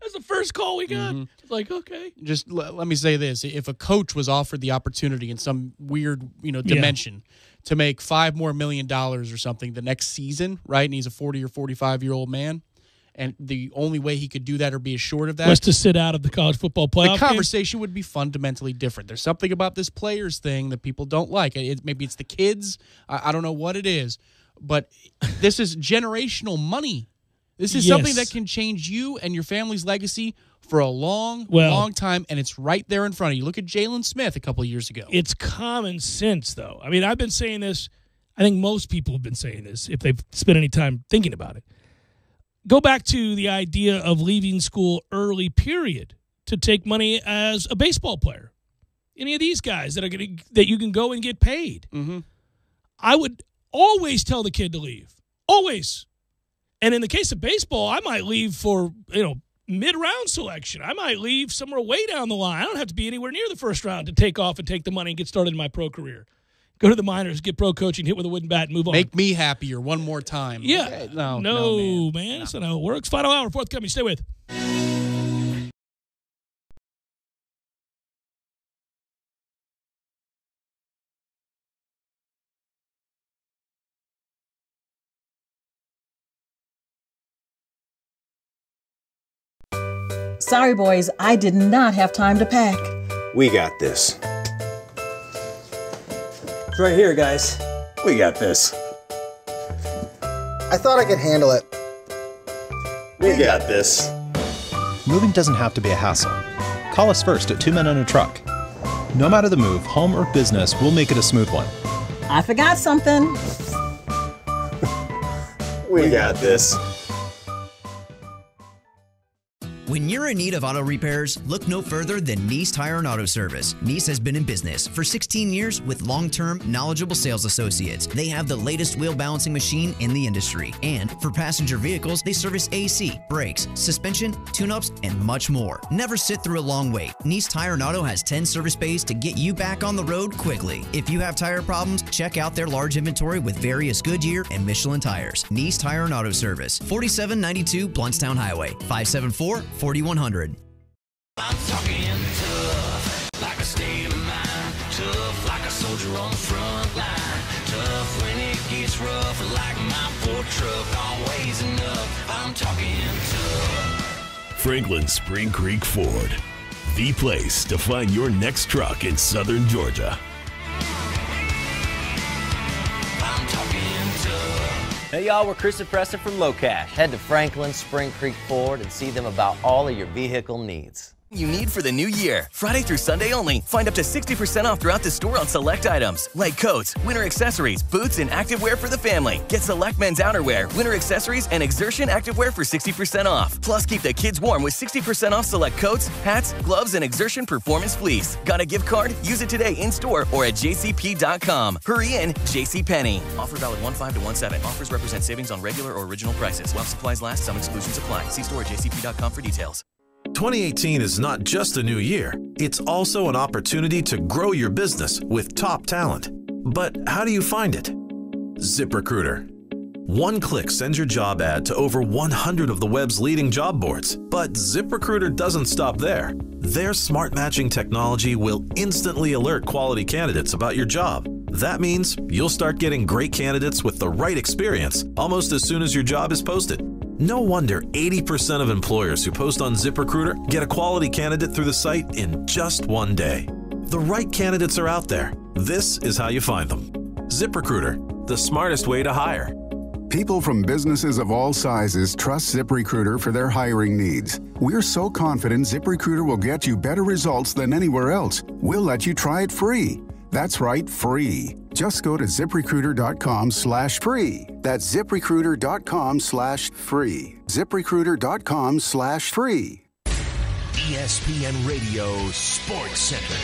That's the first call we got. It's like, okay. Just let me say this. If a coach was offered the opportunity in some weird, dimension to make $5 million or something the next season, right, and he's a 40 or 45-year-old man, and the only way he could do that or be assured of that was to sit out of the college football playoff. The conversation would be fundamentally different. There's something about this players thing that people don't like. Maybe it's the kids. I don't know what it is, but this is generational money. This is something that can change you and your family's legacy for a long time, and it's right there in front of you. Look at Jalen Smith a couple of years ago. It's common sense, though. I mean, I've been saying this. I think most people have been saying this if they've spent any time thinking about it. Go back to the idea of leaving school early, period, to take money as a baseball player. Any of these guys that you can go and get paid. I would always tell the kid to leave. Always. And in the case of baseball, I might leave for, mid-round selection. I might leave somewhere way down the line. I don't have to be anywhere near the first round to take off and take the money and get started in my pro career. Go to the minors, get pro coaching, hit with a wooden bat, and move on. Make me happier one more time. Yeah. Okay. No, man. That's not how it works. Final hour, forthcoming. Stay with. Sorry, boys, I did not have time to pack. We got this. It's right here, guys. We got this. I thought I could handle it. We got this. Moving doesn't have to be a hassle. Call us first at 2 Men and a Truck. No matter the move, home or business, we'll make it a smooth one. I forgot something. We got this. When you're in need of auto repairs, look no further than Nice Tire and Auto Service. Nice has been in business for 16 years with long-term, knowledgeable sales associates. They have the latest wheel balancing machine in the industry. And for passenger vehicles, they service AC, brakes, suspension, tune-ups, and much more. Never sit through a long wait. Nice Tire and Auto has 10 service bays to get you back on the road quickly. If you have tire problems, check out their large inventory with various Goodyear and Michelin tires. Nice Tire and Auto Service, 4792 Bluntstown Highway, 574-4100. I'm talking tough, like a state of mind. Tough, like a soldier on the front line. Tough when it gets rough, like my Ford truck. Always enough. I'm talking tough. Franklin Spring Creek Ford, the place to find your next truck in southern Georgia. I'm talking tough. Hey y'all, we're Chris and Preston from Low Cash. Head to Franklin Spring Creek Ford and see them about all of your vehicle needs. You need for the new year. Friday through Sunday only. Find up to 60% off throughout the store on select items like coats, winter accessories, boots, and activewear for the family. Get select men's outerwear, winter accessories, and exertion activewear for 60% off. Plus, keep the kids warm with 60% off select coats, hats, gloves, and exertion performance fleece. Got a gift card? Use it today in store or at jcp.com. Hurry in, JCPenney. Offer valid 1/5 to 1/7. Offers represent savings on regular or original prices. While supplies last, some exclusions apply. See store at jcp.com for details. 2018 is not just a new year, it's also an opportunity to grow your business with top talent. But how do you find it? ZipRecruiter. One click sends your job ad to over 100 of the web's leading job boards. But ZipRecruiter doesn't stop there. Their smart matching technology will instantly alert quality candidates about your job. That means you'll start getting great candidates with the right experience almost as soon as your job is posted. No wonder 80% of employers who post on ZipRecruiter get a quality candidate through the site in just one day. The right candidates are out there. This is how you find them. ZipRecruiter, the smartest way to hire. People from businesses of all sizes trust ZipRecruiter for their hiring needs. We're so confident ZipRecruiter will get you better results than anywhere else. We'll let you try it free. That's right, free. Just go to ZipRecruiter.com/free. That's ZipRecruiter.com/free. ZipRecruiter.com/free. ESPN Radio Sports Center.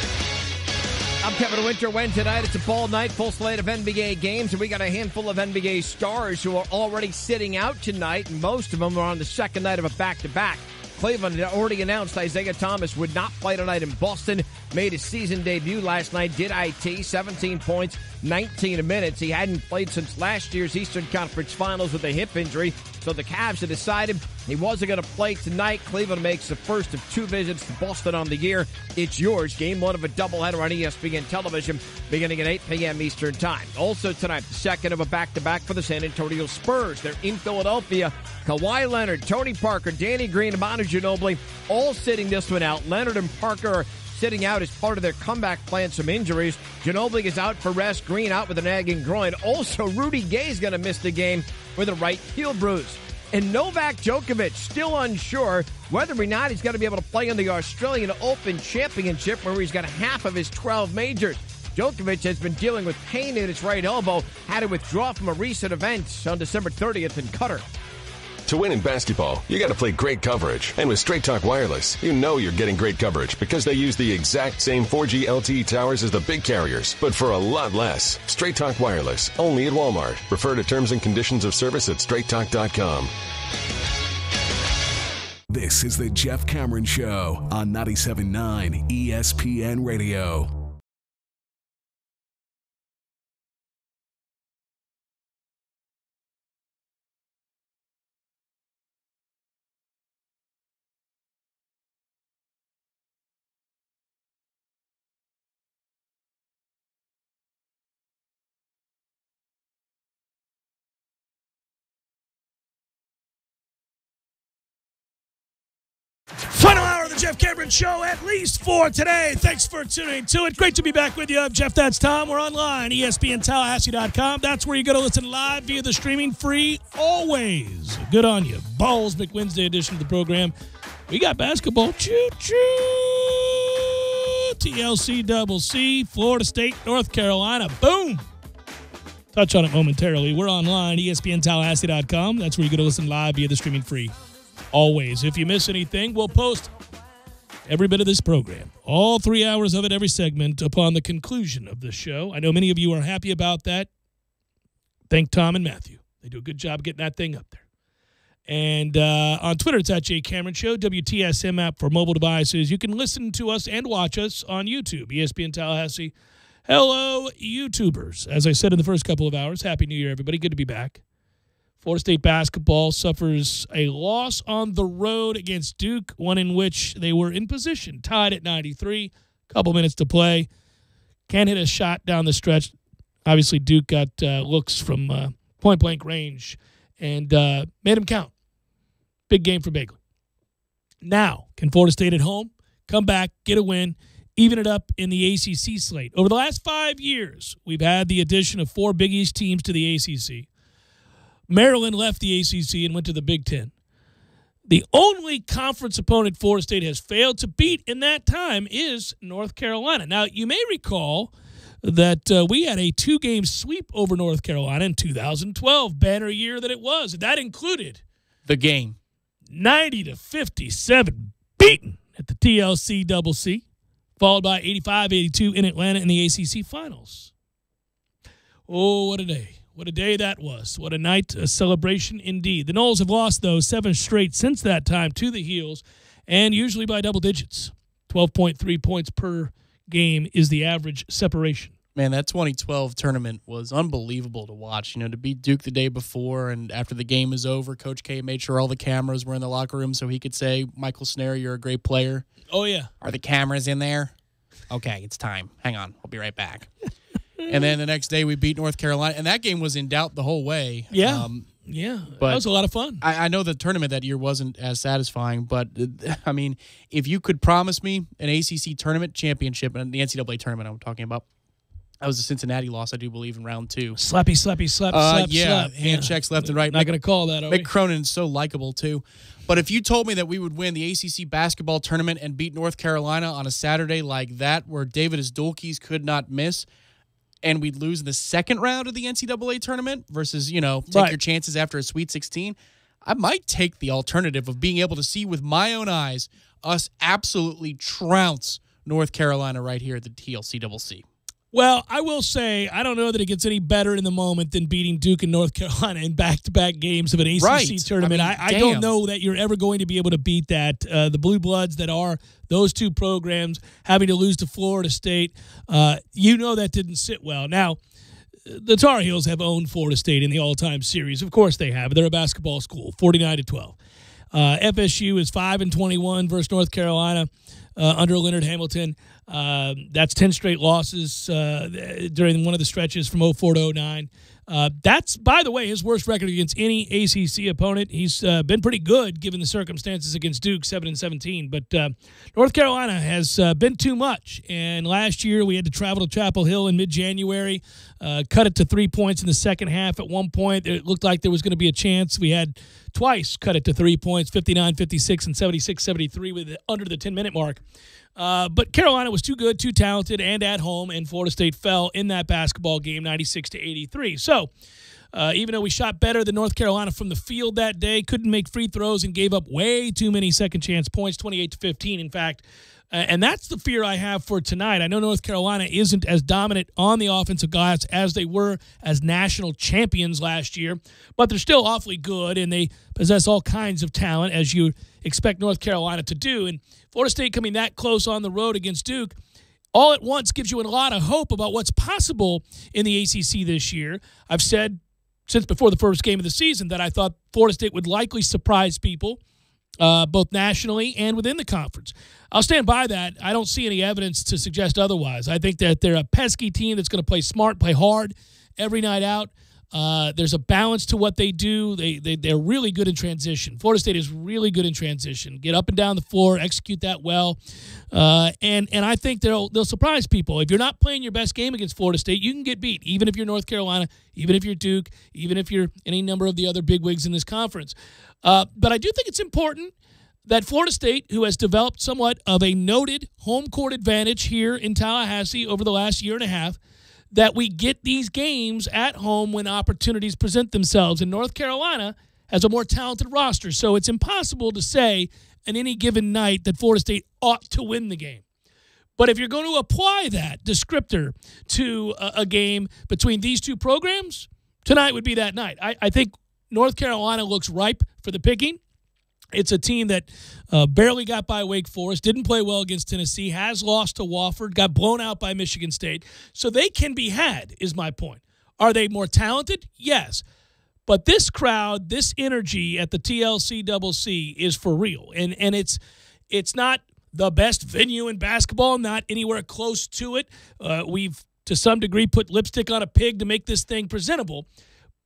I'm Kevin Winter. Wednesday night, it's a ball night, full slate of NBA games, and we got a handful of NBA stars who are already sitting out tonight, and most of them are on the second night of a back-to-back. Cleveland had already announced Isaiah Thomas would not play tonight in Boston. Made his season debut last night, did IT, 17 points, 19 minutes. He hadn't played since last year's Eastern Conference Finals with a hip injury, so the Cavs had decided he wasn't going to play tonight. Cleveland makes the first of two visits to Boston on the year. It's yours. Game one of a doubleheader on ESPN television beginning at 8 p.m. Eastern Time. Also tonight, the second of a back-to-back for the San Antonio Spurs. They're in Philadelphia. Kawhi Leonard, Tony Parker, Danny Green, and Manu Ginobili all sitting this one out. Leonard and Parker are sitting out as part of their comeback plans from injuries. Ginobili is out for rest. Green out with a nagging groin. Also, Rudy Gay is going to miss the game with a right heel bruise. And Novak Djokovic still unsure whether or not he's going to be able to play in the Australian Open Championship, where he's got half of his 12 majors. Djokovic has been dealing with pain in his right elbow, had to withdraw from a recent event on December 30th in Qatar. To win in basketball, you got to play great coverage. And with Straight Talk Wireless, you know you're getting great coverage because they use the exact same 4G LTE towers as the big carriers, but for a lot less. Straight Talk Wireless, only at Walmart. Refer to terms and conditions of service at straighttalk.com. This is the Jeff Cameron Show on 97.9 ESPN Radio. Final the Jeff Cameron Show, at least for today. Thanks for tuning to it. Great to be back with you. I'm Jeff, that's Tom. We're online, ESPNTallahassee.com. That's where you go to listen live via the streaming, free always. Good on you. Balls McWednesday edition of the program. We got basketball. Choo-choo. TLC double C, Florida State, North Carolina. Boom. Touch on it momentarily. We're online, ESPNTallahassee.com. That's where you go to listen live via the streaming, free always. If you miss anything, we'll post every bit of this program, all 3 hours of it, every segment, upon the conclusion of the show. I know many of you are happy about that. Thank Tom and Matthew. They do a good job getting that thing up there. And on Twitter, it's at J Cameron Show, WTSM app for mobile devices. You can listen to us and watch us on YouTube, ESPN Tallahassee. Hello, YouTubers. As I said in the first couple of hours, Happy New Year, everybody. Good to be back. Florida State basketball suffers a loss on the road against Duke, one in which they were in position, tied at 93, couple minutes to play. Can't hit a shot down the stretch. Obviously, Duke got looks from point-blank range and made them count. Big game for Bagley. Now, can Florida State at home come back, get a win, even it up in the ACC slate? Over the last 5 years, we've had the addition of 4 Big East teams to the ACC. Maryland left the ACC and went to the Big Ten. The only conference opponent Florida State has failed to beat in that time is North Carolina. Now, you may recall that we had a 2-game sweep over North Carolina in 2012, banner year that it was. That included the game. 90-57 beaten at the TLC double C, followed by 85-82 in Atlanta in the ACC Finals. Oh, what a day. What a day that was. What a night, a celebration indeed. The Noles have lost, though, 7 straight since that time to the Heels, and usually by double digits. 12.3 points per game is the average separation. Man, that 2012 tournament was unbelievable to watch. You know, to beat Duke the day before, and after the game is over, Coach K made sure all the cameras were in the locker room so he could say, Michael Snare, you're a great player. Oh, yeah. Are the cameras in there? Okay, it's time. Hang on. I'll be right back. And then the next day we beat North Carolina, and that game was in doubt the whole way. Yeah, but that was a lot of fun. I know the tournament that year wasn't as satisfying, but, I mean, if you could promise me an ACC tournament championship, and the NCAA tournament I'm talking about, that was a Cincinnati loss, I do believe, in round 2. Slappy, slap, yeah, slap. Hand checks left and right. Not going to call that, Mick Cronin's so likable, too. But if you told me that we would win the ACC basketball tournament and beat North Carolina on a Saturday like that, where David Asdulkis could not miss, and we'd lose in the second round of the NCAA tournament versus, you know, take your chances after a Sweet 16, I might take the alternative of being able to see with my own eyes us absolutely trounce North Carolina right here at the TLC. Well, I will say, I don't know that it gets any better in the moment than beating Duke and North Carolina in back-to-back games of an ACC tournament. I don't know that you're ever going to be able to beat that. The Blue Bloods that are those two programs having to lose to Florida State, you know that didn't sit well. Now, the Tar Heels have owned Florida State in the all-time series. Of course they have. They're a basketball school, 49-12. FSU is 5-21 versus North Carolina under Leonard Hamilton. That's 10 straight losses during one of the stretches from 04 to 09. That's, by the way, his worst record against any ACC opponent. He's been pretty good given the circumstances against Duke, 7-17. But North Carolina has been too much. And last year we had to travel to Chapel Hill in mid-January, cut it to 3 points in the second half. At one point, it looked like there was going to be a chance. We had twice cut it to 3 points, 59-56 and 76-73 with under the 10-minute mark. But Carolina was too good, too talented, and at home, and Florida State fell in that basketball game 96-83. So even though we shot better than North Carolina from the field that day, couldn't make free throws and gave up way too many second-chance points, 28-15, in fact. And that's the fear I have for tonight. I know North Carolina isn't as dominant on the offensive glass as they were as national champions last year, but they're still awfully good, and they possess all kinds of talent, as you expect North Carolina to do. And Florida State coming that close on the road against Duke all at once gives you a lot of hope about what's possible in the ACC this year. I've said since before the first game of the season that I thought Florida State would likely surprise people, both nationally and within the conference. I'll stand by that. I don't see any evidence to suggest otherwise. I think that they're a pesky team that's going to play smart, play hard every night out. There's a balance to what they do. They're really good in transition. Florida State is really good in transition. Get up and down the floor, execute that well, and I think they'll surprise people. If you're not playing your best game against Florida State, you can get beat, even if you're North Carolina, even if you're Duke, even if you're any number of the other bigwigs in this conference. But I do think it's important that Florida State, who has developed somewhat of a noted home court advantage here in Tallahassee over the last year and a half, that we get these games at home when opportunities present themselves. And North Carolina has a more talented roster, so it's impossible to say on any given night that Florida State ought to win the game. But if you're going to apply that descriptor to a game between these two programs, tonight would be that night. I think North Carolina looks ripe for the picking. It's a team that barely got by Wake Forest, didn't play well against Tennessee, has lost to Wofford, got blown out by Michigan State. So they can be had, is my point. Are they more talented? Yes. But this crowd, this energy at the TLC-CC is for real. And it's not the best venue in basketball, not anywhere close to it. We've, to some degree, put lipstick on a pig to make this thing presentable.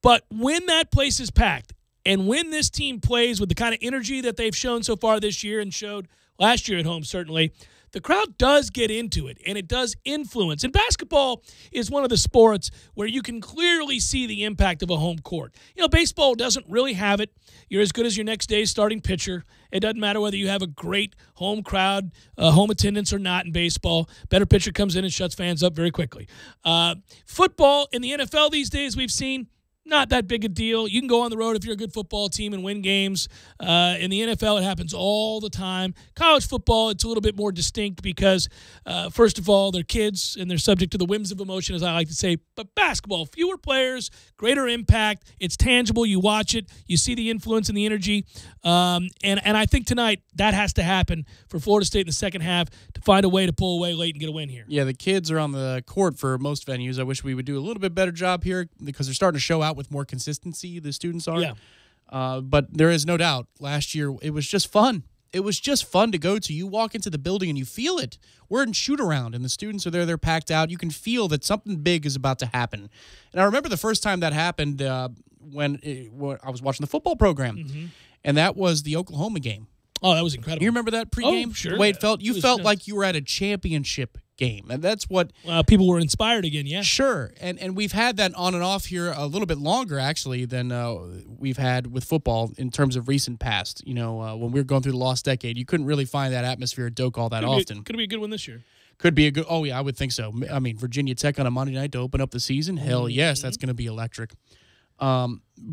But when that place is packed, and when this team plays with the kind of energy that they've shown so far this year and showed last year at home, certainly, the crowd does get into it, and it does influence. And basketball is one of the sports where you can clearly see the impact of a home court. You know, baseball doesn't really have it. You're as good as your next day's starting pitcher. It doesn't matter whether you have a great home crowd, home attendance or not in baseball. Better pitcher comes in and shuts fans up very quickly. Football in the NFL these days, we've seen, not that big a deal. You can go on the road if you're a good football team and win games. In the NFL, it happens all the time. College football, it's a little bit more distinct because, first of all, they're kids and they're subject to the whims of emotion, as I like to say. But basketball, fewer players, greater impact. It's tangible. You watch it. You see the influence and the energy. And I think tonight that has to happen for Florida State in the second half to find a way to pull away late and get a win here. Yeah, the kids are on the court for most venues. I wish we would do a little bit better job here because they're starting to show out with more consistency, the students are. Yeah. But there is no doubt, last year it was just fun. It was just fun to go to. You walk into the building and you feel it. We're in shoot-around, and the students are there. They're packed out. You can feel that something big is about to happen. And I remember the first time that happened when I was watching the football program, and that was the Oklahoma game. Oh, that was incredible. You remember that pregame? Oh, sure. The way it felt? You felt like you were at a championship game, and that's what people were inspired again. Yeah, sure. And we've had that on and off here a little bit longer actually than we've had with football in terms of recent past. You know, when we were going through the lost decade, you couldn't really find that atmosphere at Doak all that often. Could be a good one this year. Could be a good. Oh yeah, I would think so. I mean, Virginia Tech on a Monday night to open up the season. Hell yes, that's going to be electric.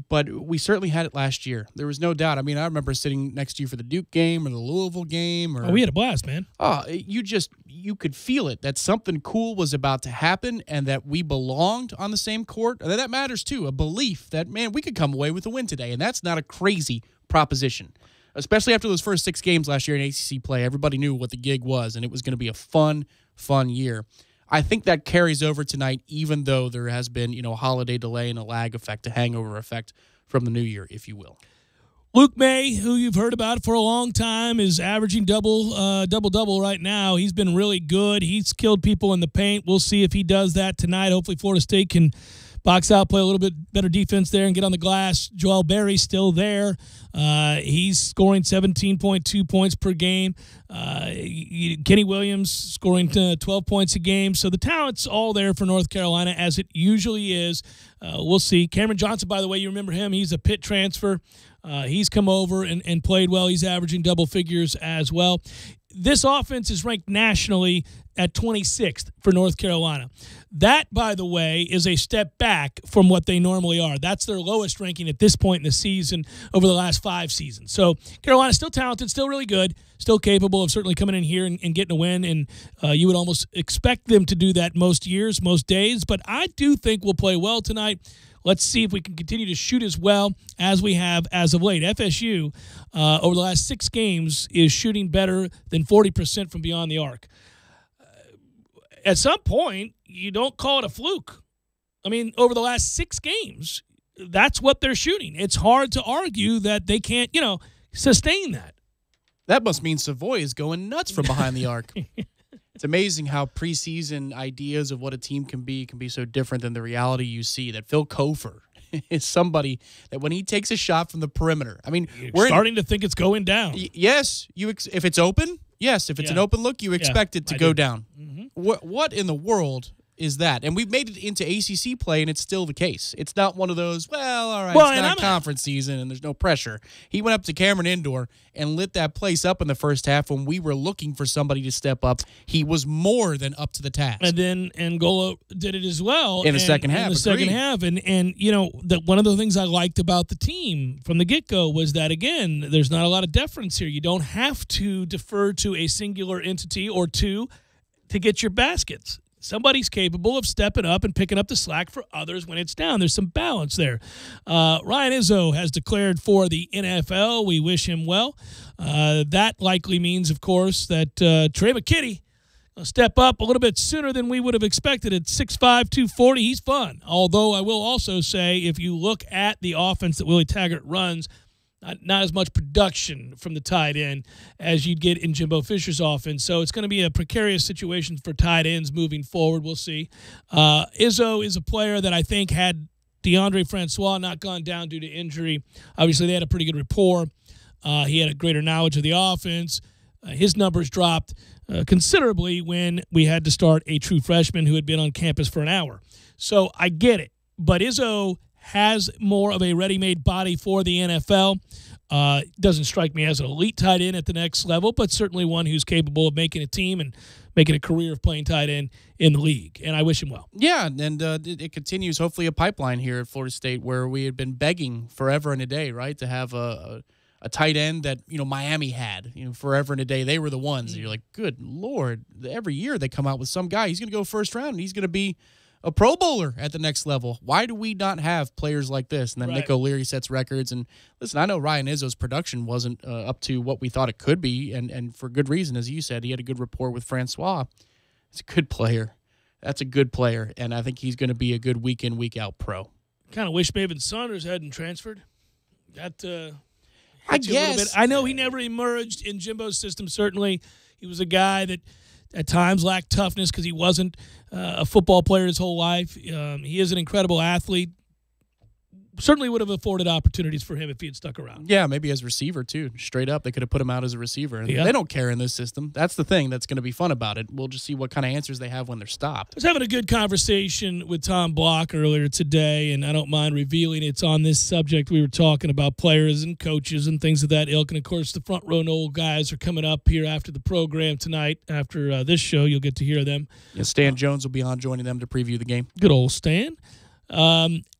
But we certainly had it last year. There was no doubt. I mean, I remember sitting next to you for the Duke game or the Louisville game. Or, we had a blast, man. You could feel it, that something cool was about to happen and that we belonged on the same court. And that matters, too, a belief that, man, we could come away with a win today. And that's not a crazy proposition, especially after those first 6 games last year in ACC play. Everybody knew what the gig was, and it was going to be a fun year. I think that carries over tonight, even though there has been, a holiday delay and a lag effect, a hangover effect from the new year, if you will. Luke May, who you've heard about for a long time, is averaging double-double right now. He's been really good. He's killed people in the paint. We'll see if he does that tonight. Hopefully Florida State can box out, play a little bit better defense there, and get on the glass. Joel Berry's still there. He's scoring 17.2 points per game. Kenny Williams scoring 12 points a game. So the talent's all there for North Carolina, as it usually is. We'll see. Cameron Johnson, by the way, you remember him. He's a Pitt transfer. He's come over and played well. He's averaging double figures as well. This offense is ranked nationally at 26th for North Carolina. That, by the way, is a step back from what they normally are. That's their lowest ranking at this point in the season over the last 5 seasons. So Carolina's still talented, still really good, still capable of certainly coming in here and getting a win, and you would almost expect them to do that most years, most days. But I do think we'll play well tonight. Let's see if we can continue to shoot as well as we have as of late. FSU, over the last 6 games, is shooting better than 40% from beyond the arc. At some point, you don't call it a fluke. I mean, over the last 6 games, that's what they're shooting. It's hard to argue that they can't, sustain that. That must mean Savoy is going nuts from behind the arc. It's amazing how preseason ideas of what a team can be so different than the reality you see. That Phil Kofer is somebody that when he takes a shot from the perimeter, I mean, we're starting to think it's going down. Yes, if it's open, yes. If it's an open look, you expect it to go down. Mm-hmm. What in the world is that? And we've made it into ACC play, and it's still the case. It's not one of those, well, all right, it's not conference season, and there's no pressure. He went up to Cameron Indoor and lit that place up in the first half when we were looking for somebody to step up. He was more than up to the task. And then Angola did it as well. In the second half. In the second half. And you know, one of the things I liked about the team from the get-go was that, again, there's not a lot of deference here. You don't have to defer to a singular entity or two to get your baskets. Somebody's capable of stepping up and picking up the slack for others when it's down. There's some balance there. Ryan Izzo has declared for the NFL. We wish him well. That likely means, of course, that Trey McKitty will step up a little bit sooner than we would have expected at 6'5", 240. He's fun. Although I will also say, if you look at the offense that Willie Taggart runs, not as much production from the tight end as you'd get in Jimbo Fisher's offense. So it's going to be a precarious situation for tight ends moving forward. We'll see. Izzo is a player that I think, had DeAndre Francois not gone down due to injury, obviously they had a pretty good rapport. He had a greater knowledge of the offense. His numbers dropped considerably when we had to start a true freshman who had been on campus for an hour. So I get it. But Izzo has more of a ready-made body for the NFL. Doesn't strike me as an elite tight end at the next level, but certainly one who's capable of making a team and making a career of playing tight end in the league. And I wish him well. Yeah, and it continues, hopefully, a pipeline here at Florida State where we had been begging forever and a day, right, to have a tight end that, you know, Miami had, you know, forever and a day. They were the ones. And you're like, good Lord, every year they come out with some guy. He's going to go first round, and he's going to be a Pro Bowler at the next level. Why do we not have players like this? And then Nick O'Leary sets records. And listen, I know Ryan Izzo's production wasn't up to what we thought it could be, and for good reason. As you said, he had a good rapport with Francois. He's a good player. That's a good player, and I think he's going to be a good week in, week out pro. Kind of wish Maven Saunders hadn't transferred. That I guess. I know he never emerged in Jimbo's system. Certainly, he was a guy that at times lacked toughness because he wasn't a football player his whole life. He is an incredible athlete. Certainly would have afforded opportunities for him if he had stuck around. Yeah, maybe as receiver, too. Straight up, they could have put him out as a receiver. And they don't care in this system. That's the thing that's going to be fun about it. We'll just see what kind of answers they have when they're stopped. I was having a good conversation with Tom Block earlier today, and I don't mind revealing it's on this subject. We were talking about players and coaches and things of that ilk. And, of course, the front row Noel guys are coming up here after the program tonight. After this show, you'll get to hear them. Yeah, Stan Jones will be on joining them to preview the game. Good old Stan.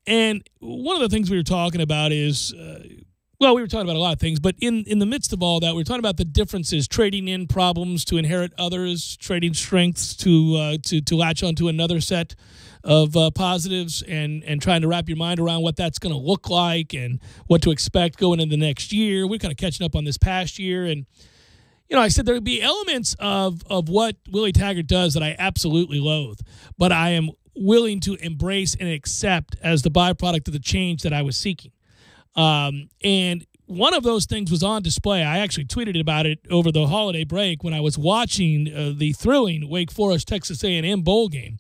And one of the things we were talking about is, we were talking about a lot of things, but in the midst of all that, we were talking about the differences, trading in problems to inherit others, trading strengths to latch onto another set of positives, and trying to wrap your mind around what that's going to look like and what to expect going into the next year. We're kind of catching up on this past year, and I said there would be elements of what Willie Taggart does that I absolutely loathe, but I am willing to embrace and accept as the byproduct of the change that I was seeking. And one of those things was on display. I actually tweeted about it over the holiday break when I was watching the thrilling Wake Forest-Texas A&M bowl game,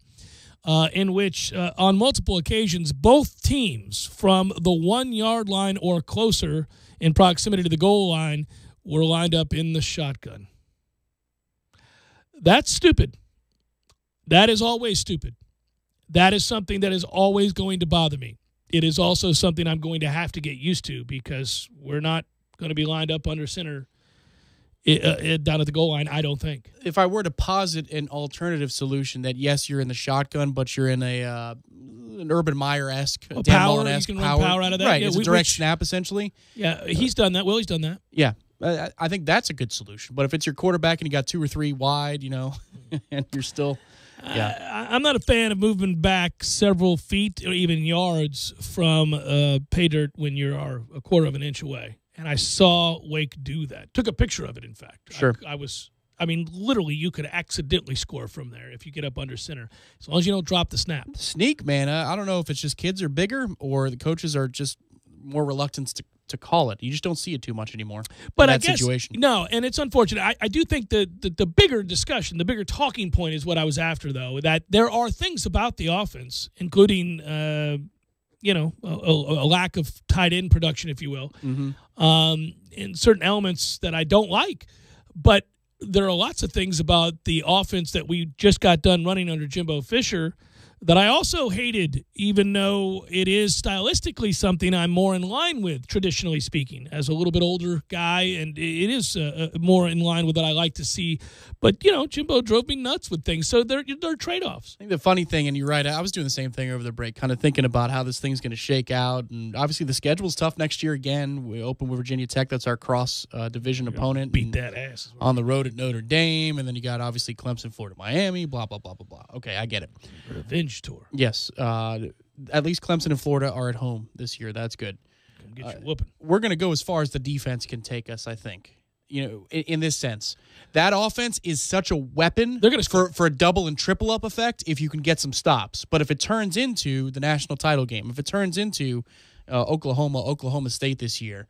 in which on multiple occasions both teams from the 1-yard line or closer in proximity to the goal line were lined up in the shotgun. That's stupid. That is always stupid. That is something that is always going to bother me. It is also something I'm going to have to get used to because we're not going to be lined up under center down at the goal line, I don't think. If I were to posit an alternative solution that, yes, you're in the shotgun, but you're in an Urban Meyer-esque, Dan Mullen-esque power out of that. Right, it's a direct snap, essentially. Yeah, he's done that. Willie's done that. Yeah. I think that's a good solution. But if it's your quarterback and you got 2 or 3 wide, and you're still... Yeah, I'm not a fan of moving back several feet or even yards from pay dirt when you are a quarter of an inch away. And I saw Wake do that. Took a picture of it, in fact. Sure. Literally, you could accidentally score from there if you get up under center, as long as you don't drop the snap. Sneak, man. I don't know if it's just kids are bigger or the coaches are just more reluctant to call it. You just don't see it too much anymore. But in that situation. No, and it's unfortunate. I do think the bigger discussion, the bigger talking point is what I was after, though, that there are things about the offense, including a lack of tight end production, if you will, and certain elements that I don't like. But there are lots of things about the offense that we just got done running under Jimbo Fisher that I also hated, even though it is stylistically something I'm more in line with, traditionally speaking, as a little bit older guy, and it is more in line with what I like to see. But, Jimbo drove me nuts with things, so they're trade-offs. I think the funny thing, and you're right, I was doing the same thing over the break, kind of thinking about how this thing's going to shake out, and obviously the schedule's tough next year again. We open with Virginia Tech. That's our cross-division opponent. Beat that ass. On the road at Notre Dame, and then you got, obviously, Clemson, Florida, Miami, blah, blah, blah, blah, blah. Okay, I get it. Revenge tour. Yes. At least Clemson and Florida are at home this year. That's good. Come get your whooping. We're going to go as far as the defense can take us, I think. In this sense. That offense is such a weapon for a double and triple up effect if you can get some stops. But if it turns into the national title game, if it turns into Oklahoma State this year,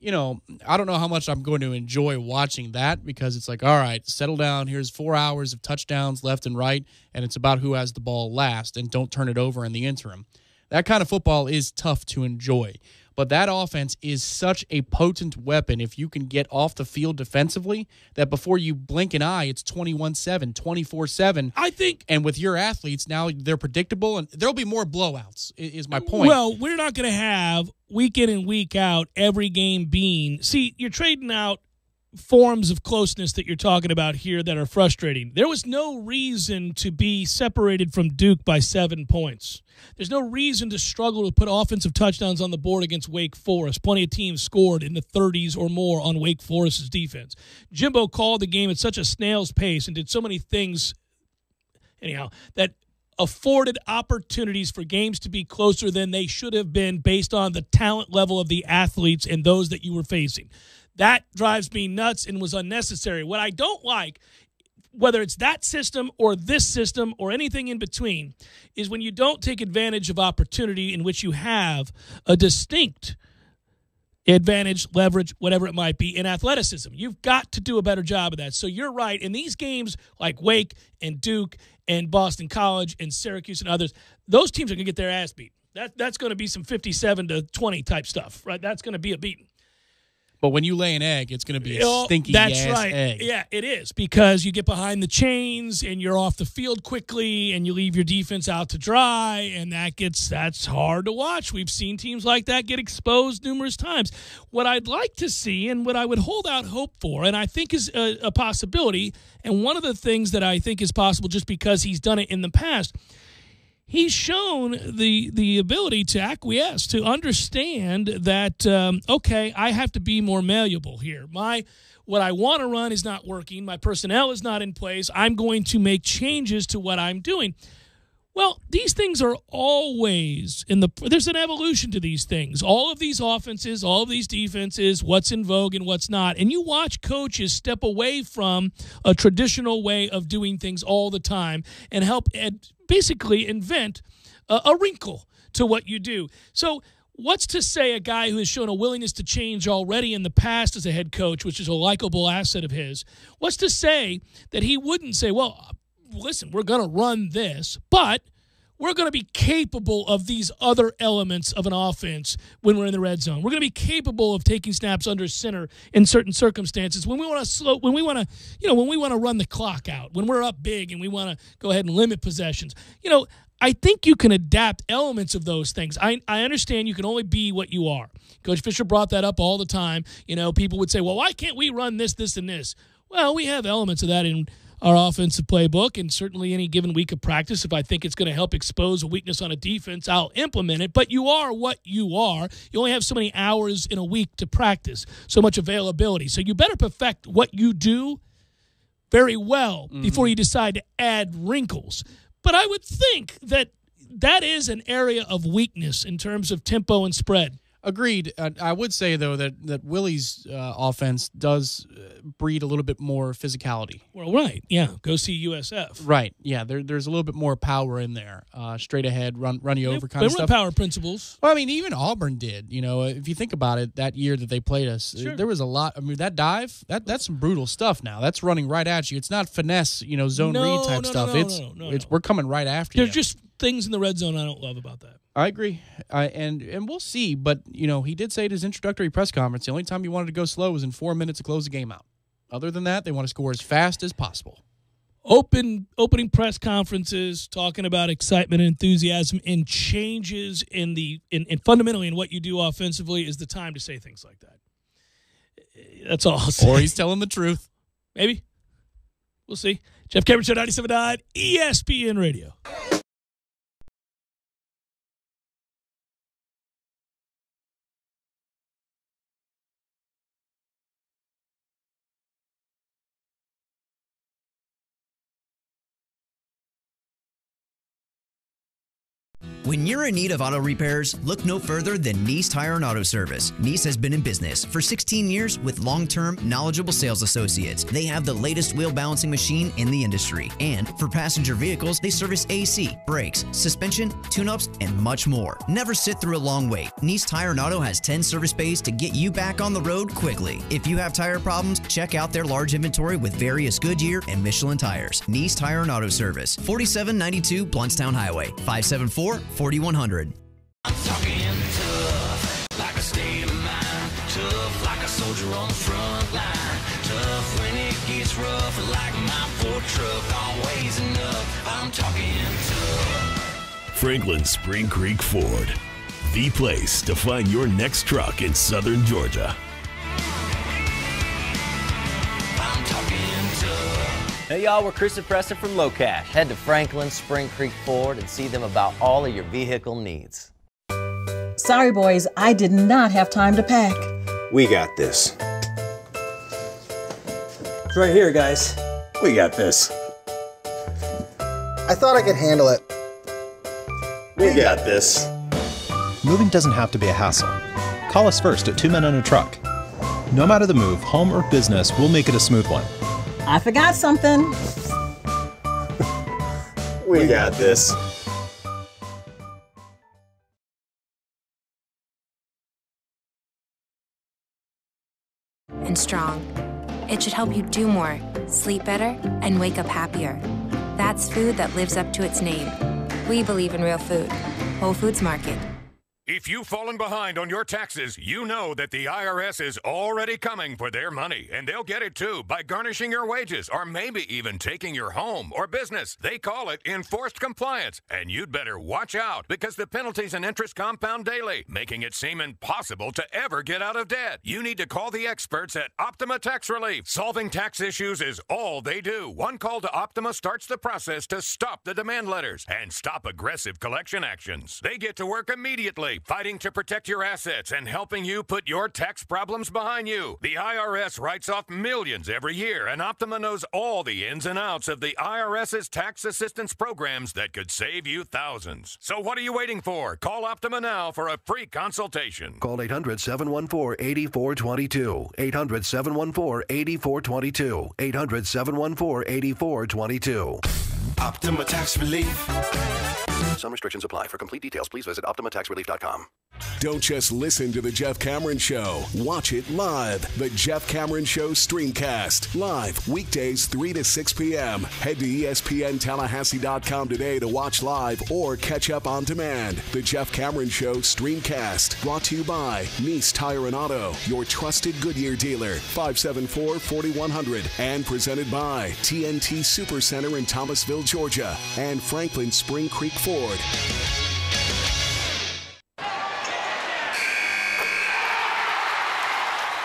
I don't know how much I'm going to enjoy watching that, because it's like, all right, settle down. Here's 4 hours of touchdowns left and right, and it's about who has the ball last, and don't turn it over in the interim. That kind of football is tough to enjoy. But that offense is such a potent weapon if you can get off the field defensively that before you blink an eye, it's 21-7, 24-7. I think. And with your athletes, now they're predictable, and there'll be more blowouts, is my point. Well, we're not going to have week in and week out every game being. See, you're trading out forms of closeness that you're talking about here that are frustrating. There was no reason to be separated from Duke by 7 points. There's no reason to struggle to put offensive touchdowns on the board against Wake Forest. Plenty of teams scored in the 30s or more on Wake Forest's defense. Jimbo called the game at such a snail's pace and did so many things, anyhow, that afforded opportunities for games to be closer than they should have been based on the talent level of the athletes and those that you were facing. That drives me nuts and was unnecessary. What I don't like, whether it's that system or this system or anything in between, is when you don't take advantage of opportunity in which you have a distinct advantage, leverage, whatever it might be, in athleticism. You've got to do a better job of that. So you're right. In these games like Wake and Duke and Boston College and Syracuse and others, those teams are going to get their ass beat. That's going to be some 57-20 type stuff, right? That's going to be a beating. But when you lay an egg, it's going to be a stinky-ass egg. Yeah, it is, because you get behind the chains and you're off the field quickly and you leave your defense out to dry, and that's hard to watch. We've seen teams like that get exposed numerous times. What I'd like to see and what I would hold out hope for, and I think is a possibility, and one of the things that I think is possible just because he's done it in the past, he's shown the ability to acquiesce, to understand that, okay, I have to be more malleable here. What I want to run is not working. My personnel is not in place. I'm going to make changes to what I'm doing. Well, these things are always there's an evolution to these things. All of these offenses, all of these defenses, what's in vogue and what's not. And you watch coaches step away from a traditional way of doing things all the time and help basically invent a wrinkle to what you do. So what's to say a guy who has shown a willingness to change already in the past as a head coach, which is a likable asset of his, what's to say that he wouldn't say, well, listen, we're going to run this, but we're going to be capable of these other elements of an offense when we're in the red zone. We're going to be capable of taking snaps under center in certain circumstances when we want to run the clock out, when we're up big and we want to go ahead and limit possessions. I think you can adapt elements of those things. I understand you can only be what you are. Coach Fisher brought that up all the time. People would say, well, why can't we run this, this, and this? Well, we have elements of that in our offensive playbook, and certainly any given week of practice, if I think it's going to help expose a weakness on a defense, I'll implement it. But you are what you are. You only have so many hours in a week to practice, so much availability. So you better perfect what you do very well before you decide to add wrinkles. But I would think that is an area of weakness in terms of tempo and spread. Agreed. I would say, though, that Willie's offense does breed a little bit more physicality. Well, right. Yeah. Go see USF. Right. Yeah. There's a little bit more power in there. Straight ahead, run you over kind of stuff. They run power principles. Well, I mean, even Auburn did. If you think about it, that year that they played us, there was a lot. I mean, that dive, that's some brutal stuff now. That's running right at you. It's not finesse, zone read type stuff. No. We're coming right after you. They're just things in the red zone I don't love about that. I agree, and we'll see. But he did say at his introductory press conference the only time he wanted to go slow was in 4 minutes to close the game out. Other than that, they want to score as fast as possible. Opening press conferences talking about excitement and enthusiasm and changes in fundamentally in what you do offensively is the time to say things like that. That's all I'll say. Or he's telling the truth. Maybe. We'll see. Jeff Cameron Show, 97.9 ESPN Radio. When you're in need of auto repairs, look no further than Nice Tire and Auto Service. Nice has been in business for 16 years with long-term, knowledgeable sales associates. They have the latest wheel balancing machine in the industry. And for passenger vehicles, they service AC, brakes, suspension, tune-ups, and much more. Never sit through a long wait. Nice Tire and Auto has 10 service bays to get you back on the road quickly. If you have tire problems, check out their large inventory with various Goodyear and Michelin tires. Nice Tire and Auto Service, 4792 Bluntstown Highway, 574-4100. I'm talking tough, like a state of mind. Tough, like a soldier on the front line. Tough when it gets rough, like my Ford truck, always enough. I'm talking tough. Franklin Spring Creek Ford, the place to find your next truck in southern Georgia. I'm talking tough. Hey y'all, we're Chris and Preston from Low Cash. Head to Franklin Spring Creek Ford and see them about all of your vehicle needs. Sorry, boys, I did not have time to pack. We got this. It's right here, guys. We got this. I thought I could handle it. We got this. Moving doesn't have to be a hassle. Call us first at 2 Men and a Truck. No matter the move, home or business, we'll make it a smooth one. I forgot something. We got this. And strong. It should help you do more, sleep better, and wake up happier. That's food that lives up to its name. We believe in real food. Whole Foods Market. If you've fallen behind on your taxes, you know that the IRS is already coming for their money, and they'll get it too by garnishing your wages or maybe even taking your home or business. They call it enforced compliance, and you'd better watch out because the penalties and interest compound daily, making it seem impossible to ever get out of debt. You need to call the experts at Optima Tax Relief. Solving tax issues is all they do. One call to Optima starts the process to stop the demand letters and stop aggressive collection actions. They get to work immediately, fighting to protect your assets and helping you put your tax problems behind you. The IRS writes off millions every year, and Optima knows all the ins and outs of the IRS's tax assistance programs that could save you thousands. So what are you waiting for? Call Optima now for a free consultation. Call 800-714-8422. 800-714-8422. 800-714-8422. Optima Tax Relief. Some restrictions apply. For complete details, please visit OptimaTaxRelief.com. Don't just listen to The Jeff Cameron Show. Watch it live. The Jeff Cameron Show Streamcast. Live weekdays 3 to 6 p.m. Head to ESPNTallahassee.com today to watch live or catch up on demand. The Jeff Cameron Show Streamcast. Brought to you by Nice Tire and Auto, your trusted Goodyear dealer. 574-4100. And presented by TNT Supercenter in Thomasville, Georgia. And Franklin Spring Creek Ford.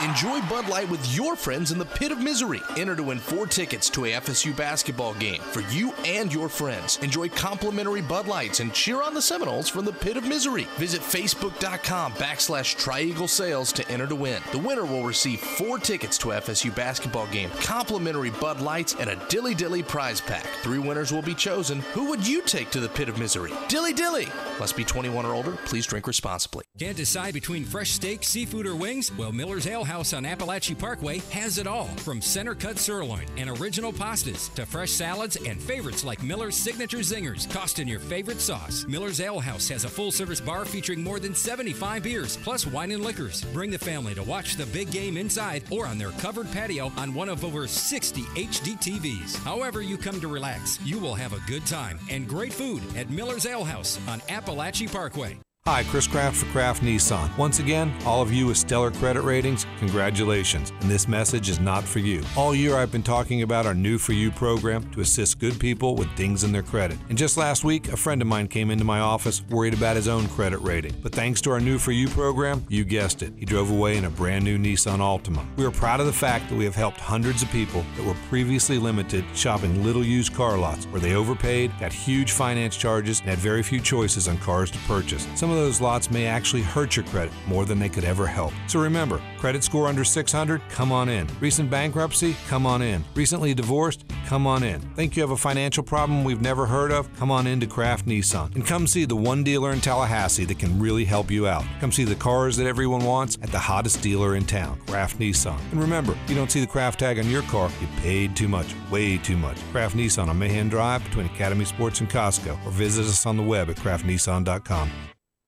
Enjoy Bud Light with your friends in the Pit of Misery. Enter to win 4 tickets to a FSU basketball game for you and your friends. Enjoy complimentary Bud Lights and cheer on the Seminoles from the Pit of Misery. Visit Facebook.com/Tri-Eagle Sales to enter to win. The winner will receive 4 tickets to a FSU basketball game, complimentary Bud Lights, and a Dilly Dilly prize pack. 3 winners will be chosen. Who would you take to the Pit of Misery? Dilly Dilly! Must be 21 or older. Please drink responsibly. Can't decide between fresh steak, seafood, or wings? Well, Miller's Ale House on Appalachia Parkway has it all. From center-cut sirloin and original pastas to fresh salads and favorites like Miller's Signature Zingers, tossed in your favorite sauce. Miller's Ale House has a full-service bar featuring more than 75 beers, plus wine and liquors. Bring the family to watch the big game inside or on their covered patio on one of over 60 HD TVs. However you come to relax, you will have a good time and great food at Miller's Ale House on Appalachia Parkway. Hi, Chris Kraft for Kraft Nissan. Once again, all of you with stellar credit ratings, congratulations. And this message is not for you. All year I've been talking about our New For You program to assist good people with dings in their credit. And just last week, a friend of mine came into my office worried about his own credit rating. But thanks to our New For You program, you guessed it, he drove away in a brand new Nissan Altima. We are proud of the fact that we have helped hundreds of people that were previously limited shopping little used car lots where they overpaid, got huge finance charges, and had very few choices on cars to purchase. Some of those lots may actually hurt your credit more than they could ever help. So remember, credit score under 600? Come on in. Recent bankruptcy? Come on in. Recently divorced? Come on in. Think you have a financial problem we've never heard of? Come on in to Kraft Nissan. And come see the one dealer in Tallahassee that can really help you out. Come see the cars that everyone wants at the hottest dealer in town, Kraft Nissan. And remember, if you don't see the Kraft tag on your car, you paid too much, way too much. Kraft Nissan on Mahan Drive between Academy Sports and Costco, or visit us on the web at craftnissan.com.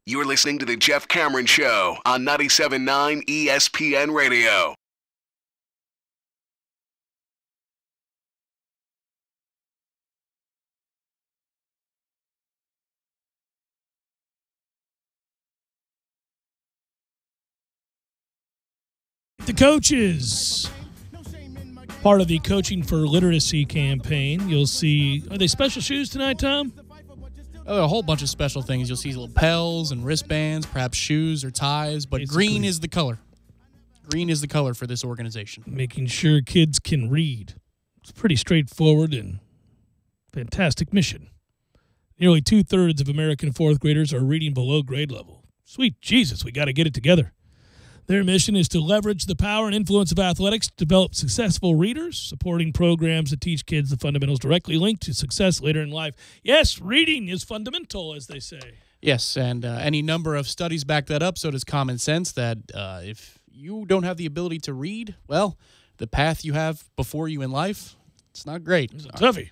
You're listening to The Jeff Cameron Show on 97.9 ESPN Radio. The coaches, part of the Coaching for Literacy campaign. You'll see, are they special shoes tonight, Tom? A whole bunch of special things. You'll see lapels and wristbands, perhaps shoes or ties, but green is the color. Green is the color for this organization. Making sure kids can read. It's pretty straightforward and fantastic mission. Nearly 2/3 of American fourth graders are reading below grade level. Sweet Jesus, we got to get it together. Their mission is to leverage the power and influence of athletics to develop successful readers, supporting programs that teach kids the fundamentals directly linked to success later in life. Yes, reading is fundamental, as they say. Yes, and any number of studies back that up. So does common sense that if you don't have the ability to read, well, the path you have before you in life, it's not great. It's a toughie.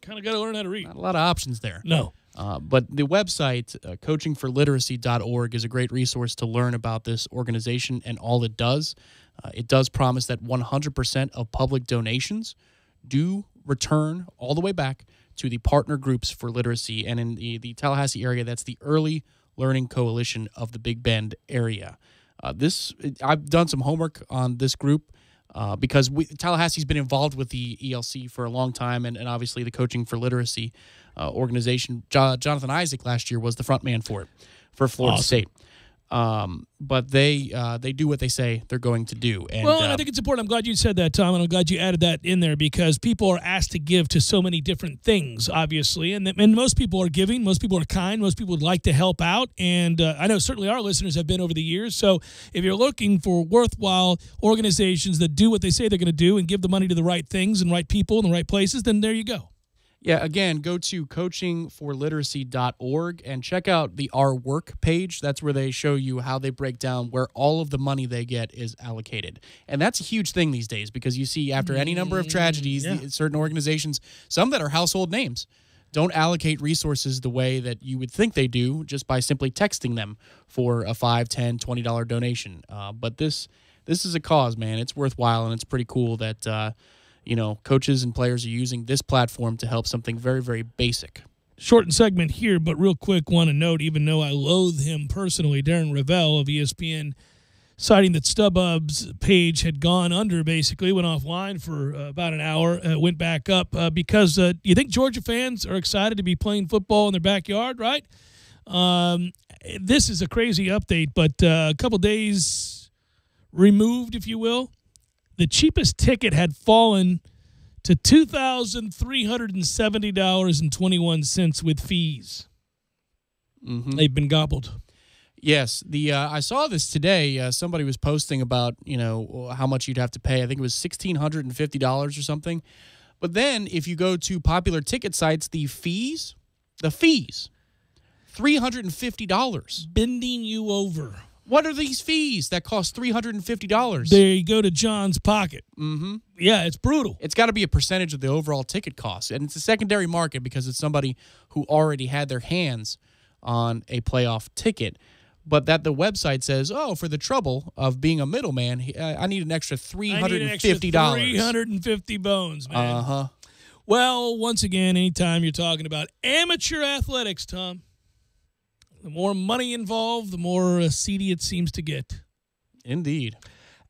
Kind of got to learn how to read. Not a lot of options there. No. But the website, coachingforliteracy.org, is a great resource to learn about this organization and all it does. It does promise that 100% of public donations do return all the way back to the partner groups for literacy. And in the Tallahassee area, that's the Early Learning Coalition of the Big Bend area. I've done some homework on this group. Because Tallahassee's been involved with the ELC for a long time, and obviously the Coaching for Literacy organization. Jonathan Isaac last year was the front man for it, for Florida State. But they do what they say they're going to do. And, and I think it's important. I'm glad you said that, Tom, and I'm glad you added that in there because people are asked to give to so many different things, obviously, and most people are giving. Most people are kind. Most people would like to help out, and I know certainly our listeners have been over the years. So if you're looking for worthwhile organizations that do what they say they're going to do and give the money to the right things and right people in the right places, then there you go. Yeah, again, go to coachingforliteracy.org and check out the Our Work page. That's where they show you how they break down where all of the money they get is allocated. And that's a huge thing these days because you see after any number of tragedies, certain organizations, some that are household names, don't allocate resources the way that you would think they do just by simply texting them for a $5, $10, $20 donation. But this is a cause, man. It's worthwhile, and it's pretty cool that coaches and players are using this platform to help something very, very basic. Shortened segment here, but real quick, want to note, even though I loathe him personally, Darren Ravel of ESPN, citing that StubHub's page had gone under, basically, went offline for about an hour, went back up, because you think Georgia fans are excited to be playing football in their backyard, right? This is a crazy update, but a couple days removed, if you will. The cheapest ticket had fallen to $2,370.21 with fees. Mm-hmm. They've been gobbled. Yes, I saw this today. Somebody was posting about how much you'd have to pay. I think it was $1,650 or something. But then if you go to popular ticket sites, the fees, $350. Bending you over. What are these fees that cost $350? They go to John's pocket. Mm-hmm. Yeah, it's brutal. It's got to be a percentage of the overall ticket cost. And it's a secondary market because it's somebody who already had their hands on a playoff ticket. But that the website says, oh, for the trouble of being a middleman, I need an extra $350. I need an extra 350 bones, man. Uh-huh. Well, once again, anytime you're talking about amateur athletics, Tom, the more money involved, the more seedy it seems to get. Indeed.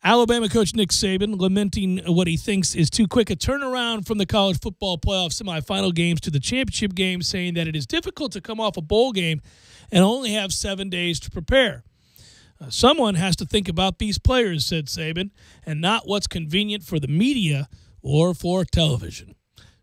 Alabama coach Nick Saban lamenting what he thinks is too quick a turnaround from the college football playoff semifinal games to the championship game, saying that it is difficult to come off a bowl game and only have 7 days to prepare. Someone has to think about these players, said Saban, and not what's convenient for the media or for television.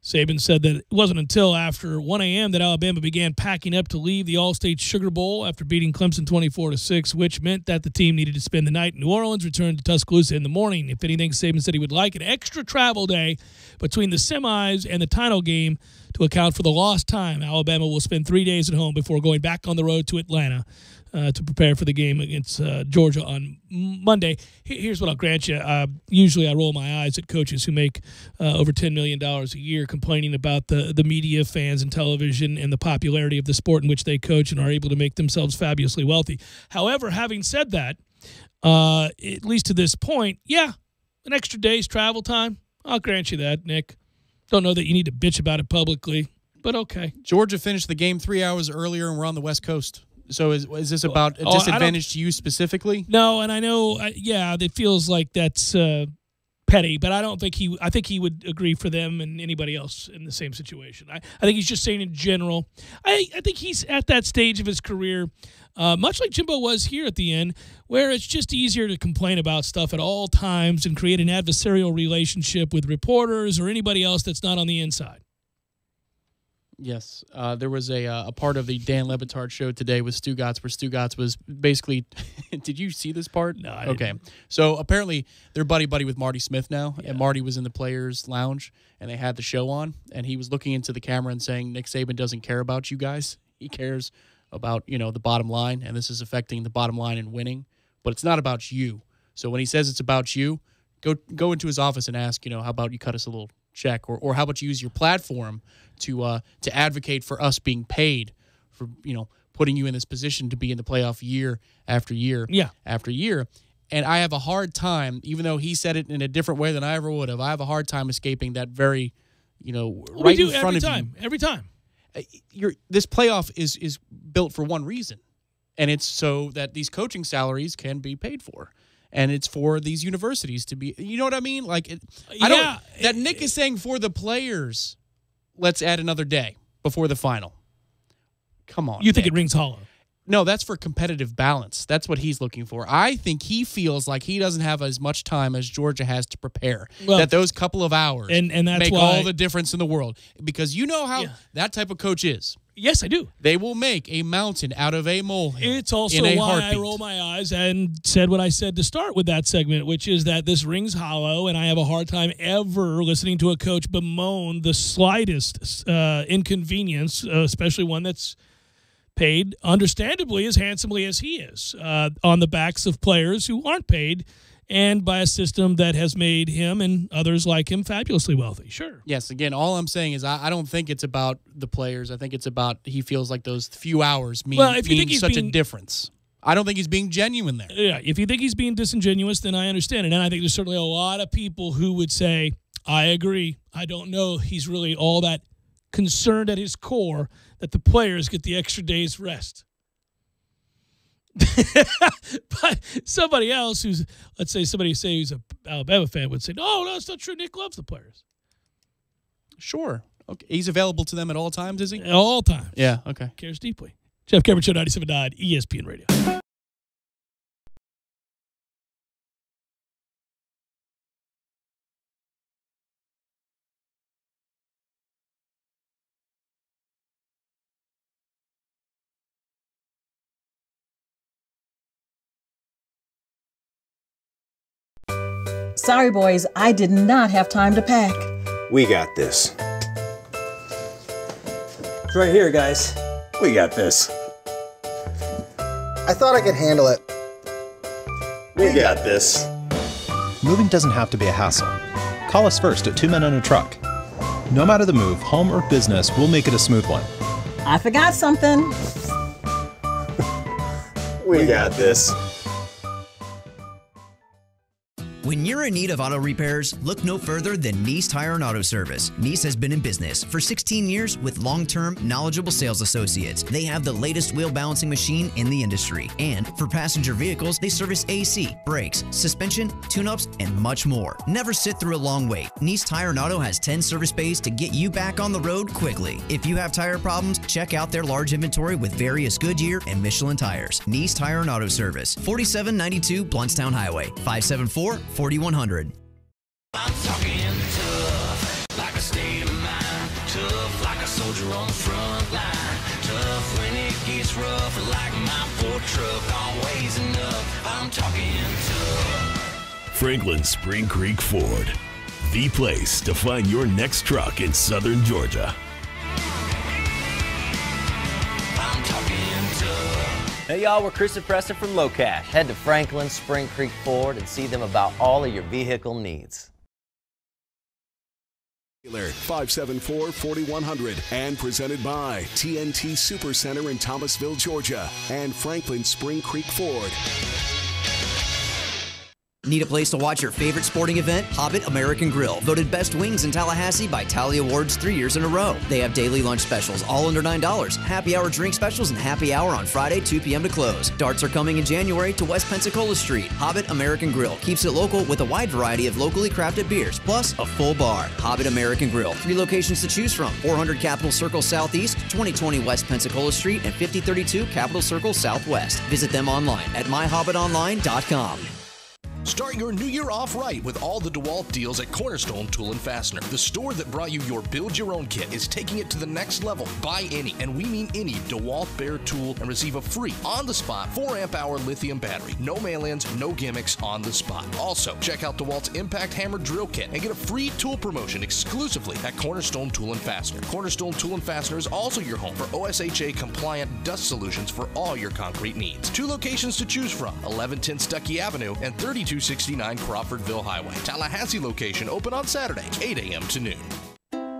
Saban said that it wasn't until after 1 a.m. that Alabama began packing up to leave the All-State Sugar Bowl after beating Clemson 24-6, which meant that the team needed to spend the night in New Orleans, return to Tuscaloosa in the morning. If anything, Saban said he would like an extra travel day between the semis and the title game to account for the lost time. Alabama will spend 3 days at home before going back on the road to Atlanta to prepare for the game against Georgia on Monday. Here's what I'll grant you. Usually I roll my eyes at coaches who make over $10 million a year complaining about the media, fans, and television and the popularity of the sport in which they coach and are able to make themselves fabulously wealthy. However, having said that, at least to this point, yeah, an extra day's travel time, I'll grant you that, Nick. Don't know that you need to bitch about it publicly, but okay. Georgia finished the game 3 hours earlier, and we're on the West Coast. So is this about a disadvantage to you specifically? No, and I know, it feels like that's petty, but I think he would agree for them and anybody else in the same situation. I think he's just saying in general. I think he's at that stage of his career, much like Jimbo was here at the end, where it's just easier to complain about stuff at all times and create an adversarial relationship with reporters or anybody else that's not on the inside. Yes. There was a part of the Dan Le Batard show today with Stugotz where Stugotz was basically – did you see this part? No, I didn't. Okay. So apparently they're buddy-buddy with Marty Smith now, and Marty was in the players' lounge, and they had the show on, and he was looking into the camera and saying, Nick Saban doesn't care about you guys. He cares about, the bottom line, and this is affecting the bottom line and winning, but it's not about you. So when he says it's about you, go into his office and ask, how about you cut us a little check, or how about you use your platform to advocate for us being paid for putting you in this position to be in the playoff year after year after year. And I have a hard time, even though he said it in a different way than I ever would have, I have a hard time escaping that very right in front of you. Every time. This playoff is built for one reason, and it's so that these coaching salaries can be paid for. And it's for these universities to be, you know what I mean? That Nick is saying for the players, let's add another day before the final. Come on. You think it rings hollow? No, that's for competitive balance. That's what he's looking for. I think he feels like he doesn't have as much time as Georgia has to prepare. Well, that those couple of hours and that's make why, all the difference in the world. Because you know how that type of coach is. Yes, I do. They will make a mountain out of a molehill. It's also in a why heartbeat. I roll my eyes and said what I said to start with that segment, which is that this rings hollow, and I have a hard time ever listening to a coach bemoan the slightest inconvenience, especially one that's paid, understandably, as handsomely as he is, on the backs of players who aren't paid, and by a system that has made him and others like him fabulously wealthy. Sure. Yes, again, all I'm saying is I don't think it's about the players. I think it's about he feels like those few hours mean such a difference. I don't think he's being genuine there. Yeah, if you think he's being disingenuous, then I understand it. And I think there's certainly a lot of people who would say, I agree. I don't know he's really all that concerned at his core that the players get the extra day's rest. But somebody else who's, let's say who's an Alabama fan would say, no, that's not true. Nick loves the players. Sure. Okay. He's available to them at all times, is he? At all times. Yeah, okay. Cares deeply. Jeff Cameron Show, 97.9 ESPN Radio. Sorry, boys, I did not have time to pack. We got this. It's right here, guys. We got this. I thought I could handle it. We got this. Moving doesn't have to be a hassle. Call us first at 2 Men and a Truck. No matter the move, home or business, we'll make it a smooth one. I forgot something. We got this. When you're in need of auto repairs, look no further than Nice Tire and Auto Service. Nice has been in business for 16 years with long-term, knowledgeable sales associates. They have the latest wheel balancing machine in the industry. And for passenger vehicles, they service AC, brakes, suspension, tune-ups, and much more. Never sit through a long wait. Nice Tire and Auto has 10 service bays to get you back on the road quickly. If you have tire problems, check out their large inventory with various Goodyear and Michelin tires. Nice Tire and Auto Service, 4792 Bluntstown Highway, 574-4100. I'm talking tough, like a state of mind. Tough, like a soldier on the front line. Tough when it gets rough, like my Ford truck, always enough. I'm talking tough. Franklin Spring Creek Ford, the place to find your next truck in southern Georgia. I'm talking tough. Hey y'all, we're Chris and Preston from Low Cash. Head to Franklin Spring Creek Ford and see them about all of your vehicle needs. 574-4100 and presented by TNT Supercenter in Thomasville, Georgia and Franklin Spring Creek Ford. Need a place to watch your favorite sporting event? Hobbit American Grill, voted best wings in Tallahassee by Tally Awards 3 years in a row. They have daily lunch specials, all under $9, happy hour drink specials, and happy hour on Friday, 2 p.m. to close. Darts are coming in January to West Pensacola Street. Hobbit American Grill keeps it local with a wide variety of locally crafted beers, plus a full bar. Hobbit American Grill, 3 locations to choose from: 400 Capitol Circle Southeast, 2020 West Pensacola Street, and 5032 Capitol Circle Southwest. Visit them online at myhobbitonline.com. Start your new year off right with all the DeWalt deals at Cornerstone Tool and Fastener. The store that brought you your build-your-own kit is taking it to the next level. Buy any, and we mean any, DeWalt Bear tool and receive a free, on-the-spot 4-amp-hour lithium battery. No mail-ins, no gimmicks, on the spot. Also, check out DeWalt's Impact Hammer Drill Kit and get a free tool promotion exclusively at Cornerstone Tool and Fastener. Cornerstone Tool and Fastener is also your home for OSHA-compliant dust solutions for all your concrete needs. 2 locations to choose from: 1110 Stuckey Avenue and 3269 Crawfordville Highway. Tallahassee location open on Saturdays, 8 a.m. to noon.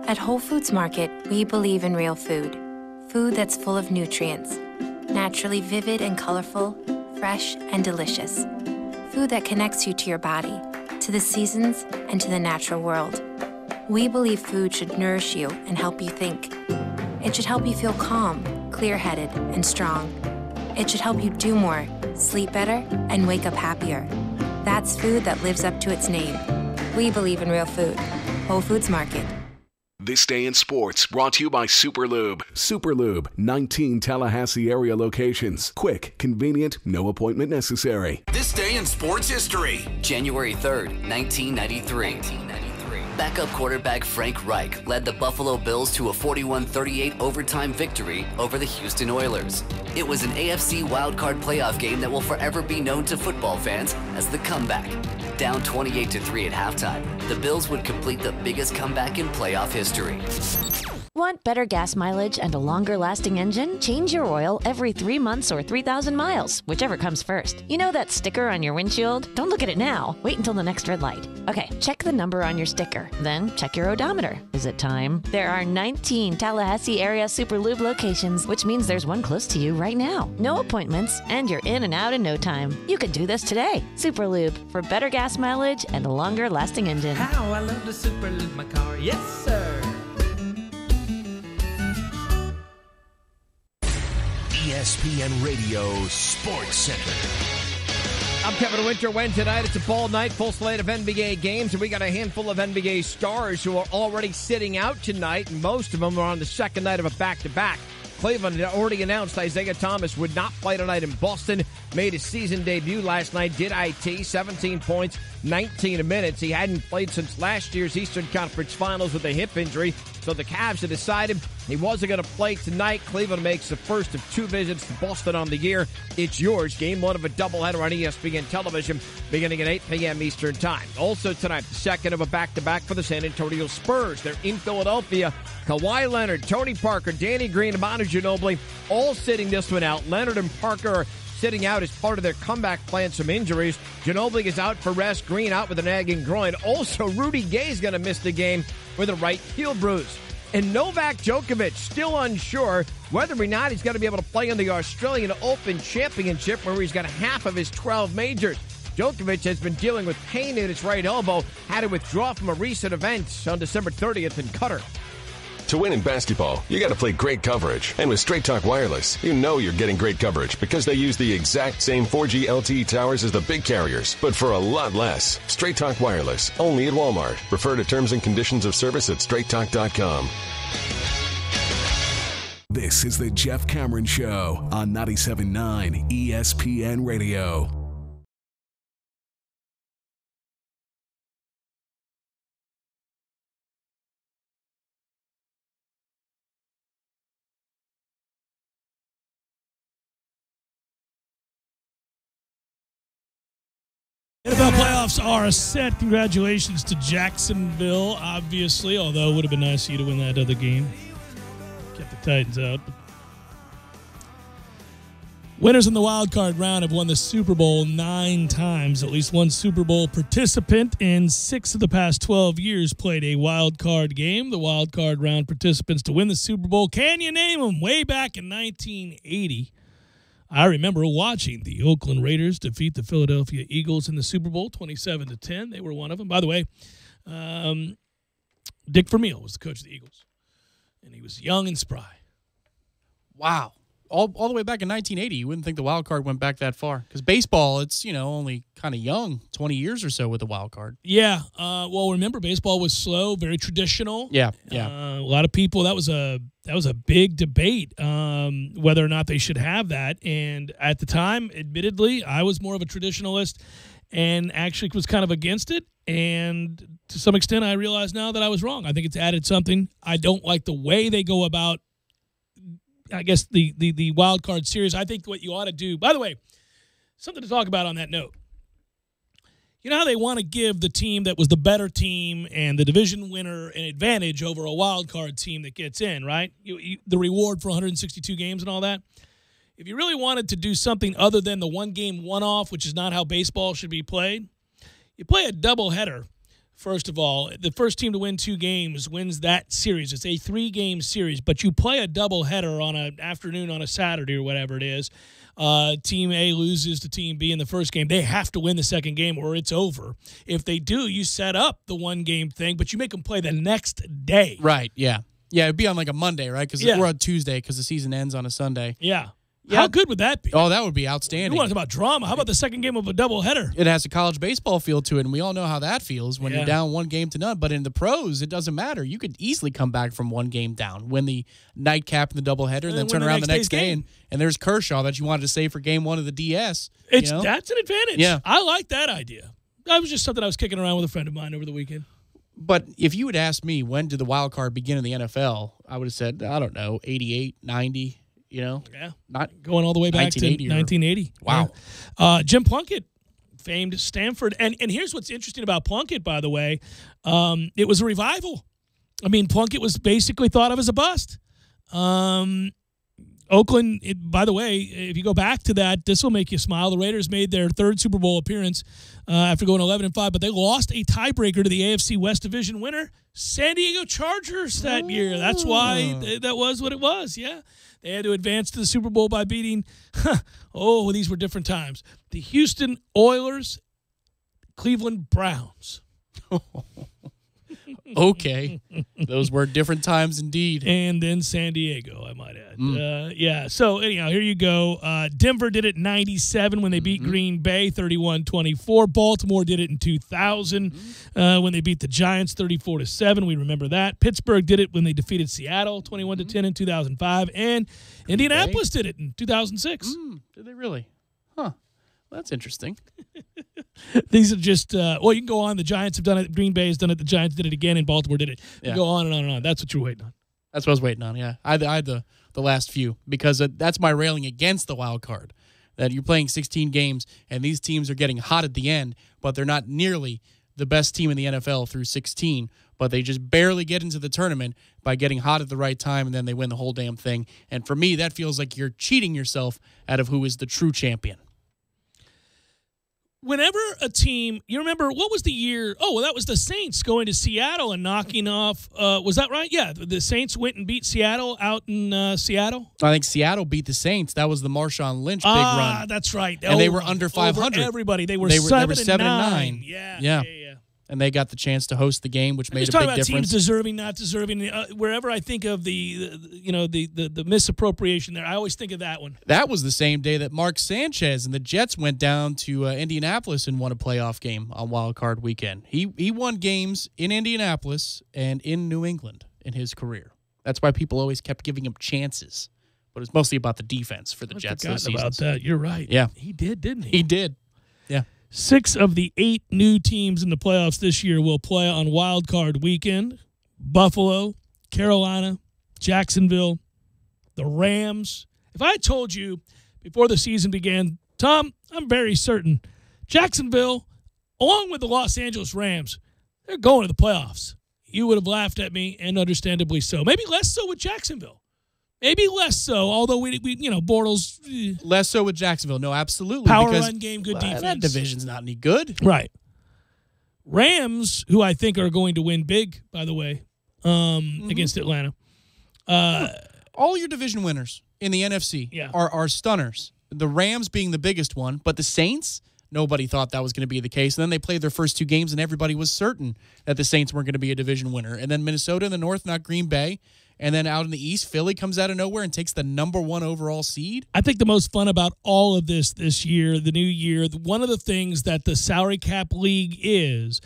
At Whole Foods Market, we believe in real food. Food that's full of nutrients, naturally vivid and colorful, fresh and delicious. Food that connects you to your body, to the seasons, and to the natural world. We believe food should nourish you and help you think. It should help you feel calm, clear-headed, and strong. It should help you do more, sleep better, and wake up happier. That's food that lives up to its name. We believe in real food. Whole Foods Market. This Day in Sports brought to you by Superlube. Superlube, 19 Tallahassee area locations. Quick, convenient, no appointment necessary. This Day in Sports History. January 3rd, 1993. Backup quarterback Frank Reich led the Buffalo Bills to a 41-38 overtime victory over the Houston Oilers. It was an AFC wildcard playoff game that will forever be known to football fans as the comeback. Down 28-3 at halftime, the Bills would complete the biggest comeback in playoff history. Want better gas mileage and a longer-lasting engine? Change your oil every 3 months or 3,000 miles, whichever comes first. You know that sticker on your windshield? Don't look at it now. Wait until the next red light. Okay, check the number on your sticker. Then check your odometer. Is it time? There are 19 Tallahassee area Superlube locations, which means there's one close to you right now. No appointments, and you're in and out in no time. You could do this today. Superlube, for better gas mileage and a longer-lasting engine. How I love to Superlube my car, yes sir. ESPN Radio Sports Center. I'm Kevin Winter. Tonight it's a ball night, full slate of NBA games, and we got a handful of NBA stars who are already sitting out tonight, and most of them are on the second night of a back-to-back. Cleveland had already announced Isaiah Thomas would not play tonight in Boston. Made his season debut last night, did IT, 17 points, 19 minutes. He hadn't played since last year's Eastern Conference Finals with a hip injury, so the Cavs had decided he wasn't going to play tonight. Cleveland makes the first of 2 visits to Boston on the year. It's yours. Game 1 of a doubleheader on ESPN television beginning at 8 p.m. Eastern Time. Also tonight, the second of a back-to-back for the San Antonio Spurs. They're in Philadelphia. Kawhi Leonard, Tony Parker, Danny Green, and Manu Ginobili all sitting this one out. Leonard and Parker are sitting out as part of their comeback plan, some injuries. Ginobili is out for rest. Green out with an nagging groin. Also, Rudy Gay is going to miss the game with a right heel bruise. And Novak Djokovic still unsure whether or not he's going to be able to play in the Australian Open Championship, where he's got half of his 12 majors. Djokovic has been dealing with pain in his right elbow, had to withdraw from a recent event on December 30th in Qatar. To win in basketball, you got to play great coverage. And with Straight Talk Wireless, you know you're getting great coverage because they use the exact same 4G LTE towers as the big carriers, but for a lot less. Straight Talk Wireless, only at Walmart. Refer to terms and conditions of service at straighttalk.com. This is the Jeff Cameron Show on 97.9 ESPN Radio. NFL playoffs are set. Congratulations to Jacksonville, obviously, although it would have been nice for you to win that other game. Kept the Titans out. Winners in the wild card round have won the Super Bowl 9 times. At least one Super Bowl participant in 6 of the past 12 years played a wild card game. The wild card round participants to win the Super Bowl, can you name them? Way back in 1980. I remember watching the Oakland Raiders defeat the Philadelphia Eagles in the Super Bowl, 27-10. They were one of them. By the way, Dick Vermeil was the coach of the Eagles, and he was young and spry. Wow. All the way back in 1980, you wouldn't think the wild card went back that far. Because baseball, it's, only kind of young, 20 years or so with the wild card. Yeah. Well, remember, baseball was slow, very traditional. Yeah. A lot of people, that was a big debate whether or not they should have that. And at the time, admittedly, I was more of a traditionalist and actually was kind of against it. And to some extent, I realize now that I was wrong. I think it's added something. I don't like the way they go about, I guess, the wild card series. I think what you ought to do, by the way, something to talk about on that note. You know how they want to give the team that was the better team and the division winner an advantage over a wild card team that gets in, right? The reward for 162 games and all that. If you really wanted to do something other than the one-game one-off, which is not how baseball should be played, you play a doubleheader. First of all, the first team to win 2 games wins that series. It's a 3-game series, but you play a doubleheader on an afternoon on a Saturday or whatever it is. Team A loses to Team B in the first game. They have to win the second game or it's over. If they do, you set up the one-game thing, but you make them play the next day. Right, yeah. Yeah, it'd be on like a Monday, right? Because we're on Tuesday because the season ends on a Sunday. Yeah. How good would that be? Oh, that would be outstanding. You want to talk about drama? How about the second game of a doubleheader? It has a college baseball feel to it, and we all know how that feels when you're down 1-0. But in the pros, it doesn't matter. You could easily come back from 1 game down, win the nightcap in the doubleheader, and then turn around the next day. And there's Kershaw that you wanted to save for game 1 of the DS. That's an advantage. Yeah. I like that idea. That was just something I was kicking around with a friend of mine over the weekend. But if you had asked me when did the wild card begin in the NFL, I would have said, I don't know, 88, 90. Not going all the way back to 1980. Wow. Yeah. Jim Plunkett, famed Stanford. And here's what's interesting about Plunkett, by the way. It was a revival. I mean, Plunkett was basically thought of as a bust. Oakland, by the way, if you go back to that, this will make you smile. The Raiders made their 3rd Super Bowl appearance after going 11-5, but they lost a tiebreaker to the AFC West Division winner, San Diego Chargers, that year. That's why that was what it was, yeah. They had to advance to the Super Bowl by beating, these were different times, the Houston Oilers, Cleveland Browns. Okay. Those were different times indeed. And then San Diego, I might add. So, anyhow, here you go. Denver did it in 97 when they beat Green Bay 31-24. Baltimore did it in 2000 when they beat the Giants 34-7. We remember that. Pittsburgh did it when they defeated Seattle 21-10 in 2005. And Indianapolis did it in 2006. Did they really? Huh. That's interesting. These are just, you can go on. The Giants have done it. Green Bay has done it. The Giants did it again, and Baltimore did it. You go on and on and on. That's what you're waiting on. That's what I was waiting on, yeah. I had the last few because that's my railing against the wild card, that you're playing 16 games, and these teams are getting hot at the end, but they're not nearly the best team in the NFL through 16. but they just barely get into the tournament by getting hot at the right time, and then they win the whole damn thing. And for me, that feels like you're cheating yourself out of who is the true champion. Whenever a team, you remember, what was the year? Oh, well, that was the Saints going to Seattle and knocking off, was that right? Yeah, the Saints went and beat Seattle out in Seattle. I think Seattle beat the Saints. That was the Marshawn Lynch big run. Ah, that's right. And they were under 500. Everybody. They were 7-9. Yeah. And they got the chance to host the game, which made a big difference. Talking about teams deserving, not deserving. Wherever I think of the misappropriation there, I always think of that one. That was the same day that Mark Sanchez and the Jets went down to Indianapolis and won a playoff game on Wild Card Weekend. He won games in Indianapolis and in New England in his career. That's why people always kept giving him chances. But it's mostly about the defense for the Jets those seasons. About that. You're right. Yeah. He did, didn't he? He did. Yeah. 6 of the 8 new teams in the playoffs this year will play on Wild Card Weekend. Buffalo, Carolina, Jacksonville, the Rams. If I had told you before the season began, Tom, I'm very certain Jacksonville, along with the Los Angeles Rams, they're going to the playoffs. You would have laughed at me, and understandably so. Maybe less so with Jacksonville. Maybe less so, although we Bortles. Less so with Jacksonville. No, absolutely. Power run game, good defense. That division's not any good. Right. Rams, who I think are going to win big, by the way, against Atlanta. All your division winners in the NFC are stunners. The Rams being the biggest one, but the Saints, nobody thought that was going to be the case. And then they played their first 2 games, and everybody was certain that the Saints weren't going to be a division winner. And then Minnesota in the North, not Green Bay. And then out in the East, Philly comes out of nowhere and takes the number 1 overall seed. I think the most fun about all of this year, the new year, one of the things that the salary cap league is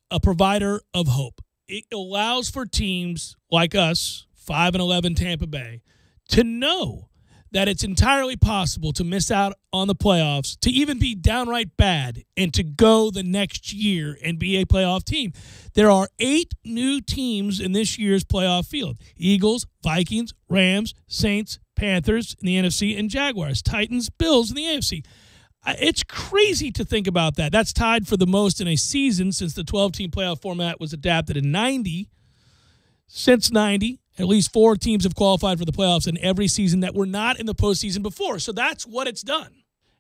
a provider of hope. It allows for teams like us, 5-11 Tampa Bay, to know that it's entirely possible to miss out on the playoffs, to even be downright bad, and to go the next year and be a playoff team. There are 8 new teams in this year's playoff field. Eagles, Vikings, Rams, Saints, Panthers in the NFC, and Jaguars, Titans, Bills in the AFC. It's crazy to think about that. That's tied for the most in a season since the 12-team playoff format was adapted in 90. Since 90, at least 4 teams have qualified for the playoffs in every season that were not in the postseason before. So that's what it's done.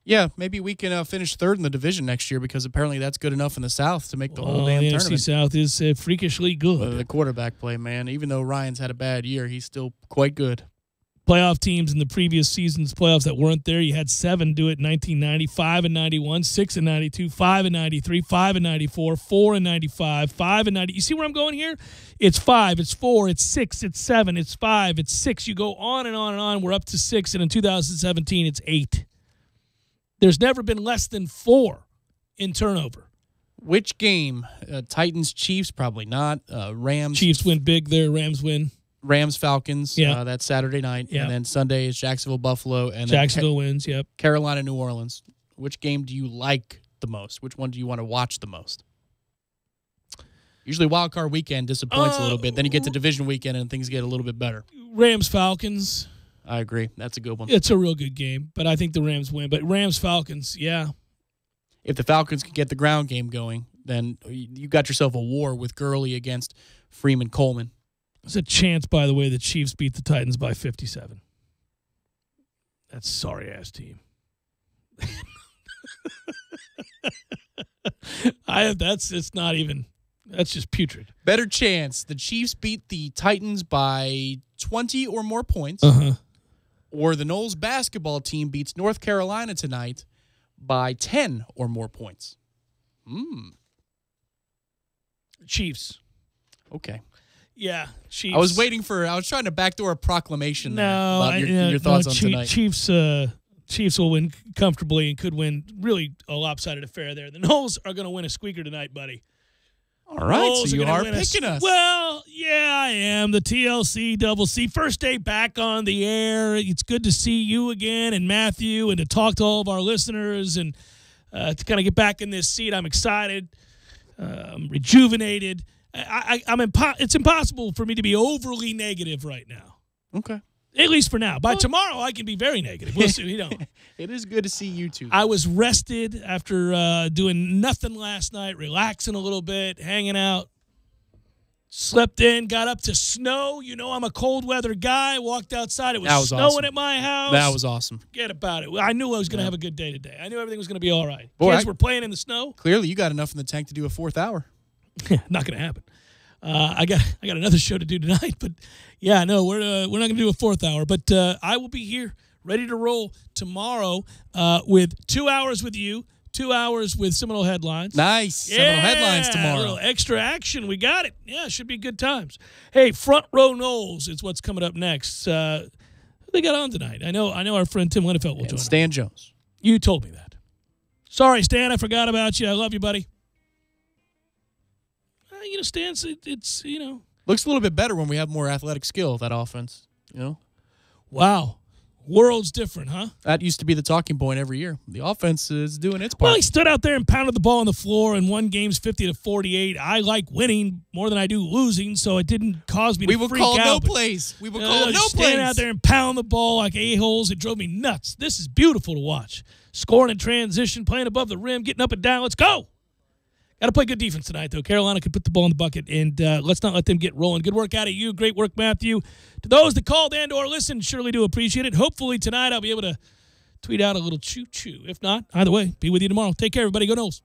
Yeah, maybe we can finish 3rd in the division next year because apparently that's good enough in the South to make the whole damn tournament. The NFC South is freakishly good. The quarterback play, man. Even though Ryan's had a bad year, he's still quite good. Playoff teams in the previous season's playoffs that weren't there, you had 7 do it in 1990, 5 in 91, 6 in 92, 5 in 93, 5 in 94, 4 in 95, 5 in 90. You see where I'm going here? It's 5, it's 4, it's 6, it's 7, it's 5, it's 6. You go on and on and on. We're up to 6, and in 2017, it's 8. There's never been less than 4 in turnover. Which game? Titans, Chiefs, probably not. Rams. Chiefs win big there. Rams win. Rams, Falcons, that's Saturday night. Yeah. And then Sunday is Jacksonville, Buffalo. And Jacksonville wins, yep. Carolina, New Orleans. Which game do you like the most? Which one do you want to watch the most? Usually Wild Card Weekend disappoints a little bit. Then you get to Division Weekend and things get a little bit better. Rams, Falcons. I agree. That's a good one. It's a real good game, but I think the Rams win. But Rams, Falcons, yeah. If the Falcons can get the ground game going, then you got yourself a war with Gurley against Freeman Coleman. There's a chance, by the way, the Chiefs beat the Titans by 57. That's a sorry-ass team. That's just putrid. Better chance the Chiefs beat the Titans by 20 or more points, or the Knowles basketball team beats North Carolina tonight by 10 or more points. Chiefs. Okay. Yeah, Chiefs. I was trying to backdoor a proclamation about your thoughts on tonight. Chiefs will win comfortably and could win really a lopsided affair there. The Knowles are going to win a squeaker tonight, buddy. All right, so you are picking us. Well, yeah, I am. The TLC Double C. First day back on the air. It's good to see you again and Matthew and to talk to all of our listeners and to kind of get back in this seat. I'm excited. I'm rejuvenated. It's impossible for me to be overly negative right now. Okay. At least for now. By tomorrow, I can be very negative. We'll see. It is good to see you two. I was rested after doing nothing last night, relaxing a little bit, hanging out. Slept in, got up to snow. You know I'm a cold weather guy. Walked outside. It was snowing awesome. at my house. That was awesome. Forget about it. I knew I was going to have a good day today. I knew everything was going to be all right. Boy, Kids were playing in the snow. Clearly, you got enough in the tank to do a 4th hour. Not going to happen. I got another show to do tonight, but yeah, no, we're not going to do a 4th hour. But I will be here, ready to roll tomorrow with 2 hours with you, 2 hours with Seminole Headlines. Nice. Seminole Headlines tomorrow. A little extra action. We got it. Yeah, should be good times. Hey, Front Row Knowles is what's coming up next. Who they got on tonight? I know our friend Tim Linnefeld will join us. Stan Jones. You told me that. Sorry, Stan, I forgot about you. I love you, buddy. Stan, it's Looks a little bit better when we have more athletic skill, that offense. Wow. World's different, huh? That used to be the talking point every year. The offense is doing its part. Well, he stood out there and pounded the ball on the floor and won games 50-48. I like winning more than I do losing, so it didn't cause me to freak out. We would call no plays. We would call no plays. Standing out there and pound the ball like a-holes, it drove me nuts. This is beautiful to watch. Scoring in transition, playing above the rim, getting up and down. Let's go. Got to play good defense tonight, though. Carolina can put the ball in the bucket, and let's not let them get rolling. Good work out of you. Great work, Matthew. To those that called and or listened, surely do appreciate it. Hopefully tonight I'll be able to tweet out a little choo-choo. If not, either way, be with you tomorrow. Take care, everybody. Go Knowles.